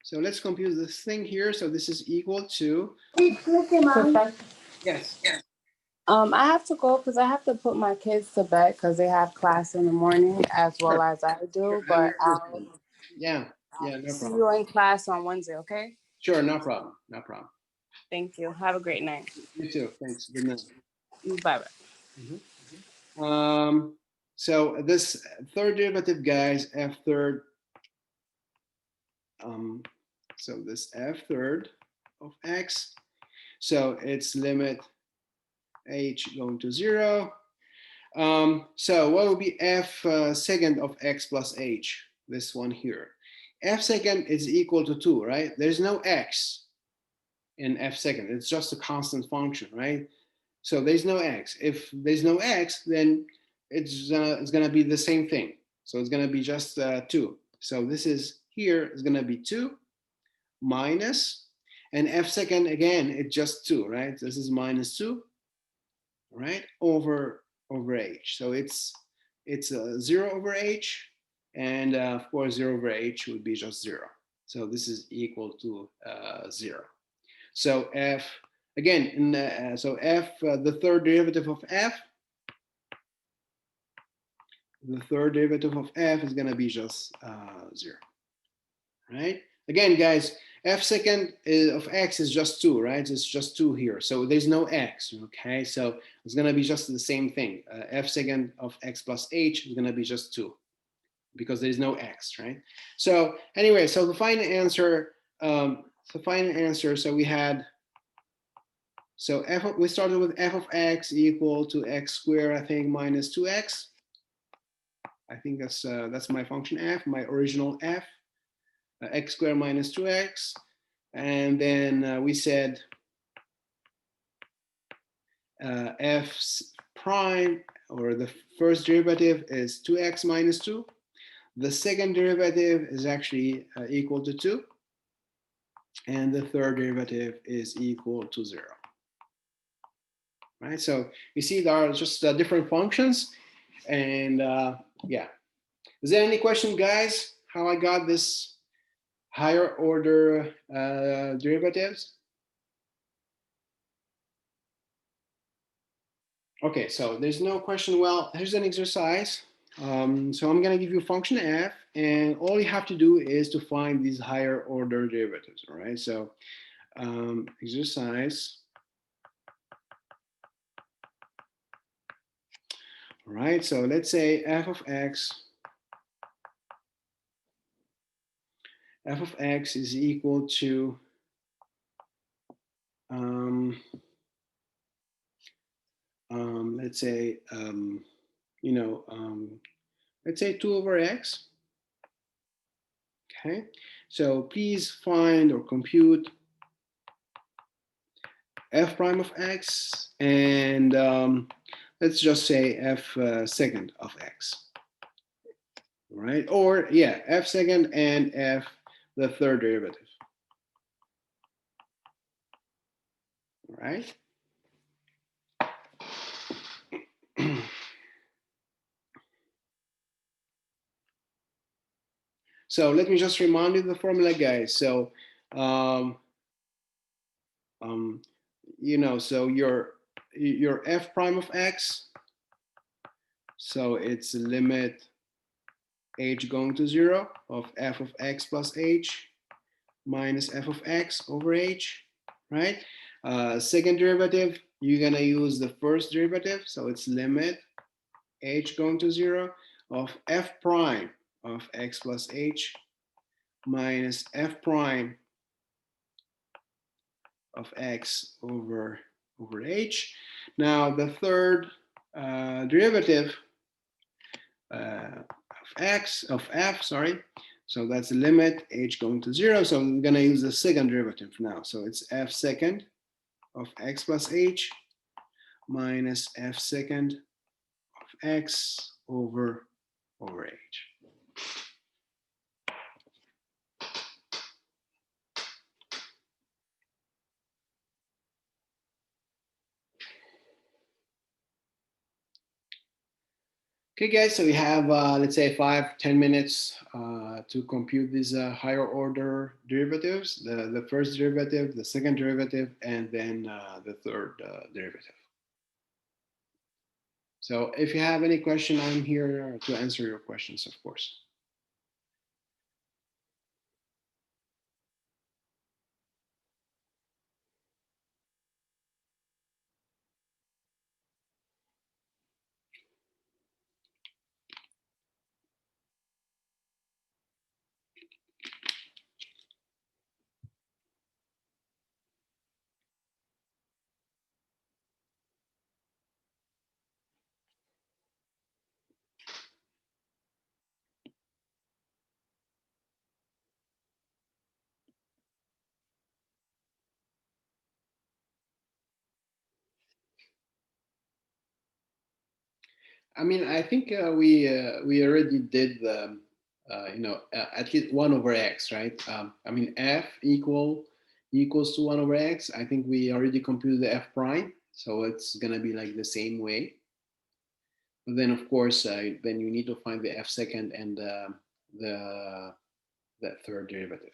[SPEAKER 1] so let's compute this thing here. So this is equal to. Yes.
[SPEAKER 3] I have to go because I have to put my kids to bed because they have class in the morning as well
[SPEAKER 1] Sure.
[SPEAKER 3] as I do.
[SPEAKER 1] Sure,
[SPEAKER 3] But I'll
[SPEAKER 1] yeah, no
[SPEAKER 3] see
[SPEAKER 1] problem.
[SPEAKER 3] you in class on Wednesday, okay?
[SPEAKER 1] Sure, no problem. No problem.
[SPEAKER 3] Thank you. Have a great night.
[SPEAKER 1] You too. Thanks. Good night.
[SPEAKER 3] Bye-bye.
[SPEAKER 1] So this third derivative, guys, f third. So this f third of x. So it's limit h going to 0. So what would be f second of x plus h? This one here. F second is equal to 2, right? There's no x in f second. It's just a constant function, right? So there's no x. If there's no x, then it's gonna be the same thing. So it's gonna be just 2. So this is here is gonna be 2 minus, and f second again, it's just 2, right? This is minus 2, right? Over h. So it's 0 over h, and of course 0 over h would be just 0. So this is equal to 0. So f again in so f the third derivative of f. The third derivative of f is going to be just 0, right? Again, guys, f second of x is just 2, right? It's just 2 here. So there's no x, okay? So it's going to be just the same thing. F second of x plus h is going to be just 2 because there's no x, right? So anyway, so the final answer, so we had, so we started with f of x equal to x squared, I think, minus 2x. I think that's my function f, my original f, x squared minus 2x. And then we said f prime, or the first derivative, is 2x minus 2. The second derivative is actually equal to 2. And the third derivative is equal to 0. Right, so you see there are just different functions. And yeah. Is there any question, guys, how I got this higher order derivatives? Okay, so there's no question. Well, here's an exercise. So I'm going to give you function f, and all you have to do is to find these higher order derivatives, all right? So exercise, all right? So let's say f of x is equal to, let's say, let's say 2 over x, okay? So please find or compute f prime of x, and let's just say f second of x, right? Or yeah, f second and f the third derivative, right? So let me just remind you the formula, guys. So, so your f prime of x, so it's limit h going to 0 of f of x plus h minus f of x over h, right? Second derivative, you're gonna use the first derivative, so it's limit h going to 0 of f prime of x plus h minus f prime of x over h. Now the third derivative of f, sorry. So that's the limit h going to 0. So I'm gonna use the second derivative now. So it's f second of x plus h minus f second of x over h. Okay, guys, so we have, let's say 5-10 minutes to compute these higher order derivatives, the first derivative, the second derivative, and then the third derivative. So if you have any question, I'm here to answer your questions, of course. I mean, I think we already did the at least 1 over x, right? I mean, f equals to 1 over x. I think we already computed the f prime, so it's gonna be like the same way. But then, of course, then you need to find the f second and the third derivative.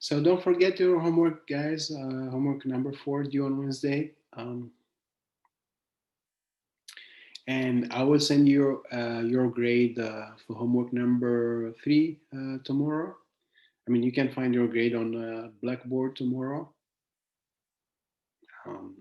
[SPEAKER 1] So don't forget your homework, guys. Homework number 4 due on Wednesday. And I will send you your grade for homework number 3 tomorrow. I mean, you can find your grade on Blackboard tomorrow. Um,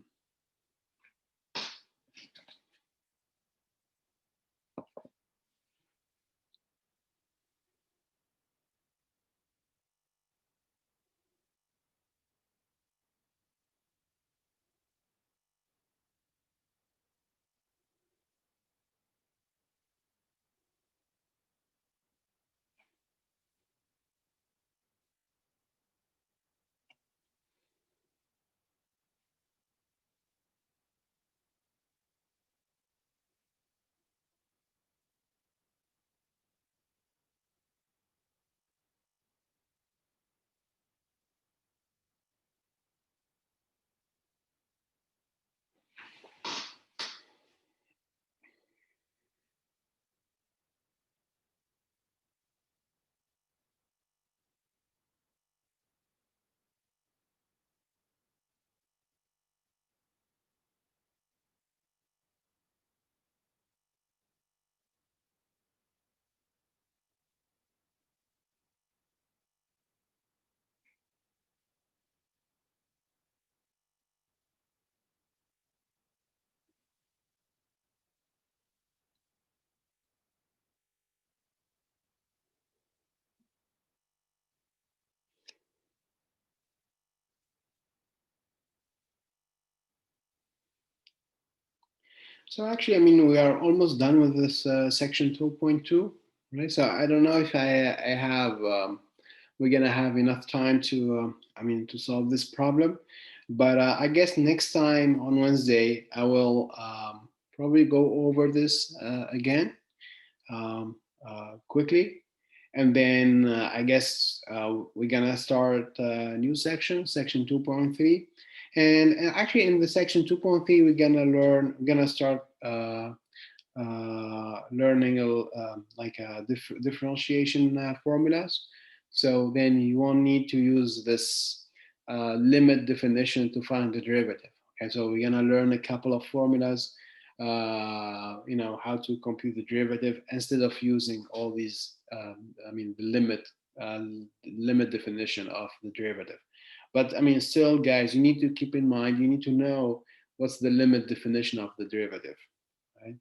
[SPEAKER 1] so actually, I mean, we are almost done with this section 2.2, right? So I don't know if I have, we're gonna have enough time to, I mean, to solve this problem. But I guess next time on Wednesday, I will probably go over this again um, quickly. And then I guess we're gonna start a new section, section 2.3. And actually in the section 2.3, we're gonna start learning like differentiation formulas. So then you won't need to use this limit definition to find the derivative. Okay, so we're gonna learn a couple of formulas, how to compute the derivative instead of using all these, I mean, limit definition of the derivative. But I mean, still, guys, you need to keep in mind, you need to know what's the limit definition of the derivative, right?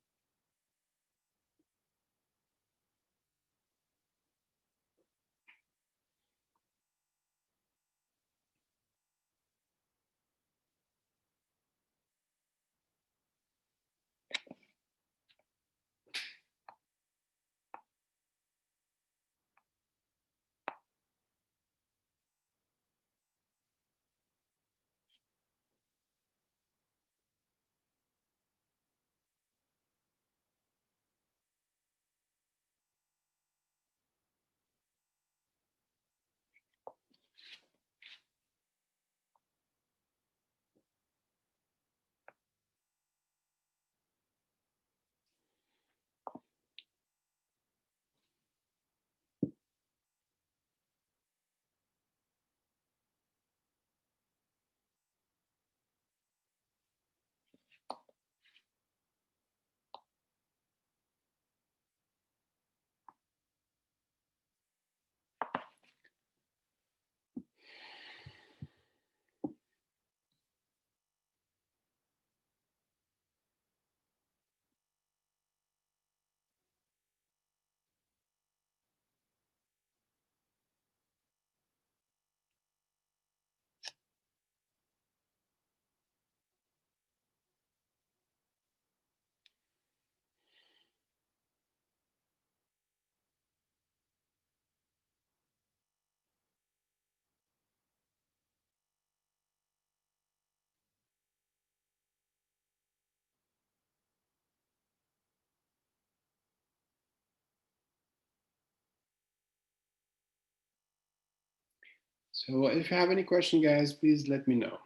[SPEAKER 1] So if you have any question, guys, please let me know.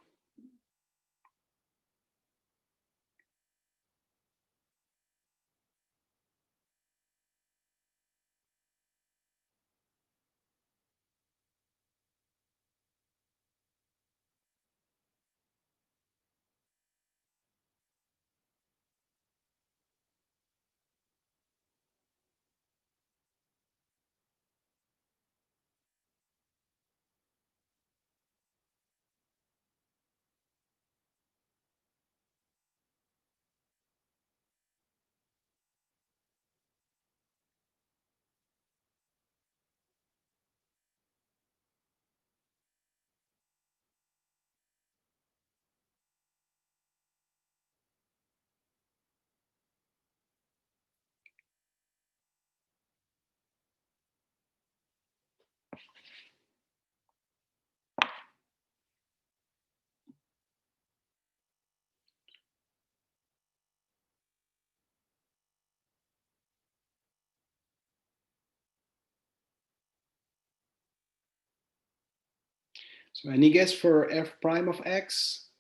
[SPEAKER 1] So any guess for f prime of x?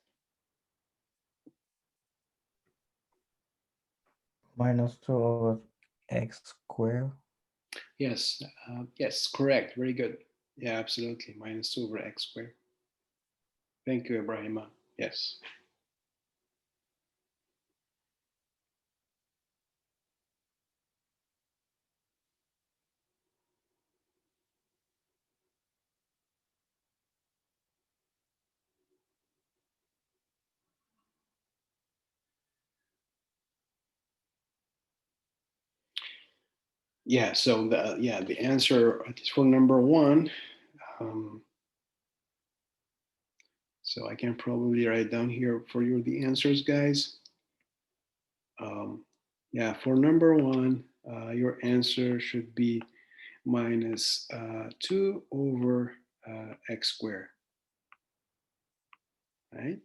[SPEAKER 2] -2 over x squared.
[SPEAKER 1] Yes, yes, correct. Very good. Yeah, absolutely. -2 over x squared. Thank you, Ibrahima. Yes. Yeah, so the answer is for number one. So I can probably write down here for you the answers, guys. Yeah, for number one, your answer should be -2 over x squared, right?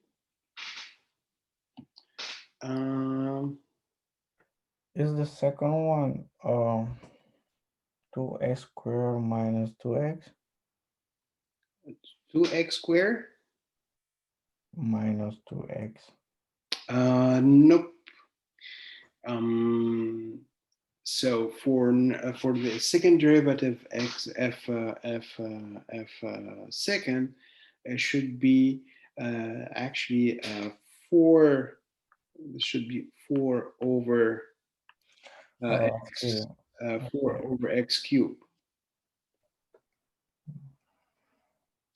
[SPEAKER 2] Is the second one 2x squared minus 2x
[SPEAKER 1] 2x squared?
[SPEAKER 2] minus 2x?
[SPEAKER 1] Nope. So for the second derivative f second, it should be actually 4. This should be 4 over x,
[SPEAKER 2] Okay.
[SPEAKER 1] 4
[SPEAKER 2] Okay.
[SPEAKER 1] over x cubed.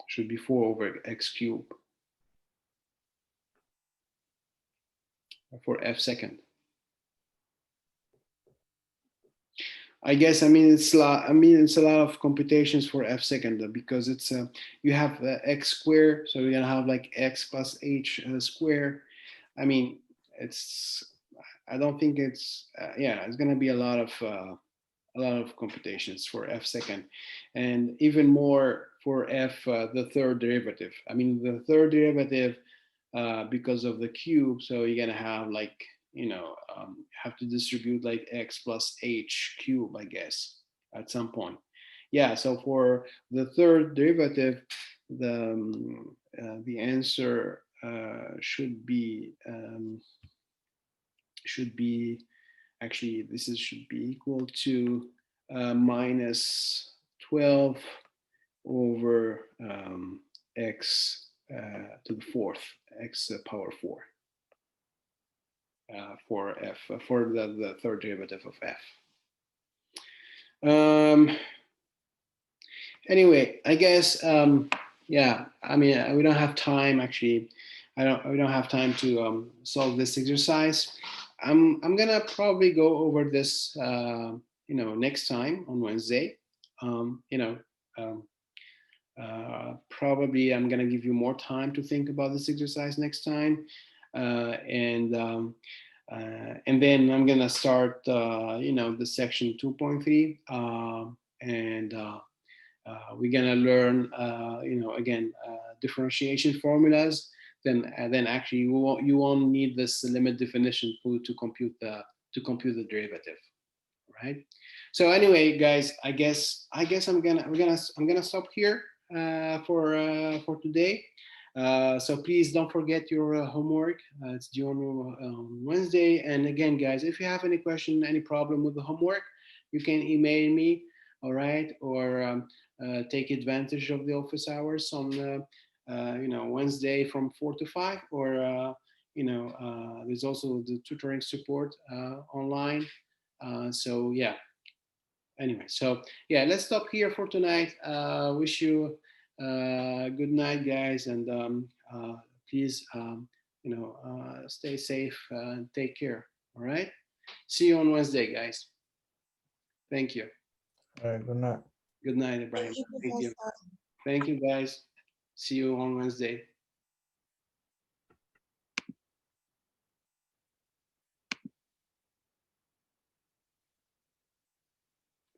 [SPEAKER 1] Should be 4 over x cubed for f second. I guess it's a lot. It's a lot of computations for f second because it's you have x squared, so you're gonna have like x plus h square. I mean, it's. I don't think it's. Yeah, it's gonna be a lot of computations for f second, and even more for f the third derivative. I mean, the third derivative because of the cube, so you're gonna have like have to distribute like x plus h cube, I guess, at some point. Yeah, so for the third derivative, the answer should be actually should be equal to minus 12 over x to the fourth, x power 4 for f for the third derivative of f. Anyway, I guess yeah. We don't have time actually. We don't have time to solve this exercise. I'm gonna probably go over this next time on Wednesday. Um, you know. Um, Probably I'm going to give you more time to think about this exercise next time. And then I'm going to start, the section 2.3. And we're going to learn, again, differentiation formulas. Then actually you won't need this limit definition to compute the derivative, right? So anyway, guys, I guess I'm gonna stop here for today. So please don't forget your homework. It's due on Wednesday. And again, guys, if you have any question, any problem with the homework, you can email me, all right, or take advantage of the office hours on Wednesday from 4 to 5, or there's also the tutoring support online. So yeah, anyway, so yeah, let's stop here for tonight. Wish you good night, guys, and please stay safe and take care. All right, see you on Wednesday, guys. Thank you.
[SPEAKER 2] All right, good night.
[SPEAKER 1] Good night, Ibrahim. Thank you. Thank you, guys. See you on Wednesday.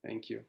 [SPEAKER 1] Thank you.